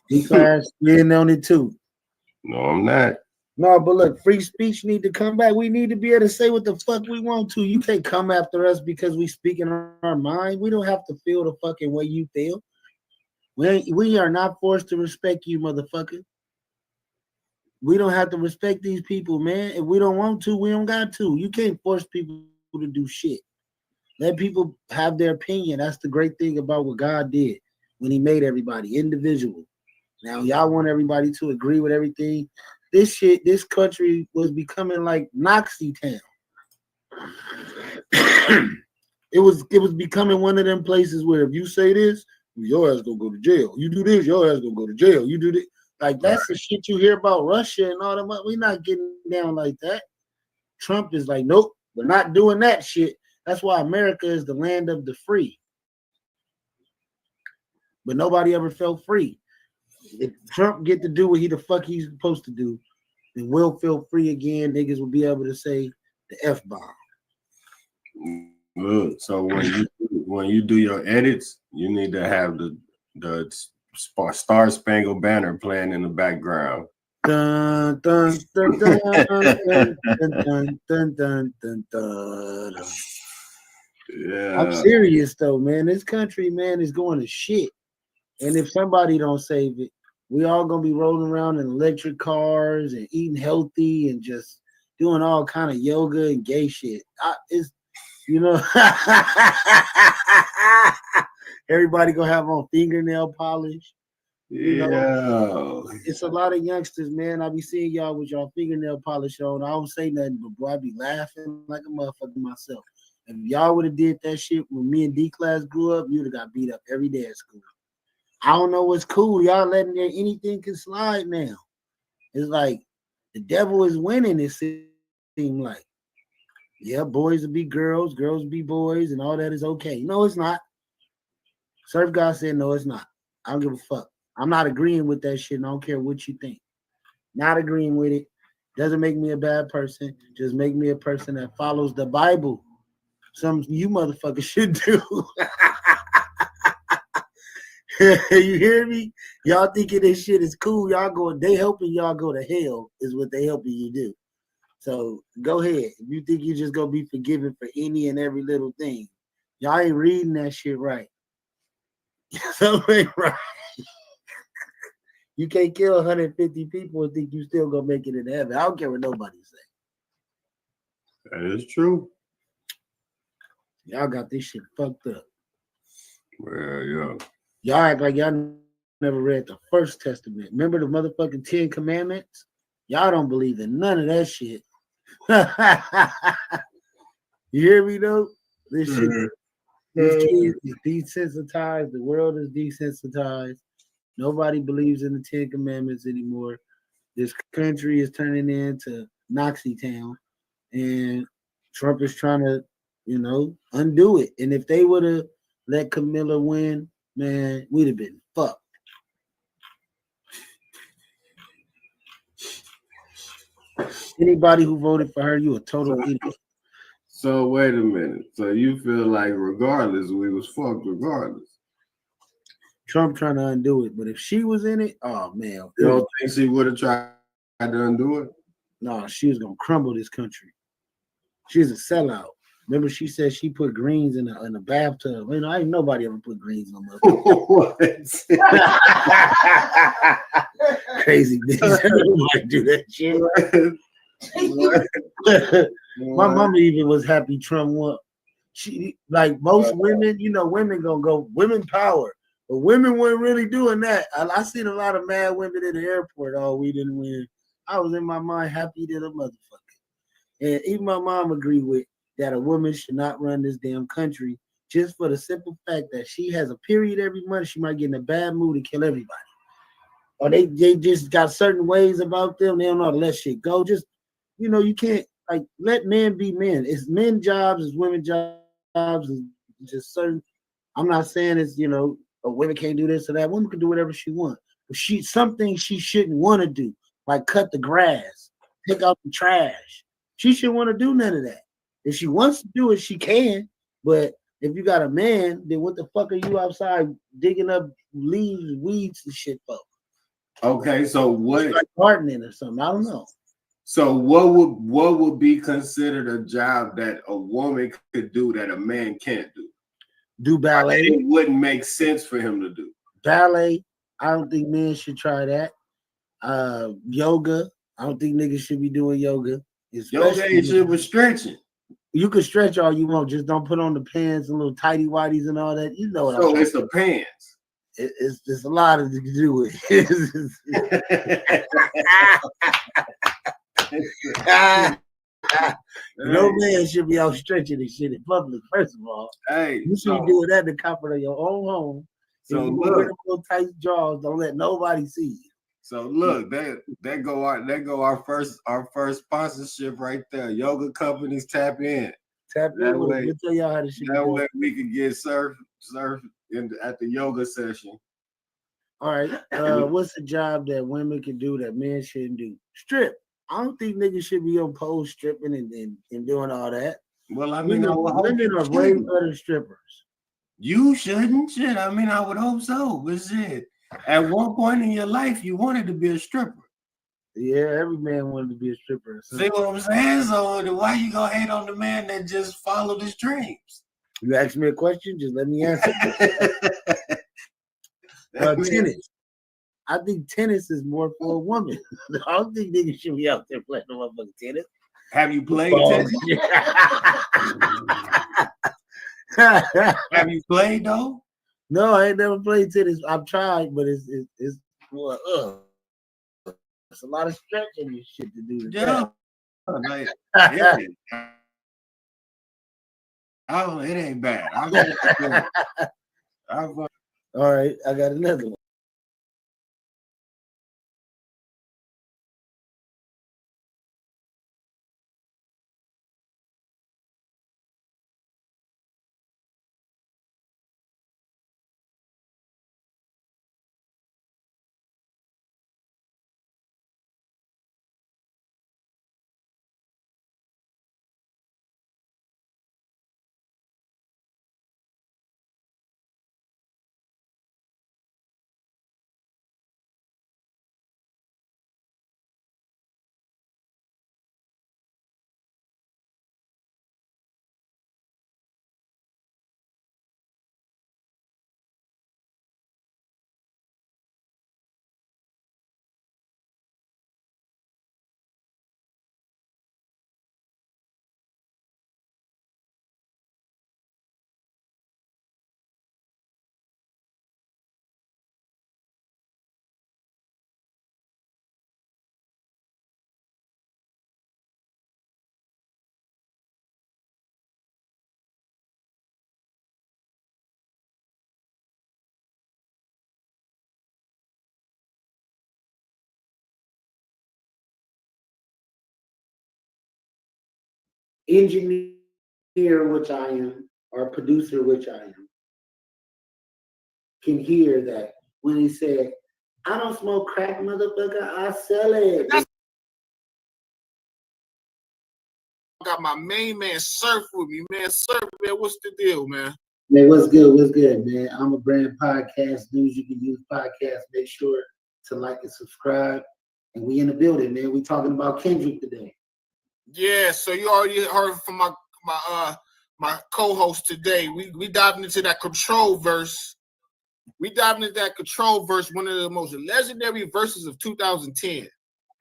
D-Class, you're in on it too. No, I'm not. No, but look, free speech need to come back. We need to be able to say what the fuck we want to. You can't come after us because we speak in our mind. We don't have to feel the fucking way you feel. We are not forced to respect you, motherfucker. We don't have to respect these people, man. If we don't want to, we don't got to. You can't force people to do shit. Let people have their opinion. That's the great thing about what God did when he made everybody individual. Now, y'all want everybody to agree with everything. This country was becoming like Nazi town. It was becoming one of them places where if you say this, your ass gonna go to jail. You do this, your ass gonna go to jail. You do this. Like, that's the shit you hear about Russia and all that. We're not getting down like that. Trump is like, nope, we're not doing that shit. That's why America is the land of the free. But nobody ever felt free. If Trump get to do what the fuck he's supposed to do, then we'll feel free again. Niggas will be able to say the F-bomb. Good. So when you do your edits, you need to have the Star Spangled Banner playing in the background. Dun, dun, dun, dun, dun, dun, dun, dun, dun, dun, dun. Yeah. I'm serious though, man. This country, man, is going to shit. And if somebody don't save it, we all gonna be rolling around in electric cars and eating healthy and just doing all kind of yoga and gay shit. It's, you know, everybody gonna have on fingernail polish. You know, it's a lot of youngsters, man. I be seeing y'all with y'all fingernail polish on. I don't say nothing, but boy, I be laughing like a motherfucker myself. If y'all would have did that shit when me and D-Class grew up, you'd have got beat up every day at school. I don't know what's cool. Y'all letting there anything can slide now. It's like the devil is winning, it seems like. Yeah, boys will be girls, girls will be boys, and all that is okay. No, it's not. Surf God said no, it's not. I don't give a fuck. I'm not agreeing with that shit, and I don't care what you think. Not agreeing with it. Doesn't make me a bad person. Just make me a person that follows the Bible. Something you motherfuckers should do. You hear me? Y'all thinking this shit is cool. They helping y'all go to hell is what they helping you do. So go ahead. If you think you just gonna be forgiven for any and every little thing, Y'all ain't reading that shit right. Something ain't right. You can't kill 150 people and think you still gonna make it in heaven. I don't care what nobody say. That is true. Y'all got this shit fucked up. Well, yeah. Y'all act like y'all never read the First Testament. Remember the motherfucking 10 Commandments? Y'all don't believe in none of that shit. You hear me though? This shit, these kids is desensitized. The world is desensitized. Nobody believes in the 10 Commandments anymore. This country is turning into Nazi town, and Trump is trying to, undo it. And if they would have let Camilla win, man, we'd have been fucked. Anybody who voted for her, you a total idiot. So wait a minute. So you feel like regardless, we was fucked regardless. Trump trying to undo it, but if she was in it, oh man. You don't think she would have tried to undo it? No, she was gonna crumble this country. She's a sellout. Remember, she said she put greens in a bathtub. Ain't nobody ever put greens on my crazy bitch. Nobody do that shit. My mama even was happy Trump won. She like most women, women gonna go women power, but women weren't really doing that. I seen a lot of mad women in the airport. Oh, we didn't win. I was in my mind happy to the motherfucker, and even my mom agreed with that. A woman should not run this damn country just for the simple fact that she has a period every month. She might get in a bad mood and kill everybody, or they just got certain ways about them. They don't know how to let shit go. Just you can't let men be men. It's men jobs, it's women jobs, it's just certain. I'm not saying it's a women can't do this or that. Women can do whatever she wants. But something she shouldn't want to do, like cut the grass, take out the trash. She shouldn't want to do none of that. If she wants to do it, she can. But if you got a man, then what the fuck are you outside digging up leaves, weeds, and shit for? Okay, so what? Like gardening or something. I don't know. So what would be considered a job that a woman could do that a man can't do? Do ballet. It wouldn't make sense for him to do. Ballet. I don't think men should try that. Yoga. I don't think niggas should be doing yoga. Yoga ain't shit with stretching. You can stretch all you want, just don't put on the pants and little tighty whities and all that. You know what So it's the pants. It's a lot to do with it. No man should be out stretching and shit in public. First of all, hey, you should be doing that in the comfort of your own home. So you look, wear them little tight jaws. Don't let nobody see you. So look, that go our first sponsorship right there. Yoga companies tap in. Tap in. We'll tell y'all how to shit. That way we can get surf at the yoga session. All right. What's a job that women can do that men shouldn't do? Strip. I don't think niggas should be on poles stripping and doing all that. Well, I mean, women are way better strippers. You shouldn't. Shit. I mean, I would hope so. But shit, at one point in your life, you wanted to be a stripper. Yeah, every man wanted to be a stripper. See what I'm saying? So why you gonna hate on the man that just followed his dreams? You ask me a question, just let me answer. Tennis. I think tennis is more for a woman. I don't think niggas should be out there playing no motherfucking tennis. Have you played tennis? Have you played though? No, I ain't never played tennis. I've tried, but it's more it's a lot of stretching and shit to do. Yeah. Oh, it ain't bad. All right, I got another one. engineer, which I am, or producer, which I am, can hear that when he said, I don't smoke crack, motherfucker, I sell it. Got my main man Surf with me, man. Surf, man, what's the deal, man? Man, what's good? What's good, man? I'm a brand podcast news. You can use podcast. Make sure to like and subscribe. And we in the building, man. We talking about Kendrick today. Yeah, so you already heard from my co-host today. We diving into that Control verse. We diving into that Control verse, one of the most legendary verses of 2010.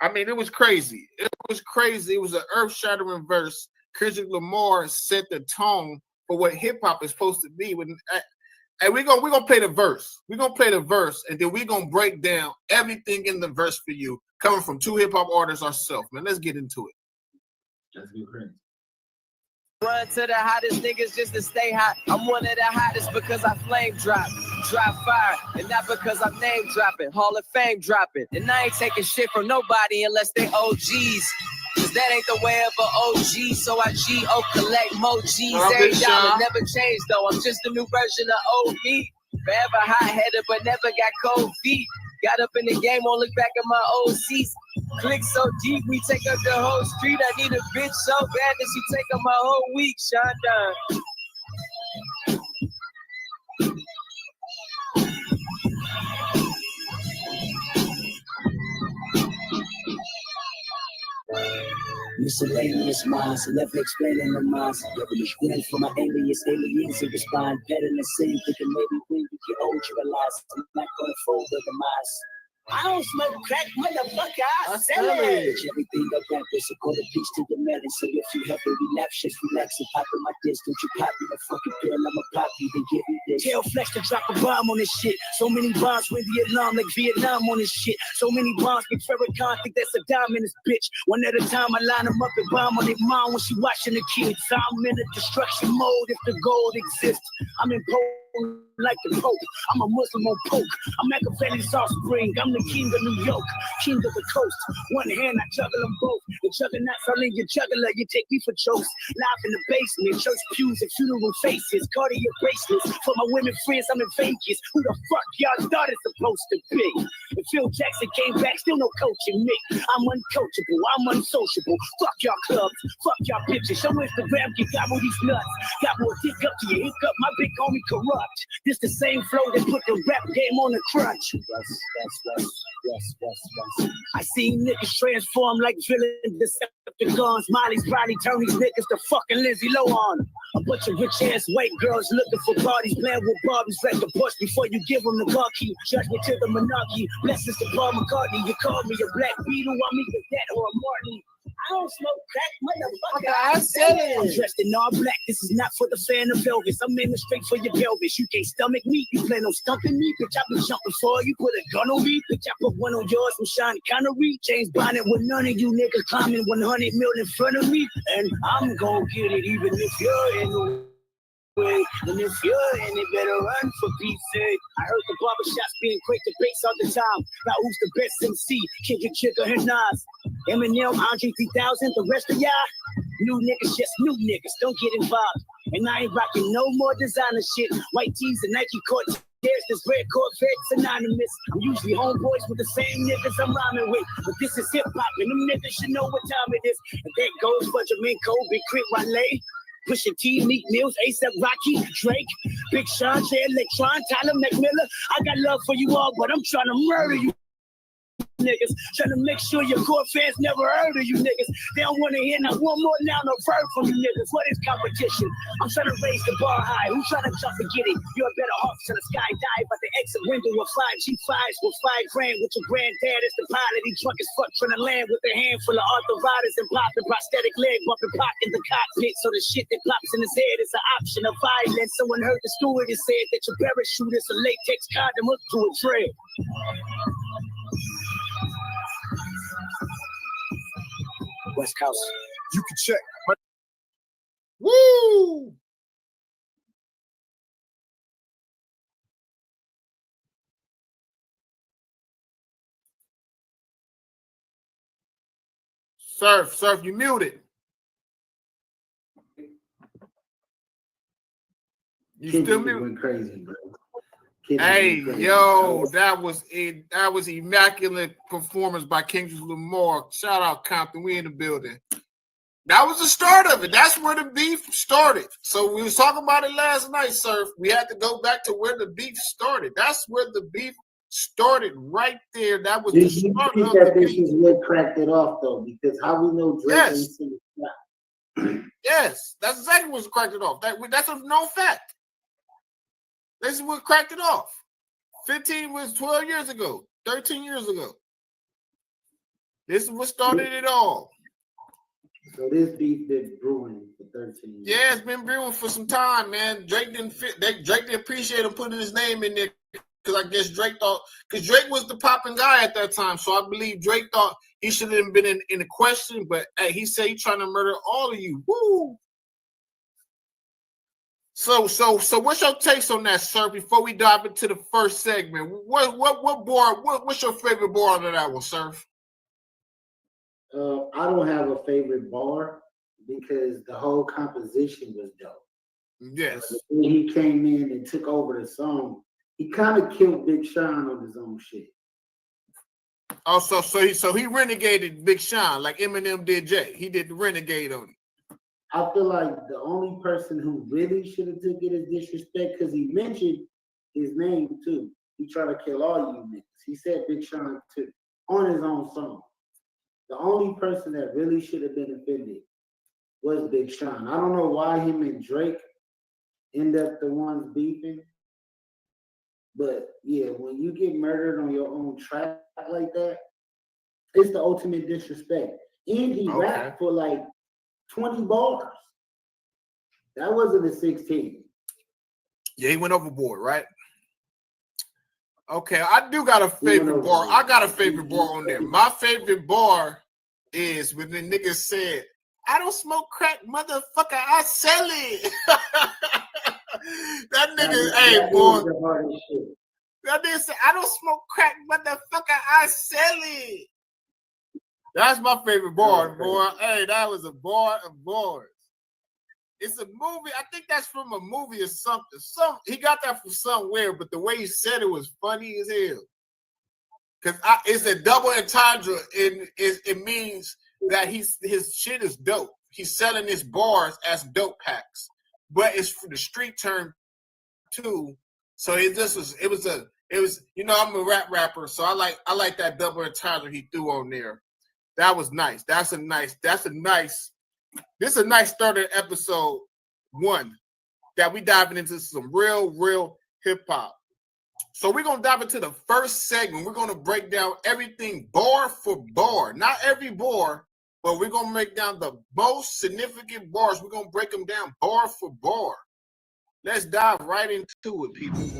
I mean, it was crazy. It was crazy. It was an earth-shattering verse. Kendrick Lamar set the tone for what hip-hop is supposed to be. And we're gonna play the verse. We're gonna play the verse, and then we're gonna break down everything in the verse for you, coming from two hip-hop artists ourselves, man. Let's get into it. Let's get crazy. Run to the hottest niggas just to stay hot. I'm one of the hottest because I flame drop fire, and not because I'm name dropping, Hall of Fame dropping. And I ain't taking shit from nobody unless they OGs. Cause that ain't the way of an OG, so I G-O collect more G's every dollar. Never changed though, I'm just a new version of old me. Forever hot-headed but never got cold feet. Got up in the game, won't look back at my old seats. Click so deep, we take up the whole street. I need a bitch so bad that she take up my whole week. Sean Dunn. Miscellaneous minds, never explaining the minds. Waiting for my aliens to respond. Better than sin, thinking maybe when you get old, you realize I'm not gonna fold the demise. I don't smoke crack, motherfucker, I sell it. Everything I rap is a quarter piece to the melon. So if you help me relax, just relax and pop in my disc. Don't you copy the fucking pill, I'm a poppy, then give me this. Tell Flex to drop a bomb on this shit. So many bombs when the alarm like Vietnam on this shit. So many bombs, Big Farrakhan think that's a dime in this bitch. One at a time, I line them up and bomb on their mom when she watching the kids. I'm in a destruction mode if the gold exists. I'm in like the Pope, I'm a Muslim on poke. I'm Machiavelli's offspring, I'm the king of New York, king of the coast. One hand, I juggle them both. The juggernauts all in your juggler, you take me for jokes. Live in the basement, church pews and funeral faces. Cartier bracelets, for my women friends, I'm in Vegas. Who the fuck y'all thought it's supposed to be? If Phil Jackson came back, still no coaching me. I'm uncoachable, I'm unsociable. Fuck y'all clubs, fuck y'all bitches. Show Instagram, you got all these nuts. Got more dick up to your hiccup, my big homie corrupt. This the same flow that put the rap game on the crunch. Yes. I seen niggas transform like villain Decepticons. Molly's probably turn these niggas to fucking Lindsay Lohan. A bunch of rich ass white girls looking for parties, playing with Barbies. Wreck the bush before you give them the car key. Judgment to the monarchy. Blessings to Paul McCartney. You call me a Black Beetle, I'm either that or a Martin. I don't smoke crack, motherfucker. I said it. I'm dressed in all black. This is not for the fan of Elvis. I'm aiming straight for your pelvis. You can't stomach me. You plan on stumping me, bitch. I've been jumping for you. Put a gun on me, bitch. I put one on yours from Sean Connery. James Bonnet with none of you niggas climbing 100 mil in front of me, and I'm gonna get it even if you're in the way. And if you're in it, better run for Pete's sake. I heard the barbershops being quick to base all the time about who's the best MC, Kendrick, Chigga, and Nas. Eminem, Andre 3000, the rest of y'all, new niggas, just new niggas, don't get involved. And I ain't rocking no more designer shit. White tees and Nike Cortez, this red Corvette's anonymous. I'm usually homeboys with the same niggas I'm rhyming with. But this is hip hop, and them niggas should know what time it is. And that goes for Jamaica, Big Crit, Wale, Pusha T, Meek Mills, A$AP Rocky, Drake, Big Sean, Jay Electron, Tyler McMillan. I got love for you all, but I'm trying to murder you niggas. Trying to make sure your core fans never heard of you niggas. They don't want to hear not one more now, no verb from you niggas. What is competition? I'm trying to raise the bar high. Who's trying to jump and get it? You're a better off to the skydive at the exit window with 5 G5s with $5 grand with your granddad as the pilot. He drunk as fuck trying to land with a handful of arthritis and popping prosthetic leg bumping pop in the cockpit. So the shit that pops in his head is an option of violence. Someone heard the stewardess said that your parachute is a latex condom hooked to a trail. West Coast. You can check. Woo! Surf, you muted. You Kendrick still mute? went crazy, bro. Kendrick Hey, went crazy. yo, that was immaculate performance by Kendrick Lamar. Shout out Compton. We in the building. That was the start of it. That's where the beef started. So we was talking about it last night, sir. We had to go back to where the beef started. That's where the beef started right there. That was the Did you start think of that the this beef. is what cracked it off, though? Because how we know Drake ain't Yes. seen it. Yes, that's exactly what cracked it off. That's a known fact. This is what cracked it off. 15 was 12 years ago, 13 years ago. This is what started it all. So this beef been brewing for 13 years. Yeah, it's been brewing for some time, man. Drake didn't appreciate him putting his name in there because I guess Drake thought, because Drake was the popping guy at that time. So I believe Drake thought he should have been in the question, but hey, he said he's trying to murder all of you. Woo! So what's your takes on that, sir? Before we dive into the first segment, what's your favorite bar out of that one, sir? I don't have a favorite bar because the whole composition was dope. Yes. When he came in and took over the song, he kind of killed Big Sean on his own shit. Oh, so he renegaded Big Sean like Eminem did Jay. He did the renegade on him. I feel like the only person who really should have took it as disrespect, because he mentioned his name too. He tried to kill all you niggas. He said Big Sean too on his own song. The only person that really should have been offended was Big Sean. I don't know why him and Drake end up the ones beefing. But yeah, when you get murdered on your own track like that, it's the ultimate disrespect. And he rapped for like 20 bars. That wasn't a 16. Yeah, he went overboard, right? Okay, I do got a favorite bar. I got a favorite bar on there. My favorite bar is when the nigga said, "I don't smoke crack, motherfucker, I sell it." That nigga, hey boy. That nigga said, "I don't smoke crack, motherfucker, I sell it." That's my favorite bar, boy. Hey, that was a bar of bars. It's a movie. I think that's from a movie or something. He got that from somewhere, but the way he said it was funny as hell. Because it's a double entendre, and it means that his shit is dope. He's selling his bars as dope packs, but it's for the street term too. So it was you know, I'm a rapper, so I like that double entendre he threw on there. That was nice. This is a nice start of episode 1 that we diving into some real hip hop. So we're gonna dive into the first segment. We're gonna break down everything bar for bar. Not every bar, but we're gonna break down the most significant bars. We're gonna break them down bar for bar. Let's dive right into it, people.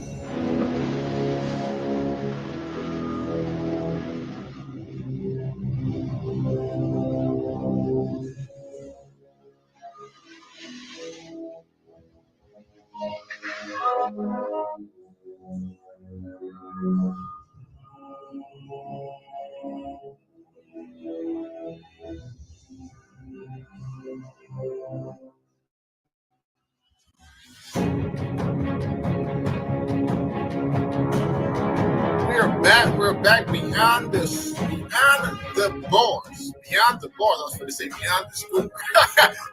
We're back beyond the bars. Beyond the bars. I was going to say beyond the score.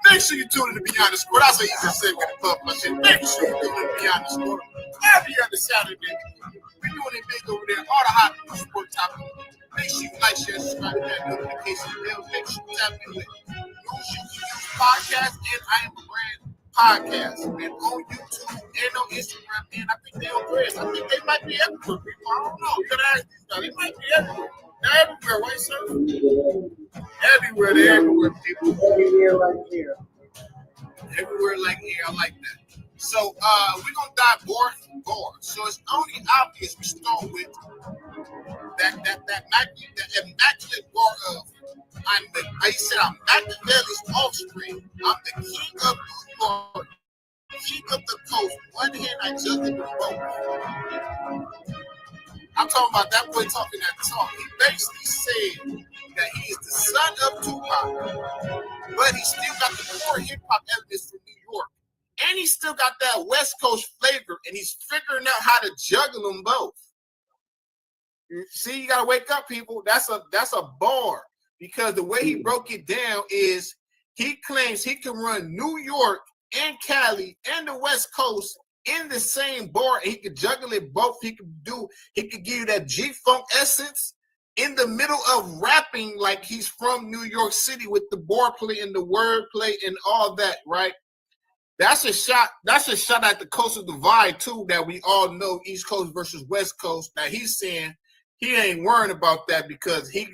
Make sure you tune in to Beyond the Score. That's an easy segment to pump my shit. Make sure you tune in to Beyond the Score. Every other Saturday. We're doing it big over there. All the hot sport topics. Make sure you like, share, subscribe to that notification bell. Make sure you tap in with News Podcast and I Am the Brand Podcast. And on YouTube and on Instagram. And I think they're on Threads. I think they might be everywhere. People, I don't know. Could I ask these guys? They might be everywhere. They're everywhere, right, sir? Everywhere. They're everywhere, people. Everywhere like here. Everywhere like here. I like that. So we're gonna dive bar for bar. So it's only obvious we start with that immaculate bar of I said I'm Machiavelli's offspring. I'm the king of New York, king of the coast. One hand I judge with both. I'm talking about that boy talking that talk. He basically said that he is the son of Tupac, but he still got the core hip hop elements from New York. and he still got that West Coast flavor, and he's figuring out how to juggle them both. See, you gotta wake up, people. That's a bar, because the way he broke it down is he claims he can run New York and Cali and the West Coast in the same bar, and he could juggle it both. He could give you that G-Funk essence in the middle of rapping like he's from New York City with the bar play and the word play and all that, right? That's a shot at the coastal divide too, that we all know, East Coast versus West Coast. Now he's saying he ain't worrying about that because he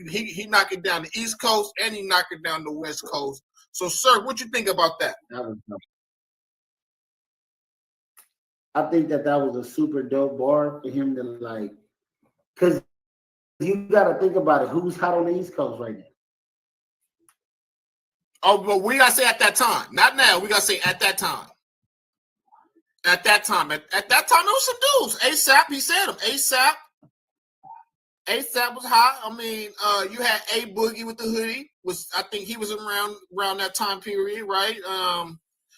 knocking down the East Coast and he knocking down the West Coast. So, sir, what you think about that? I think that was a super dope bar for him to like, because you got to think about it. Who's hot on the East Coast right now? Oh, but we got to say at that time. Not now. We got to say at that time. At that time. At that time, there was some dudes. ASAP, he said them. ASAP was hot. I mean, you had A Boogie with the hoodie. I think he was around that time period, right?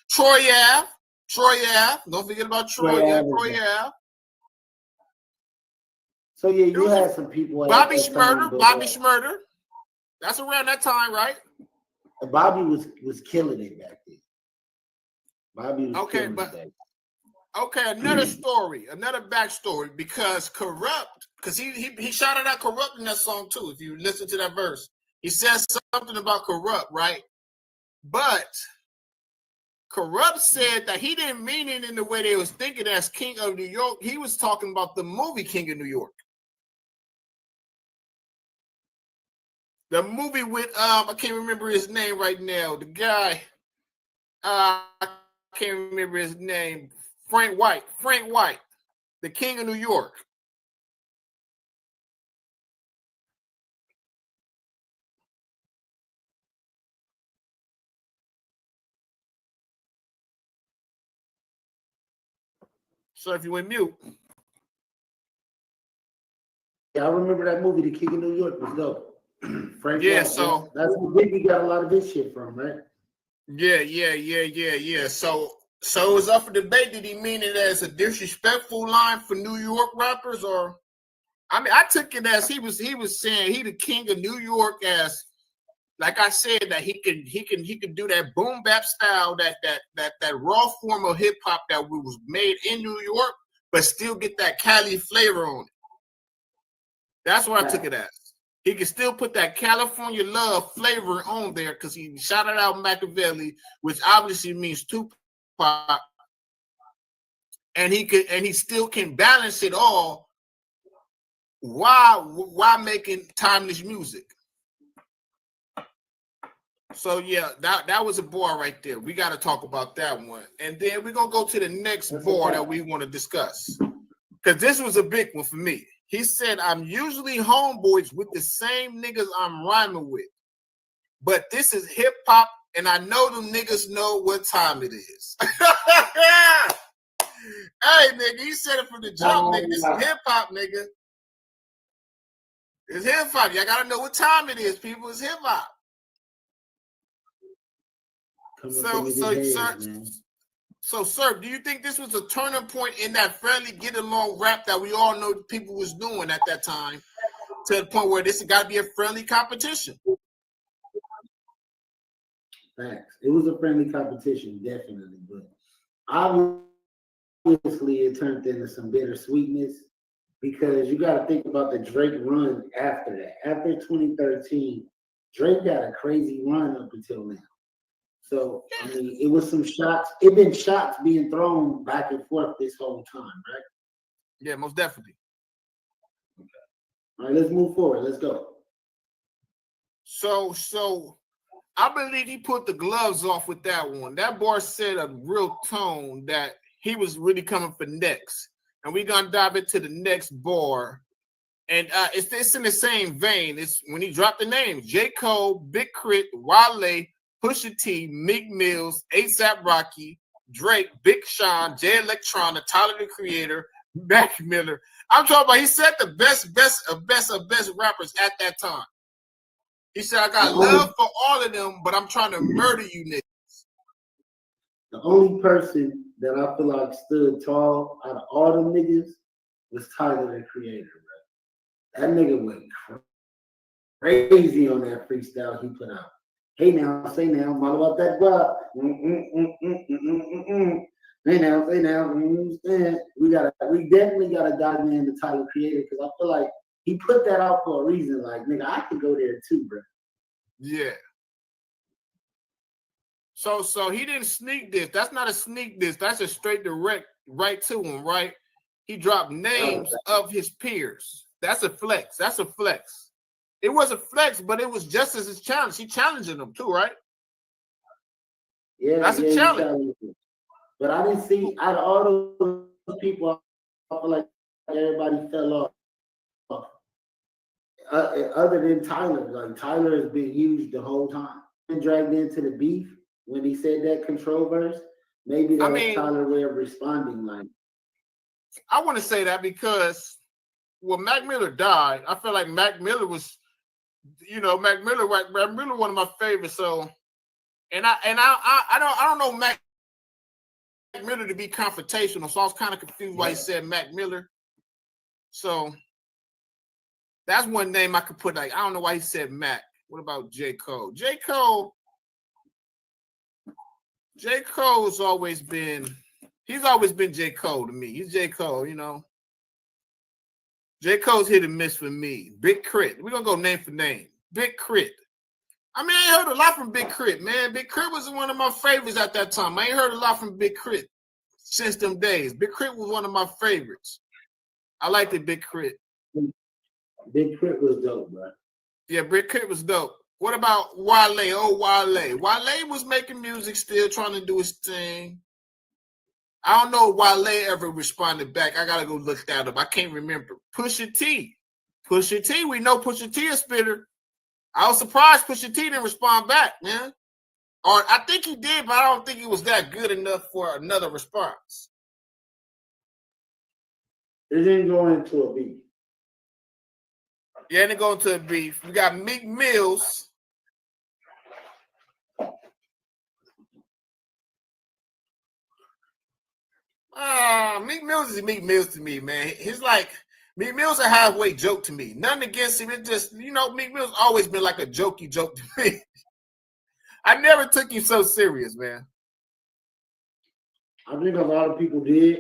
Troy Ave. Don't forget about Troy Ave. So yeah, you had some people. Bobby Shmurda. That's around that time, right? Bobby was killing it back then. Bobby was killing it back then. Okay, another backstory, because Corrupt, because he shouted out Corrupt in that song too. If you listen to that verse, he says something about Corrupt, right? But Corrupt said that he didn't mean it in the way they was thinking as King of New York. He was talking about the movie King of New York. The movie with I can't remember his name right now. The guy, I can't remember his name. Frank White, the King of New York. So if you went mute. Yeah, I remember that movie, The King of New York, was dope. Frank Yeah, White, so that's where Biggie got a lot of this shit from, right? Yeah. So it was up for debate. Did he mean it as a disrespectful line for New York rappers, or? I mean, I took it as he was saying he the King of New York, as like I said, that he could do that boom bap style, that raw form of hip hop that was made in New York, but still get that Cali flavor on it. That's what I took it as. He can still put that California love flavor on there because he shouted out Machiavelli, which obviously means Tupac, and he still can balance it all while making timeless music. So yeah, that was a bar right there. We got to talk about that one, and then we're gonna go to the next bar that we want to discuss, because this was a big one for me. He said, I'm usually homeboys with the same niggas I'm rhyming with, but this is hip hop, and I know them niggas know what time it is. Hey, nigga, he said it from the jump, nigga. This is hip hop, nigga. It's hip hop. Y'all gotta know what time it is, people. It's hip hop. So, sir, do you think this was a turning point in that friendly get along rap that we all know people was doing at that time, to the point where this has got to be a friendly competition? Facts. It was a friendly competition, definitely, but obviously it turned into some bittersweetness, because you got to think about the Drake run after that. After 2013, Drake got a crazy run up until now. So, I mean, it was some shots. It been shots being thrown back and forth this whole time, right? Yeah, most definitely. Okay. All right, let's move forward. Let's go. So I believe he put the gloves off with that one. That bar set a real tone that he was really coming for next. And we're going to dive into the next bar. And it's in the same vein. It's when he dropped the names: J. Cole, Big Crit, Wale, Pusha T, Meek Mills, A$AP Rocky, Drake, Big Sean, Jay Electronica, Tyler the Creator, Mac Miller. I'm talking about, he said the best rappers at that time. He said, I got love for all of them, but I'm trying to murder you niggas. The only person that I feel like stood tall out of all them niggas was Tyler, the Creator, bro. That nigga went crazy on that freestyle he put out. Hey now, say now, I'm all about that guap. Hey now, say now, we definitely gotta dive in the Tyler Creator because I feel like he put that out for a reason. Like, nigga, I could go there too, bro. Yeah. So he didn't sneak this. That's not a sneak this. That's a straight direct right to him, right? He dropped names of his peers. That's a flex. That's a flex. It was a flex, but it was just as his challenge. He challenging them too, right? Yeah, that's a challenge. But I didn't see out of all those people, I feel like everybody fell off. Other than Tyler, like Tyler has been huge the whole time. Been dragged into the beef when he said that control verse. Maybe that was Tyler's way of responding. Like, I want to say that because when Mac Miller died, I feel like Mac Miller was, Mac Miller one of my favorites. So, I don't know Mac Miller to be confrontational, so I was kind of confused why he said Mac Miller. So that's one name I could put. Like, I don't know why he said Mac. What about J. Cole? J. Cole's always been. He's always been J. Cole to me. He's J. Cole, J. Cole's hit and miss for me. Big Crit. We're going to go name for name. Big Crit. I mean, I ain't heard a lot from Big Crit, man. Big Crit was one of my favorites at that time. I ain't heard a lot from Big Crit since them days. Big Crit was one of my favorites. I liked the Big Crit. Big Crit was dope, bro. Yeah, Big Crit was dope. What about Wale? Oh, Wale. Wale was making music still, trying to do his thing. I don't know if Wale ever responded back. I gotta go look that up. I can't remember. Pusha T. We know Pusha T a spitter. I was surprised Pusha T didn't respond back, man. Or I think he did, but I don't think he was that good enough for another response. It didn't go into a beef. Yeah, it didn't go into a beef. We got Meek Mills. Meek Mills is Meek Mills to me, man. He's like, Meek Mill's a halfway joke to me. Nothing against him. It just, Meek Mill's always been like a jokey joke to me. I never took him so serious, man. I think a lot of people did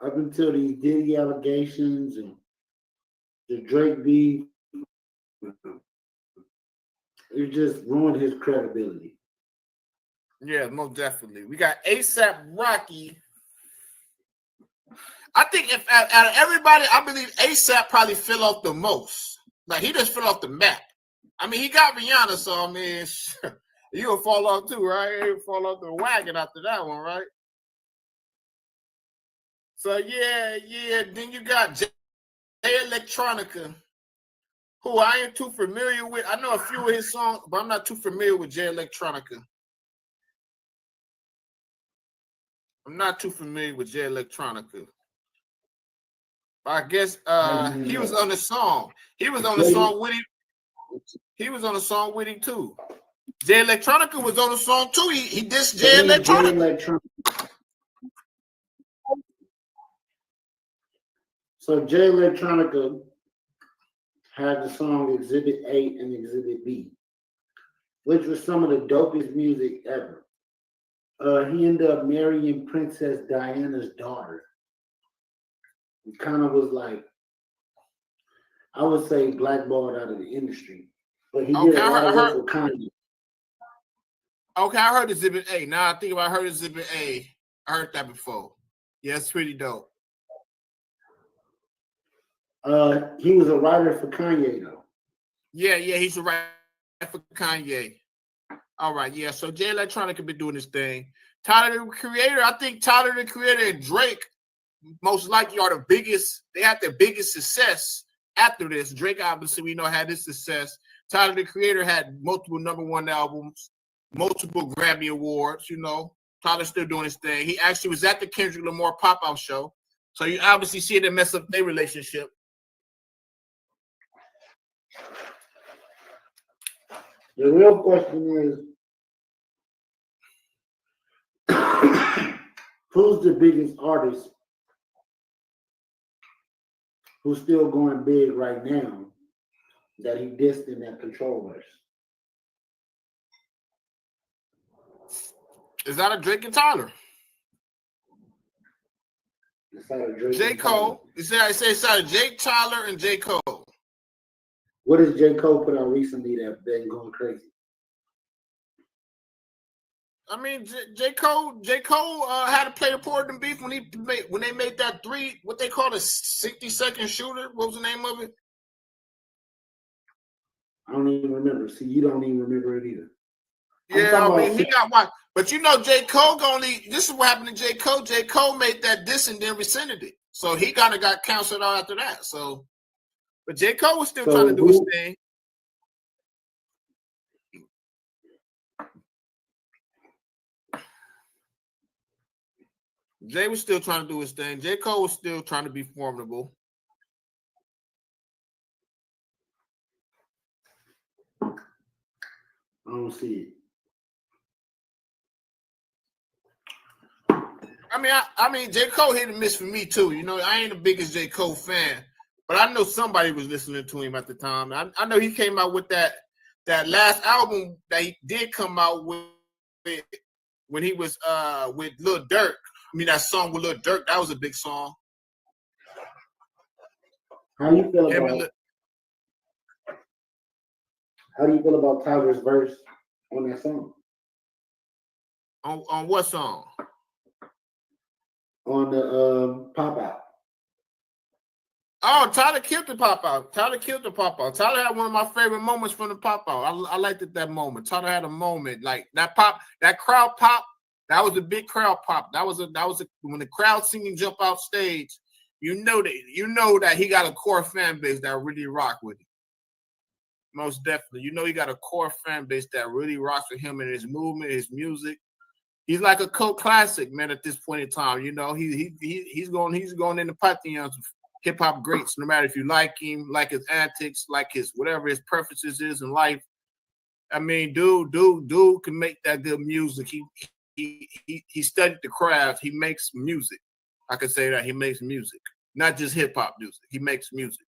up until these Diddy allegations and the Drake beef. It just ruined his credibility. Yeah, most definitely. We got A$AP Rocky. I think if out of everybody, I believe A$AP probably fell off the most. Like, he just fell off the map. I mean, he got Rihanna, so I mean, you'll fall off too, right? You'll fall off the wagon after that one, right? So yeah. Then you got Jay Electronica, who I ain't too familiar with. I know a few of his songs, but I'm not too familiar with Jay Electronica. I'm not too familiar with Jay Electronica. I guess he was on the song. He was on the song with him. He was on the song with him too. Jay Electronica was on the song too. He dissed Jay Electronica. So Jay Electronica had the song Exhibit A and Exhibit B, which was some of the dopest music ever. He ended up marrying Princess Diana's daughter. It kind of was like, I would say, blackballed out of the industry. But he did a lot of work with Kanye. Okay, I heard Exhibit A. Now I think about heard Exhibit A. I heard that before. Yeah, it's pretty dope. He was a writer for Kanye, though. Yeah, he's a writer for Kanye. All right, yeah. So Jay Electronica been doing this thing. Tyler, the Creator, I think Tyler, the Creator, and Drake most likely are the biggest. They had their biggest success after this. Drake, obviously, we know had his success. Tyler, the Creator, had multiple #1 albums, multiple Grammy Awards. Tyler's still doing his thing. He actually was at the Kendrick Lamar pop-out show. So you obviously see it mess up their relationship. The real question is, Who's the biggest artist who's still going big right now that he dissed in that Control verse? Is that a Drake and Tyler? It's out of Drake J. and Tyler. Cole. I say it's out of Jake Tyler and J. Cole. What does J. Cole put out recently that been going crazy? I mean, J. Cole had to play a part in beef when they made that what they call a 60-second shooter. What was the name of it? I don't even remember. See, you don't even remember it either. Yeah, I mean, he got one. But you know, J. Cole this is what happened to J. Cole. J. Cole made that diss and then rescinded it. So he kind of got canceled out after that. So, but J. Cole was still trying to do his thing. Jay was still trying to do his thing. J. Cole was still trying to be formidable. I don't see it. I mean, J. Cole hit and miss for me too. You know, I ain't the biggest J. Cole fan, but I know somebody was listening to him at the time. I know he came out with that last album that he did come out with when he was with Lil Durk. I mean, that song with Lil Durk, that was a big song. How do you feel about Tyler's verse on that song? On what song? On the Pop Out. Oh, Tyler killed the Pop Out. Tyler had one of my favorite moments from the Pop Out. I liked it, that moment. Tyler had a moment like that crowd pop. That was a big crowd pop. That was when the crowd singing jump off stage. You know that he got a core fan base that really rock with him. Most definitely, you know he got a core fan base that really rocks with him and his movement, his music. He's like a cult classic, man. At this point in time, you know he's going in the pantheons of hip hop greats. No matter if you like him, like his antics, like his whatever his preferences is in life. I mean, dude can make that good music. He studied the craft. He makes music. I can say that he makes music, not just hip hop music. He makes music.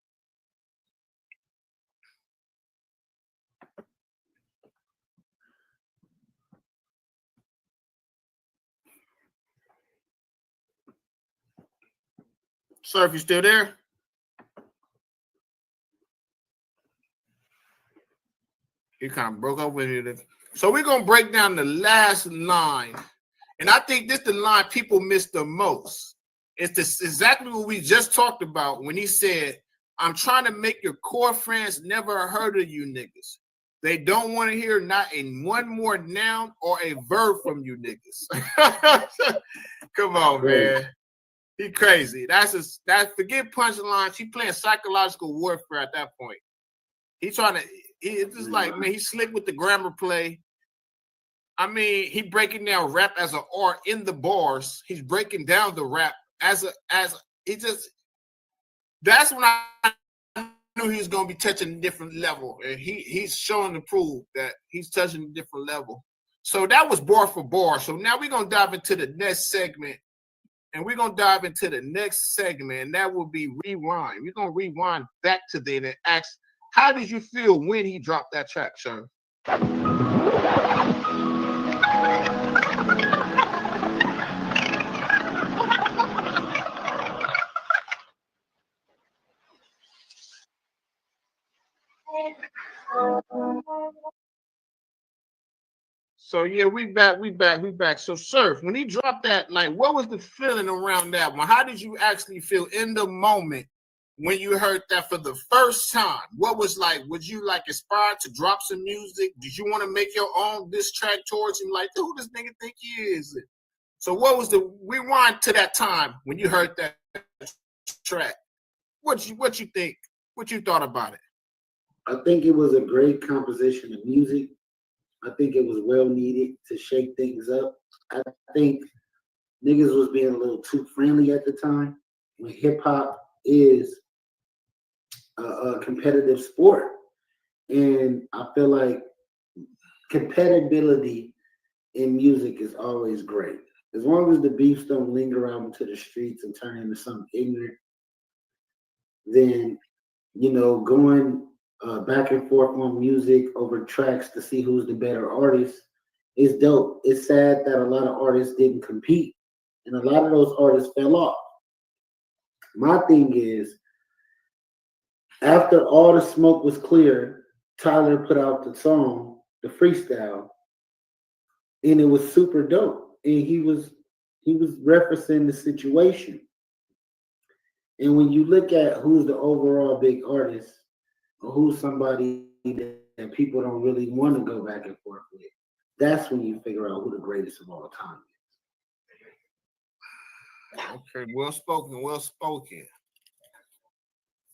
Sir, if you still there? He kind of broke up with you. So we're going to break down the last line. And I think this is the line people miss the most. It's this exactly what we just talked about when he said, I'm trying to make your core friends never heard of you niggas. They don't want to hear not in one more noun or a verb from you niggas. Come on, man. He crazy. That's forget punchlines. He playing psychological warfare at that point. It's just like, man, he's slick with the grammar play. I mean, he breaking down rap as an art in the bars. He's breaking down the rap that's when I knew he was gonna be touching a different level. And he's showing to prove that he's touching a different level. So that was bar for bar. So now we're gonna dive into the next segment. And we're going to dive into the next segment, and that will be rewind. We're going to rewind back to then and ask, how did you feel when he dropped that track, sir? So yeah, we back. So Surf, when he dropped that, like, what was the feeling around that one? How did you actually feel in the moment when you heard that for the first time? What was like, was you like inspired to drop some music? Did you want to make your own diss track towards him? Like, who does nigga think he is? So what was the rewind to that time when you heard that track? What you think? What you thought about it? I think it was a great composition of music. I think it was well needed to shake things up. I think niggas was being a little too friendly at the time when hip hop is a competitive sport. And I feel like compatibility in music is always great. as long as the beefs don't linger out into the streets and turn into something ignorant, then, you know, going back and forth on music over tracks to see who's the better artist is dope. It's sad that a lot of artists didn't compete, and a lot of those artists fell off. My thing is, after all the smoke was clear, Tyler put out the song, the freestyle, and it was super dope. And he was referencing the situation. And when you look at who's the overall big artist, or who's somebody that people don't really want to go back and forth with, that's when you figure out who the greatest of all time is. Okay, well spoken, well spoken.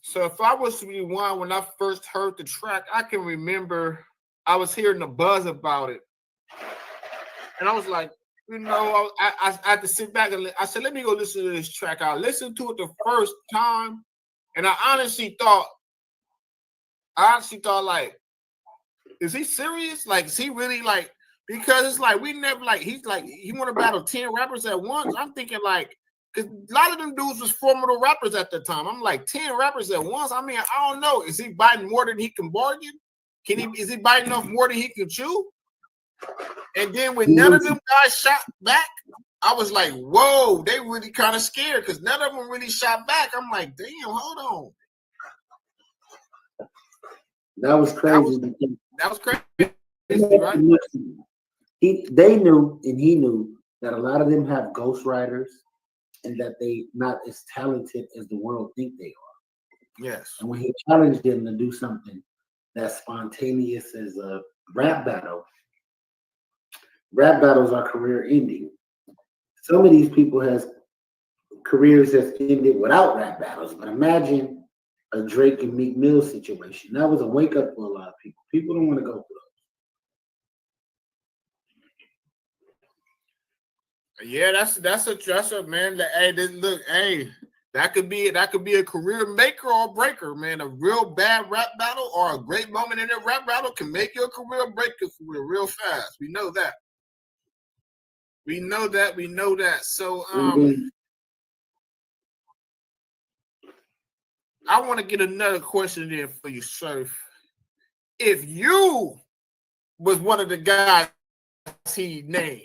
So if I was to rewind when I first heard the track, I can remember I was hearing the buzz about it. And I was like, you know, I had to sit back and I said, let me go listen to this track. I listened to it the first time, and I honestly thought, like, is he serious? Like, is he really like, because it's like, we never like, he's like, he want to battle 10 rappers at once. I'm thinking like, because a lot of them dudes was formidable rappers at the time. I'm like, 10 rappers at once? I mean, I don't know. Is he biting more than he can bargain? Is he biting off more than he can chew? And then when none of them guys shot back, I was like, whoa, they really kind of scared because none of them really shot back. I'm like, damn, hold on. That was crazy. That was crazy, right? They knew, and he knew, that a lot of them have ghostwriters and that they not as talented as the world think they are. Yes. And when he challenged them to do something that's spontaneous as a rap battles are career ending. Some of these people has careers that's ended without rap battles, but imagine a Drake and Meek Mill situation. That was a wake up for a lot of people. People don't want to go through it. Yeah, that's a man. That, hey, look, hey, that could be a career maker or breaker, man. A real bad rap battle or a great moment in a rap battle can make your career break your career real fast. We know that. We know that. So I want to get another question in for you, Surf. If you was one of the guys he named,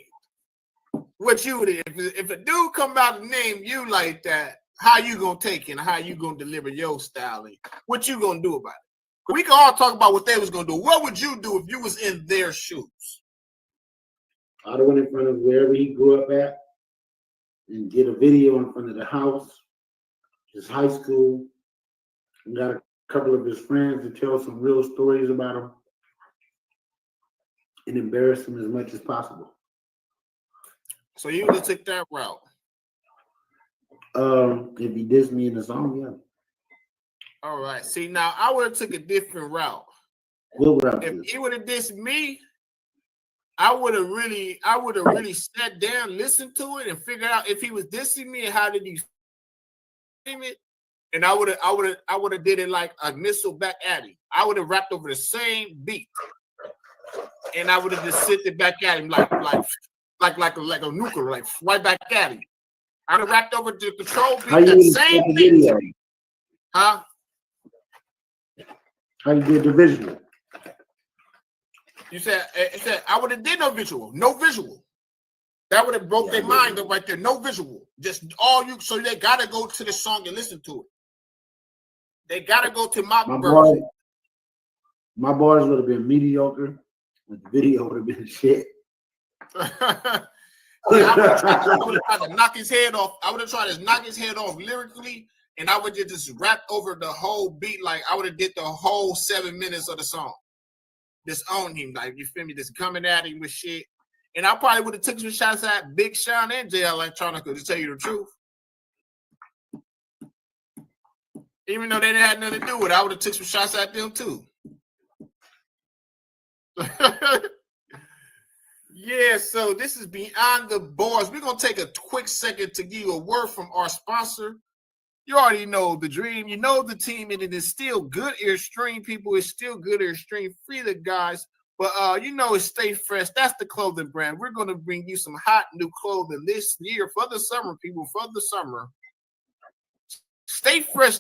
what you would, if a dude come out and name you like that, how you gonna take it and how you gonna deliver your style? What you gonna do about it? We can all talk about what they was gonna do. What would you do if you was in their shoes? I'd have went in front of wherever he grew up at and did a video in front of the house, his high school, and got a couple of his friends to tell some real stories about him and embarrass him as much as possible. So you would take that route? If he dissed me in the song, yeah. All right. See, now I would have took a different route. What route? If he would have dissed me, I would have really sat down, listened to it, and figured out if he was dissing me and how did he frame it. And I would have did it like a missile back at him. I would have rapped over the same beat, and I would have just sent it back at him like a nuclear, like right back at him. I'd have rapped over the control beat, that same beat. Huh? How you did the visual? You said I would have did no visual. That would have broke their mind up right there. No visual. Just all you. So they gotta go to the song and listen to it. They gotta go to my version. My bars would have been mediocre, but the video would have been shit. I would have tried to knock his head off. I would have tried to knock his head off lyrically, and I would just rap over the whole beat. Like I would have did the whole 7 minutes of the song. Just on him, like you feel me, just coming at him with shit. And I probably would have took some shots at Big Sean and Jay Electronica, to tell you the truth. Even though they didn't have nothing to do with it, I would have took some shots at them too. Yeah, so this is Beyond the Bars. We're gonna take a quick second to give you a word from our sponsor. You already know the dream, you know the team, and it is still Good Ear Stream, people. It's still Good Ear Stream. Free the guys But you know, it's Stay Fresh. That's the clothing brand. We're gonna bring you some hot new clothing this year for the summer, people. For the summer. Stay Fresh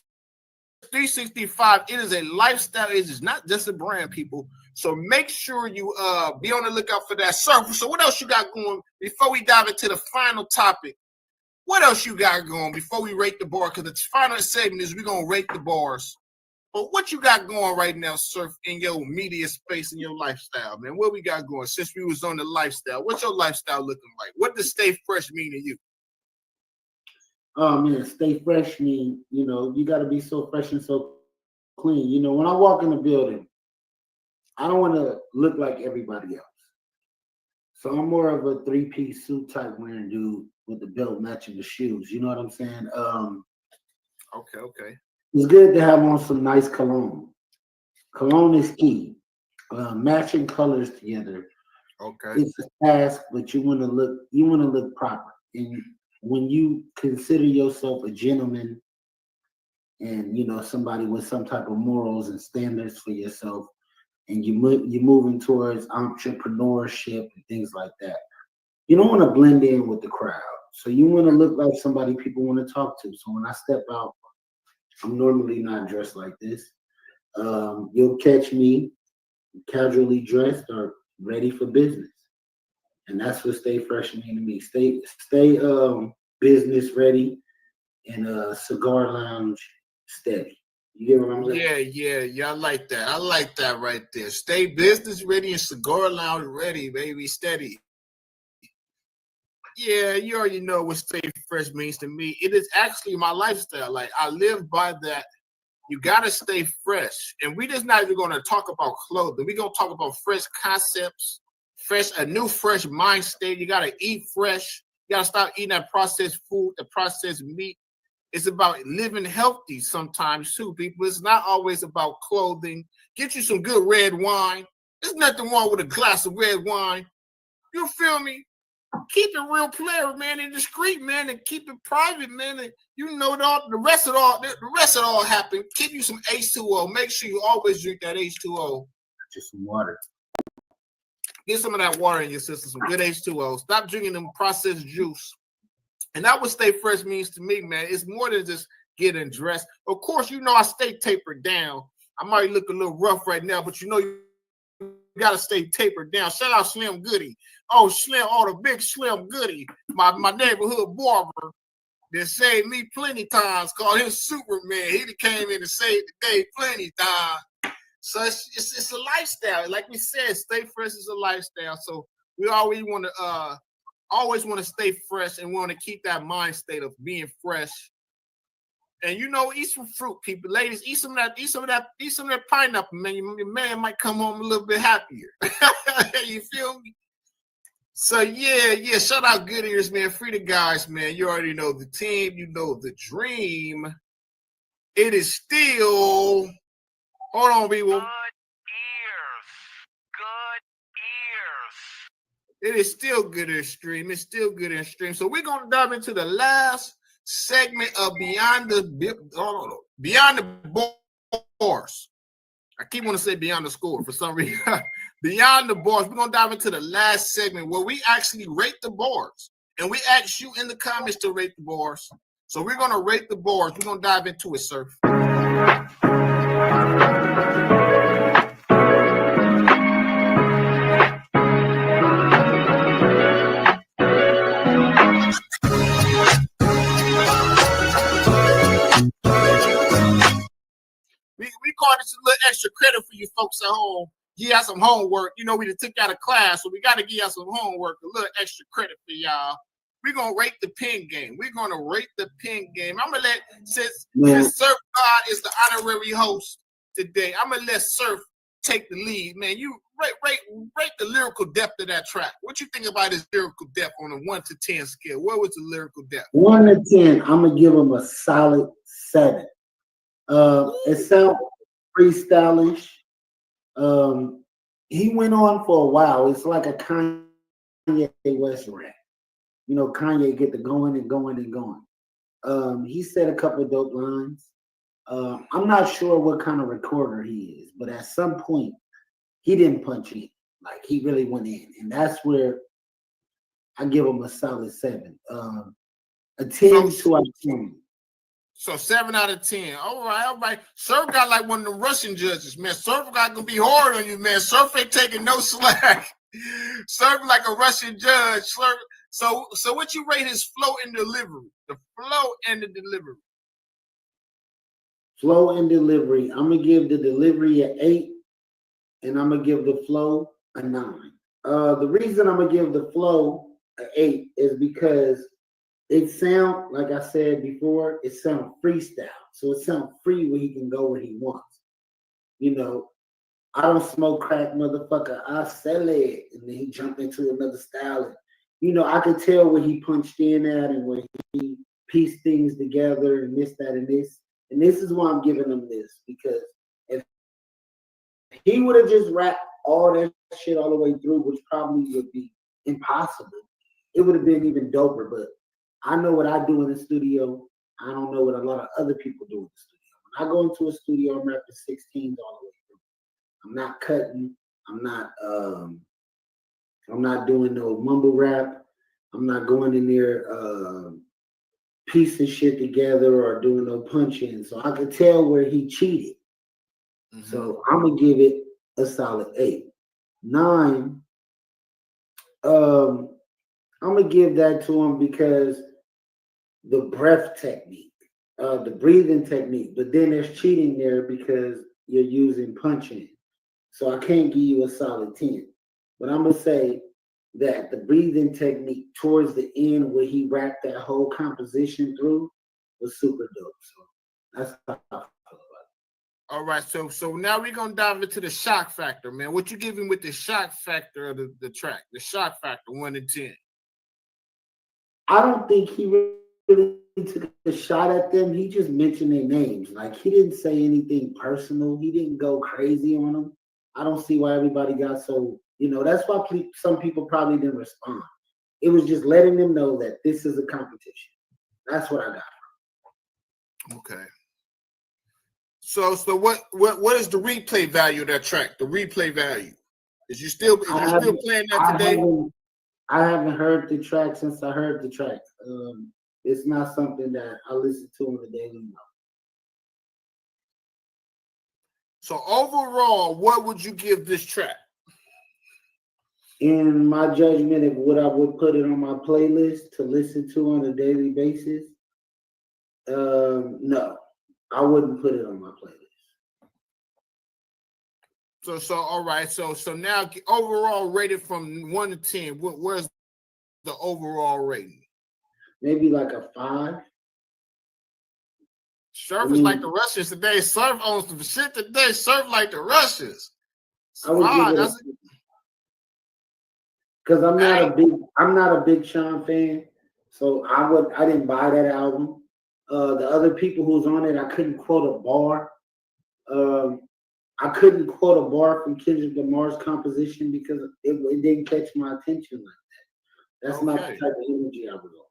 365. It is a lifestyle. It is not just a brand, people. So make sure you be on the lookout for that. So what else you got going before we dive into the final topic? What else you got going before we rate the bar? Because the final segment is we're gonna rate the bars. But what you got going right now, Surf, in your media space and your lifestyle, man? What we got going since we was on the lifestyle? What's your lifestyle looking like? What does Stay Fresh mean to you? Oh man, Stay Fresh mean, you know, you got to be so fresh and so clean. You know, when I walk in the building, I don't want to look like everybody else. So I'm more of a three-piece suit type wearing dude with the belt matching the shoes. You know what I'm saying? Okay. It's good to have on some nice cologne. Cologne is key. Matching colors together. Okay. It's a task, but you want to look proper. And when you consider yourself a gentleman and, you know, somebody with some type of morals and standards for yourself, and you're moving towards entrepreneurship and things like that, you don't want to blend in with the crowd. So you want to look like somebody people want to talk to. So when I step out, I'm normally not dressed like this. You'll catch me casually dressed or ready for business. And that's what Stay Fresh mean to me. Stay business ready and cigar lounge steady. You get what I'm saying? Yeah. I like that. I like that right there. Stay business ready and cigar lounge ready, baby. Steady. Yeah, you already know what Stay Fresh means to me. It is actually my lifestyle. Like, I live by that. You gotta stay fresh. And we just not even gonna talk about clothing. We're gonna talk about fresh concepts, a new fresh mind state. You gotta eat fresh. You gotta stop eating that processed food, the processed meat. It's about living healthy sometimes too, people. It's not always about clothing. Get you some good red wine. There's nothing wrong with a glass of red wine. You feel me? Keep it real player, man, and discreet, man, and keep it private, man. And you know the rest of it all happen. Keep you some H2O. Make sure you always drink that H2O. Just some water. Get some of that water in your system, some good H2O. Stop drinking them processed juice. And that what Stay Fresh means to me, man. It's more than just getting dressed. Of course, you know I stay tapered down. I might look a little rough right now, but you know you gotta stay tapered down. Shout out Slim Goody. Oh, Slim, the big Slim Goody, my neighborhood barber that saved me plenty times, called him Superman. He came in and saved the day plenty times. So it's a lifestyle. Like we said, Stay Fresh is a lifestyle. So we always want to stay fresh and want to keep that mind state of being fresh. And you know, eat some fruit, people. Ladies, eat some of that pineapple, man. Your man might come home a little bit happier. You feel me? So yeah. Shout out Good Ears, man. Free the guys, man. You already know the team. You know the dream. It is still. Hold on, people. It is still Good Ears Stream. It's still Good Ears Stream. So we're gonna dive into the last segment of Beyond the Bars. I keep wanting to say Beyond the Score for some reason. Beyond the Bars. We're gonna dive into the last segment where we actually rate the bars, and we ask you in the comments to rate the bars. So we're gonna rate the bars. We're gonna dive into it, sir. We call this a little extra credit for you folks at home. Give y'all some homework. You know, we just took out a class, so we got to give y'all some homework, a little extra credit for y'all. We're going to rate the pen game. We're going to rate the pen game. I'm going to let, since Surf God is the honorary host today, I'm going to let Surf take the lead. Man, you rate the lyrical depth of that track. What you think about his lyrical depth on a 1 to 10 scale? What was the lyrical depth? 1 to 10, I'm going to give him a solid 7. It sounds freestylish. He went on for a while. It's like a Kanye West rap. You know, Kanye get the going and going and going. He said a couple of dope lines. I'm not sure what kind of recorder he is, but at some point he didn't punch in. Like he really went in, and that's where I give him a solid 7. A 10 to a 10. So 7 out of 10. All right. Surf got like one of the Russian judges, man. Surf got gonna be hard on you, man. Surf ain't taking no slack. Surf like a Russian judge. Surf. So what you rate his flow and delivery? The flow and the delivery. Flow and delivery. I'm gonna give the delivery an 8, and I'm gonna give the flow a 9. The reason I'm gonna give the flow an 8 is because it sound, like I said before, it sound freestyle. So it sound free where he can go where he wants. You know, I don't smoke crack, motherfucker. I sell it. And then he jumped into another style. And, you know, I could tell where he punched in at and where he pieced things together and this, that, and this. And this is why I'm giving him this, because if he would have just rapped all that shit all the way through, which probably would be impossible, it would have been even doper. But I know what I do in the studio. I don't know what a lot of other people do in the studio. When I go into a studio, I'm rapping 16s all the way through. I'm not cutting. I'm not doing no mumble rap. I'm not going in there piecing shit together or doing no punching. So I could tell where he cheated. Mm-hmm. So I'm gonna give it a solid 8. 9. I'm gonna give that to him because the breath technique, the breathing technique, but then there's cheating there because you're using punching. So I can't give you a solid 10. But I'm gonna say that the breathing technique towards the end where he wrapped that whole composition through was super dope. So that's how I feel about it. All right, so now we're gonna dive into the shock factor, man. What you give him with the shock factor of the track? The shock factor, 1 to 10. I don't think he really took a shot at them. He just mentioned their names. Like he didn't say anything personal. He didn't go crazy on them. I don't see why everybody got so, you know, that's why some people probably didn't respond. It was just letting them know that this is a competition. That's what I got. Okay. So what is the replay value of that track? The replay value. Is you still playing that today? I haven't heard the track since I heard the track. It's not something that I listen to on a daily basis. So overall, what would you give this track? In my judgment of what I would put it on my playlist to listen to on a daily basis, no, I wouldn't put it on my playlist. So all right. So now overall rated from 1 to 10. Where's the overall rating? Maybe like a 5. Surf is like the Russians today. Surf owns some shit today. Surf like the Russians. Because I'm not a big Sean fan, so I didn't buy that album. The other people who's on it, I couldn't quote a bar. I couldn't quote a bar from Kendrick Lamar's composition because it didn't catch my attention like that. That's not the type of energy I was on.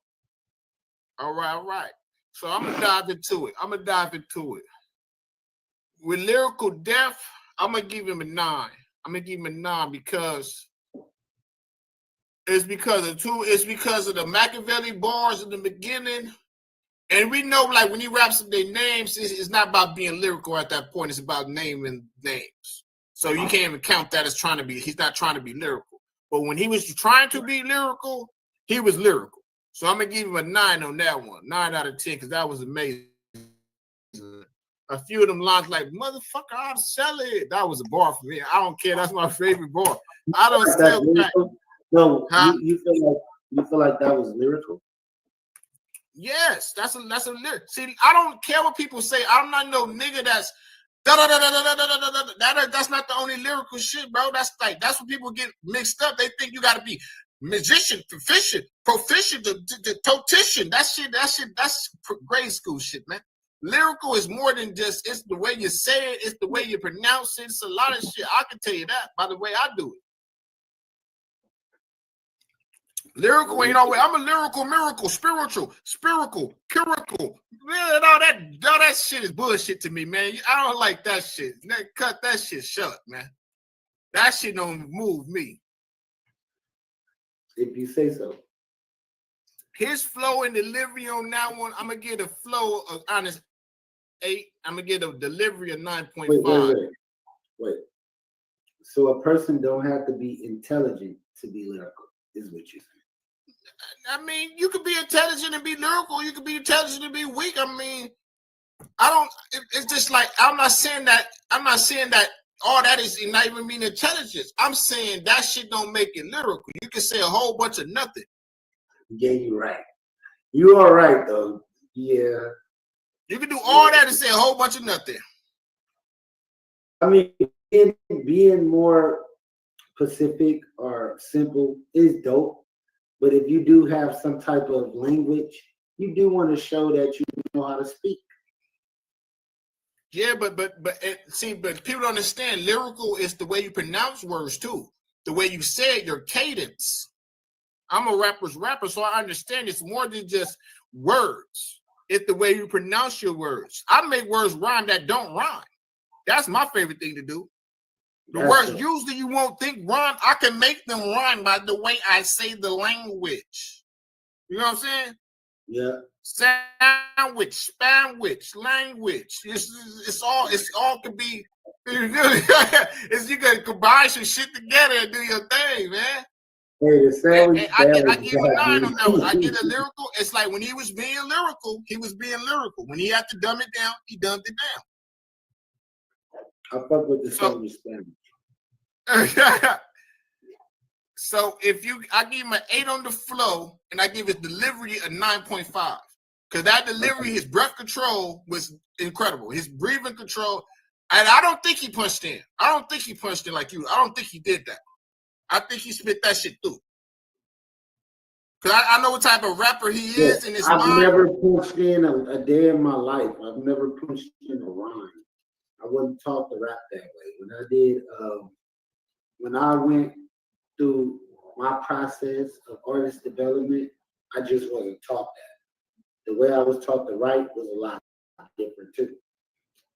All right. So I'm gonna dive into it. With Lyrical Death, I'm gonna give him a 9. I'm gonna give him a 9 because it's because of the Machiavelli bars in the beginning. And we know, like, when he raps their names, it's not about being lyrical at that point. It's about naming names. So you can't even count that as he's not trying to be lyrical. But when he was trying to be lyrical, he was lyrical. So I'm going to give him a 9 on that one. 9 out of 10, because that was amazing. A few of them lines like, motherfucker, I'll sell it. That was a bar for me. I don't care. That's my favorite bar. I don't sell that. No, you feel like that was lyrical? Yes, that's a lyric. See, I don't care what people say. I'm not no nigga that's that's not the only lyrical shit, bro. That's what people get mixed up. They think you got to be musician, proficient, totician. That's grade school shit, man. Lyrical is more than just, it's the way you say it, it's the way you pronounce it. It's a lot of shit. I can tell you that by the way I do it. Lyrical ain't always. I'm a lyrical miracle, spiritual, chemical. Man, all that shit is bullshit to me, man. I don't like that shit. Cut that shit shut, man. That shit don't move me. If you say so. His flow and delivery on that one, I'm gonna get a flow of honest 8. I'm gonna get a delivery of 9.5. Wait. So a person don't have to be intelligent to be lyrical, is what you say. I mean, you could be intelligent and be lyrical. You could be intelligent and be weak. I mean, I don't. It's just like I'm not saying that all that is not even mean intelligence. I'm saying that shit don't make it lyrical. You can say a whole bunch of nothing. Yeah, you're right. You are right though. Yeah. You can do all that and say a whole bunch of nothing. I mean, being more specific or simple is dope. But if you do have some type of language, you do want to show that you know how to speak. Yeah, but people don't understand. Lyrical is the way you pronounce words too. The way you say it, your cadence. I'm a rapper's rapper, so I understand it's more than just words. It's the way you pronounce your words. I make words rhyme that don't rhyme. That's my favorite thing to do. The words usually you won't think rhyme. I can make them rhyme by the way I say the language. You know what I'm saying? Yeah. Sandwich, spanwich, language. It's all could be. It's you can combine some shit together and do your thing, man. Hey, the sandwich. I give you a 9 on that one. I get a lyrical. It's like when he was being lyrical, he was being lyrical. When he had to dumb it down, he dumbed it down. I fuck with the sandwich sandwich. So I give him an 8 on the flow, and I give his delivery a 9.5. Because that delivery, his breath control was incredible. His breathing control, and I don't think he punched in. I don't think he punched in like you. I don't think he did that. I think he spit that shit through. Because I know what type of rapper he is in his mind. I've never punched in a day in my life. I've never punched in a rhyme. I wasn't taught to rap that way. When I went through my process of artist development, I just wasn't taught that. The way I was taught to write was a lot different too.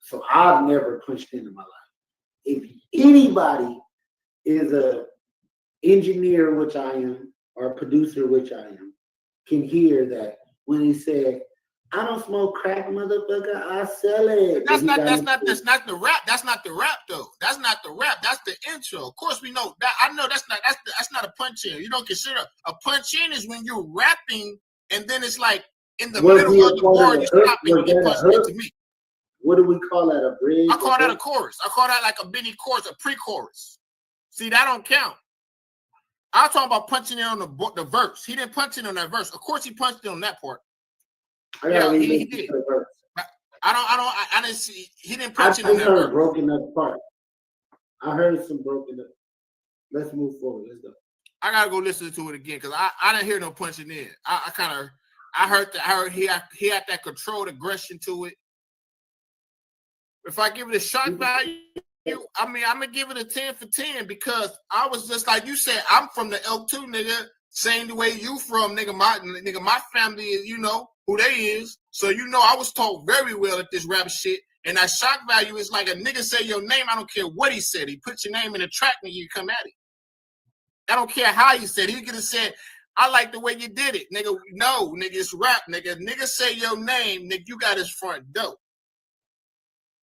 So I've never punched in my life. If anybody is a engineer, which I am, or a producer, which I am, can hear that when he said, "I don't smoke crack, motherfucker. I sell it." That's not the rap. That's not the rap though. That's not the rap. That's the intro. Of course we know that. I know that's not a punch in. You don't consider a punch in is when you're rapping and then it's like in the middle of the bar you stop and you get punched into me. What do we call that? A bridge? I call that a chorus. I call that like a mini chorus, a pre-chorus. See, that don't count. I'm talking about punching in on the verse. He didn't punch in on that verse. Of course he punched in on that part. Yeah, he did. I didn't see. He didn't punch in on that verse. Broken up part. I heard some broken up. Let's move forward. Let's go. I gotta go listen to it again because I didn't hear no punching in. I heard he had that controlled aggression to it. If I give it a shock value, I mean I'm gonna give it a 10 for 10 because I was just like you said. I'm from the L2, nigga. Same the way you from, nigga. My family is, you know who they is. So you know I was taught very well at this rap shit. And that shock value is like a nigga say your name. I don't care what he said. He put your name in the track and you come at it. I don't care how he said it. He could have said, I like the way you did it. Nigga, no, nigga, it's rap, nigga. Nigga say your name, nigga, you got his front door.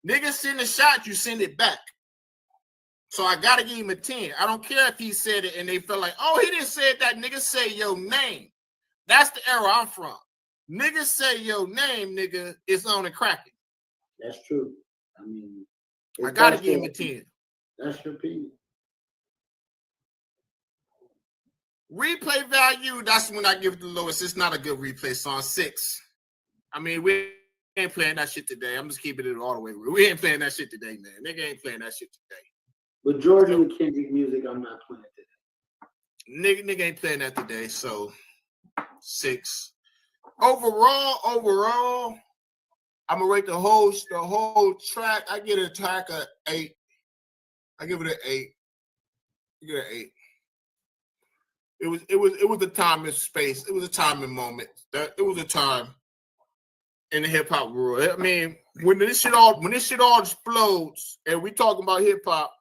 Nigga send a shot, you send it back. So I gotta give him a 10. I don't care if he said it and they felt like, oh, he didn't say that. Nigga say your name. That's the era I'm from. Nigga say your name, nigga, it's on and cracking. That's true. I mean, I gotta give him a 10. That's your opinion. Replay value, that's when I give it the lowest. It's not a good replay song. 6. I mean, we ain't playing that shit today. I'm just keeping it all the way real. We ain't playing that shit today, man. Nigga ain't playing that shit today. But Jordan and Kendrick music, I'm not playing today. Nigga ain't playing that today. So 6. Overall, I'm gonna rate the whole track. I get a track of 8. I give it an 8. You get an 8. It was a time and space. It was a time and moment. It was a time in the hip hop world. I mean, when this shit all explodes, and we talking about hip hop,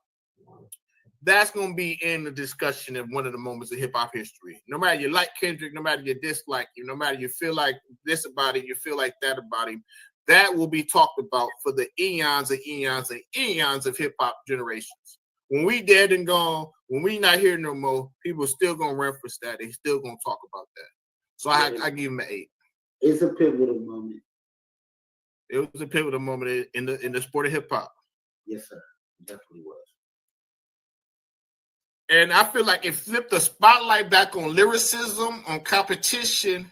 that's going to be in the discussion of one of the moments of hip hop history. No matter you like Kendrick, no matter you dislike him, no matter you feel like this about him, you feel like that about him, that will be talked about for the eons and eons and eons of hip hop generations. When we dead and gone, when we not here no more, people still going to reference that. They still going to talk about that. So I give him an 8. It's a pivotal moment. It was a pivotal moment in the sport of hip hop. Yes, sir. It definitely was. And I feel like it flipped the spotlight back on lyricism, on competition,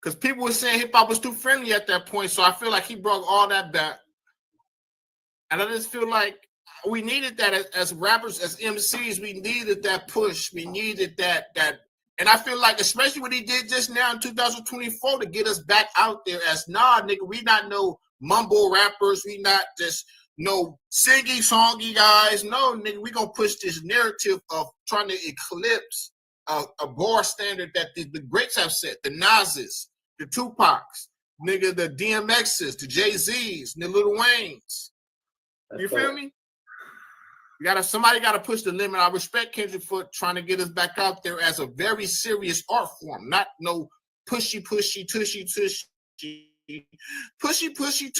because people were saying hip hop was too friendly at that point. So I feel like he brought all that back. And I just feel like we needed that as rappers, as MCs. We needed that push. We needed that. And I feel like, especially what he did just now in 2024 to get us back out there as, nigga, we not no mumble rappers. We not just no singing, songy guys. No, nigga, we gonna push this narrative of trying to eclipse a bar standard that the greats have set. The Nas's, the Tupacs, nigga, the DMX's, the Jay-Z's, the Lil Wayne's. You feel me? Somebody gotta push the limit. I respect Kendrick for trying to get us back out there as a very serious art form, not no pushy, tushy. Pushy, tushy.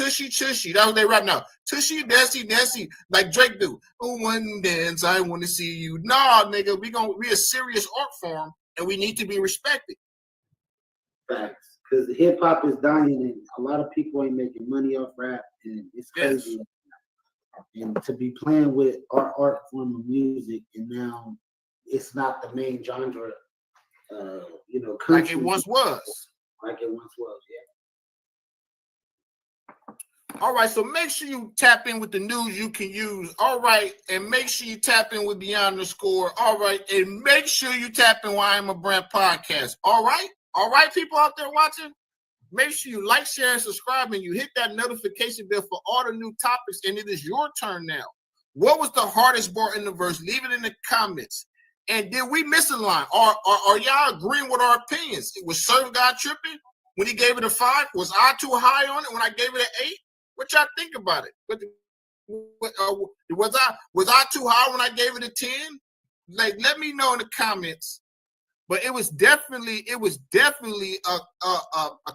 That's what they rap now. Tushy, Nessie, like Drake do. Oh, one dance, I want to see you. Nah, nigga, we a serious art form, and we need to be respected. Facts, because hip hop is dying, and a lot of people ain't making money off rap, and it's crazy. Yes. And to be playing with our art form of music, and now it's not the main genre. Like it once was. Like it once was, yeah. All right, so make sure you tap in with the news you can use. All right, and make sure you tap in with Beyond the Score. All right, and make sure you tap in with I Am a Brand podcast. All right, people out there watching, make sure you like, share, and subscribe, and you hit that notification bell for all the new topics. And it is your turn now. What was the hardest bar in the verse? Leave it in the comments. And did we miss a line? Are y'all agreeing with our opinions? Was Surf God tripping when he gave it a 5? Was I too high on it when I gave it an 8? What y'all think about it? Was I too high when I gave it a 10? Like, let me know in the comments. But it was definitely a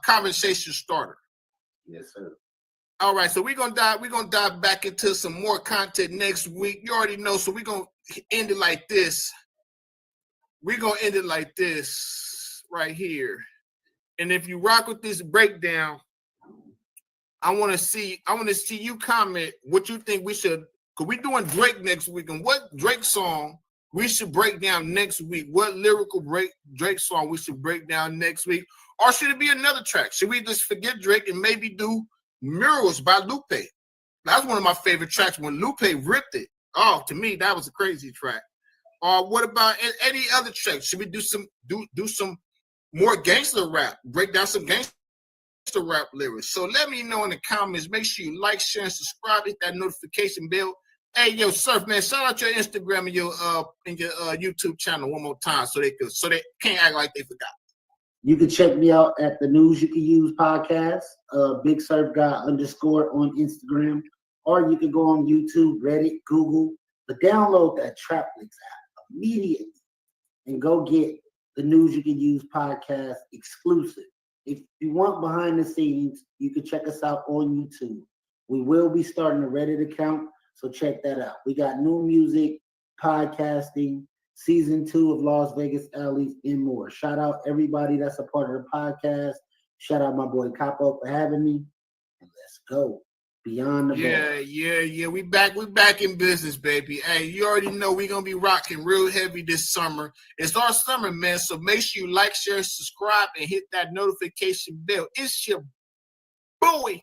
conversation starter. Yes, sir. All right, so we're gonna dive back into some more content next week. You already know, so we're gonna end it like this. We're gonna end it like this right here. And if you rock with this breakdown, I want to see you comment what you think we should, because we're doing Drake next week, and what Drake song we should break down next week. What lyrical Drake song we should break down next week? Or should it be another track? Should we just forget Drake and maybe do Murals by Lupe? That's one of my favorite tracks when Lupe ripped it. Oh, to me, that was a crazy track. Or what about any other track? Should we do some more gangster rap? Break down some gangster rap lyrics. So let me know in the comments. Make sure you like, share, and subscribe. Hit that notification bell. Hey, yo, Surf, man, shout out your Instagram and your YouTube channel one more time so they can't act like they forgot. You can check me out at the News You Can Use podcast, Big Surf Guy _ on Instagram, or you can go on YouTube, Reddit, Google, but download that Trapflix app immediately and go get the News You Can Use podcast exclusive. If you want behind the scenes, you can check us out on YouTube. We will be starting a Reddit account, so check that out. We got new music, podcasting, season 2 of Las Vegas Alleys, and more. Shout out everybody that's a part of the podcast. Shout out my boy Capo for having me. And let's go. Beyond the Bar. Yeah. We back in business, baby. Hey, you already know we're gonna be rocking real heavy this summer. It's our summer, man. So make sure you like, share, subscribe, and hit that notification bell. It's your boy.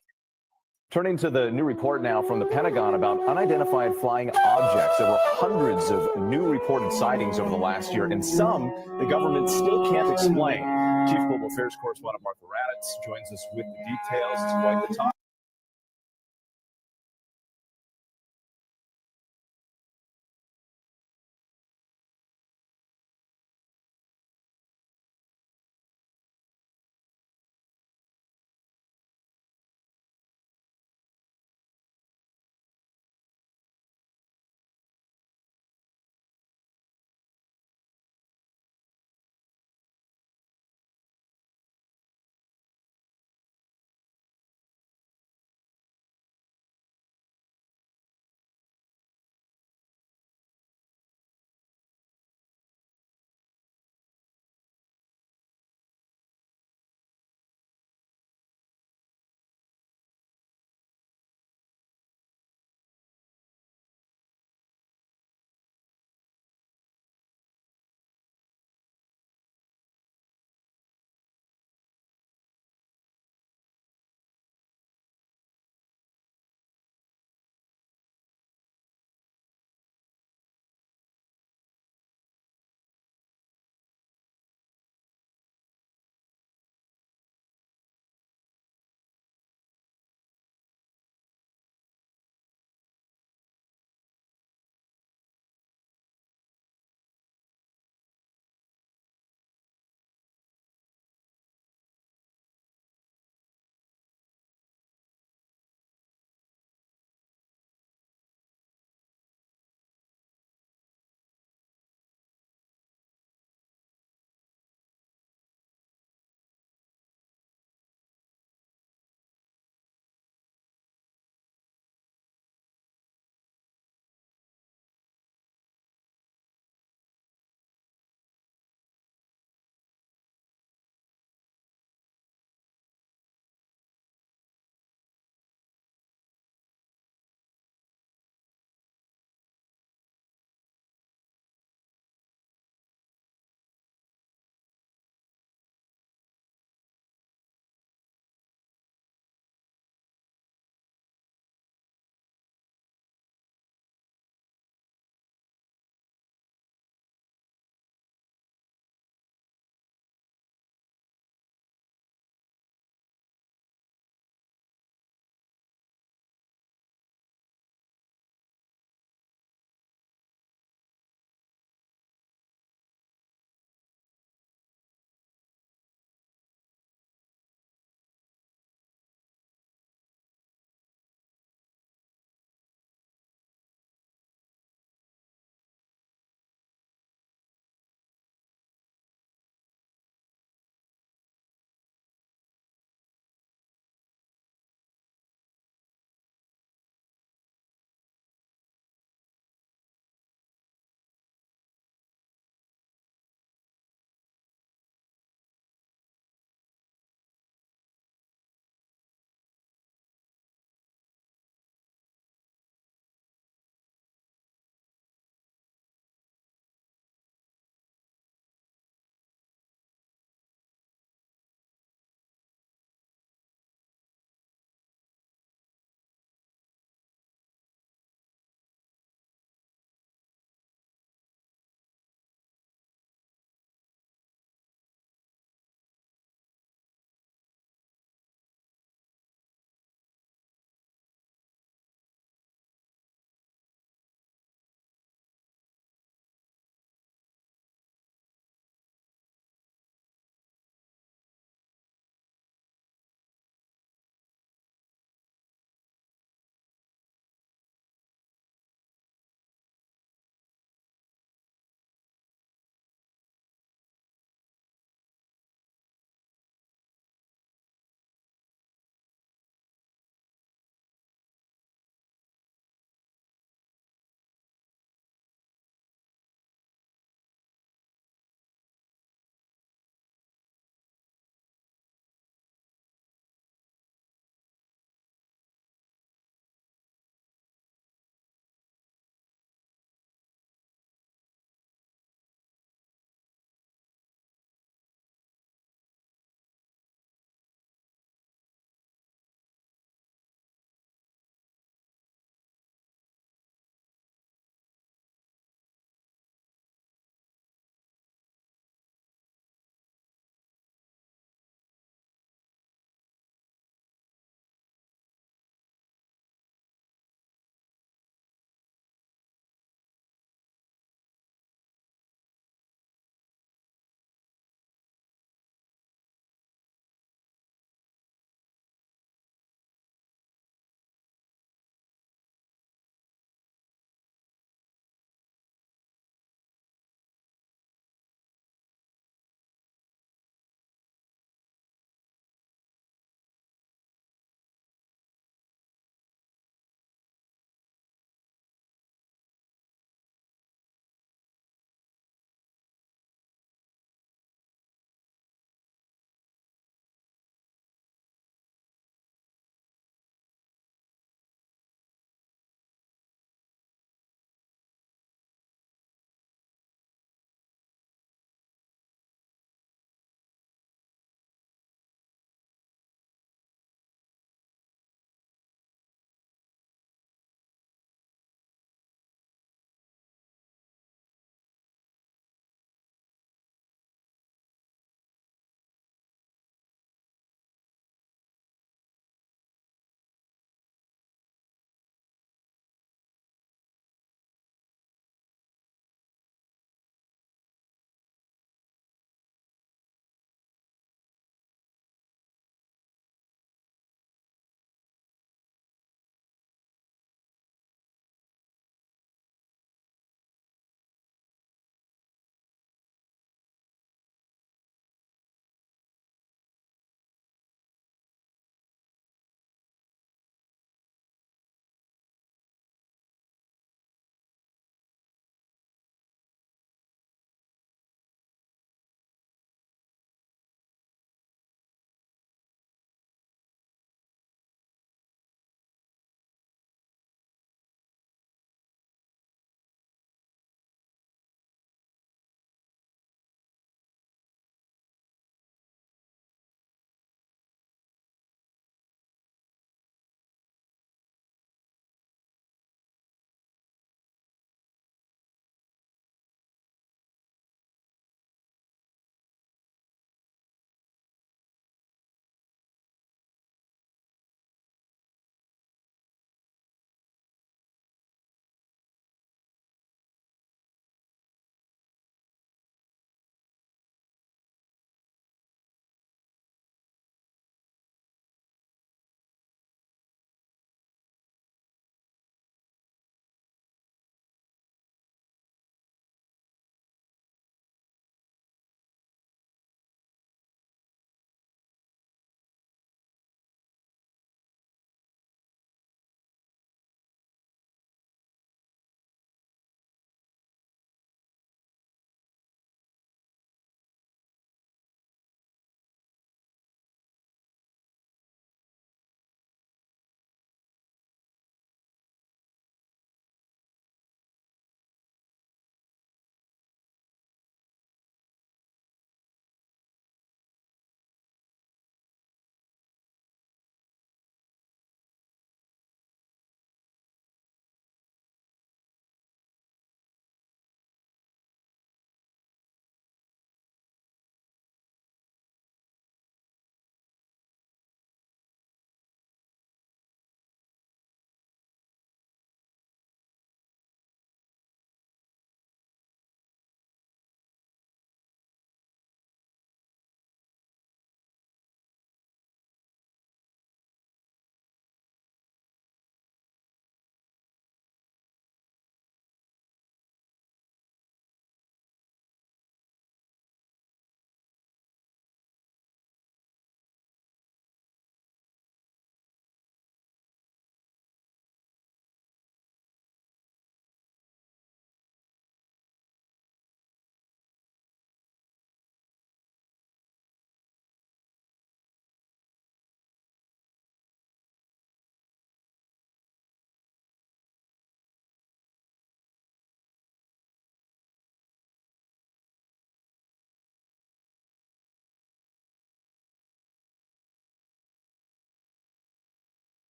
Turning to the new report now from the Pentagon about unidentified flying objects. There were hundreds of new reported sightings over the last year, and some the government still can't explain. Chief Global Affairs correspondent Martha Raddatz joins us with the details. It's quite the time.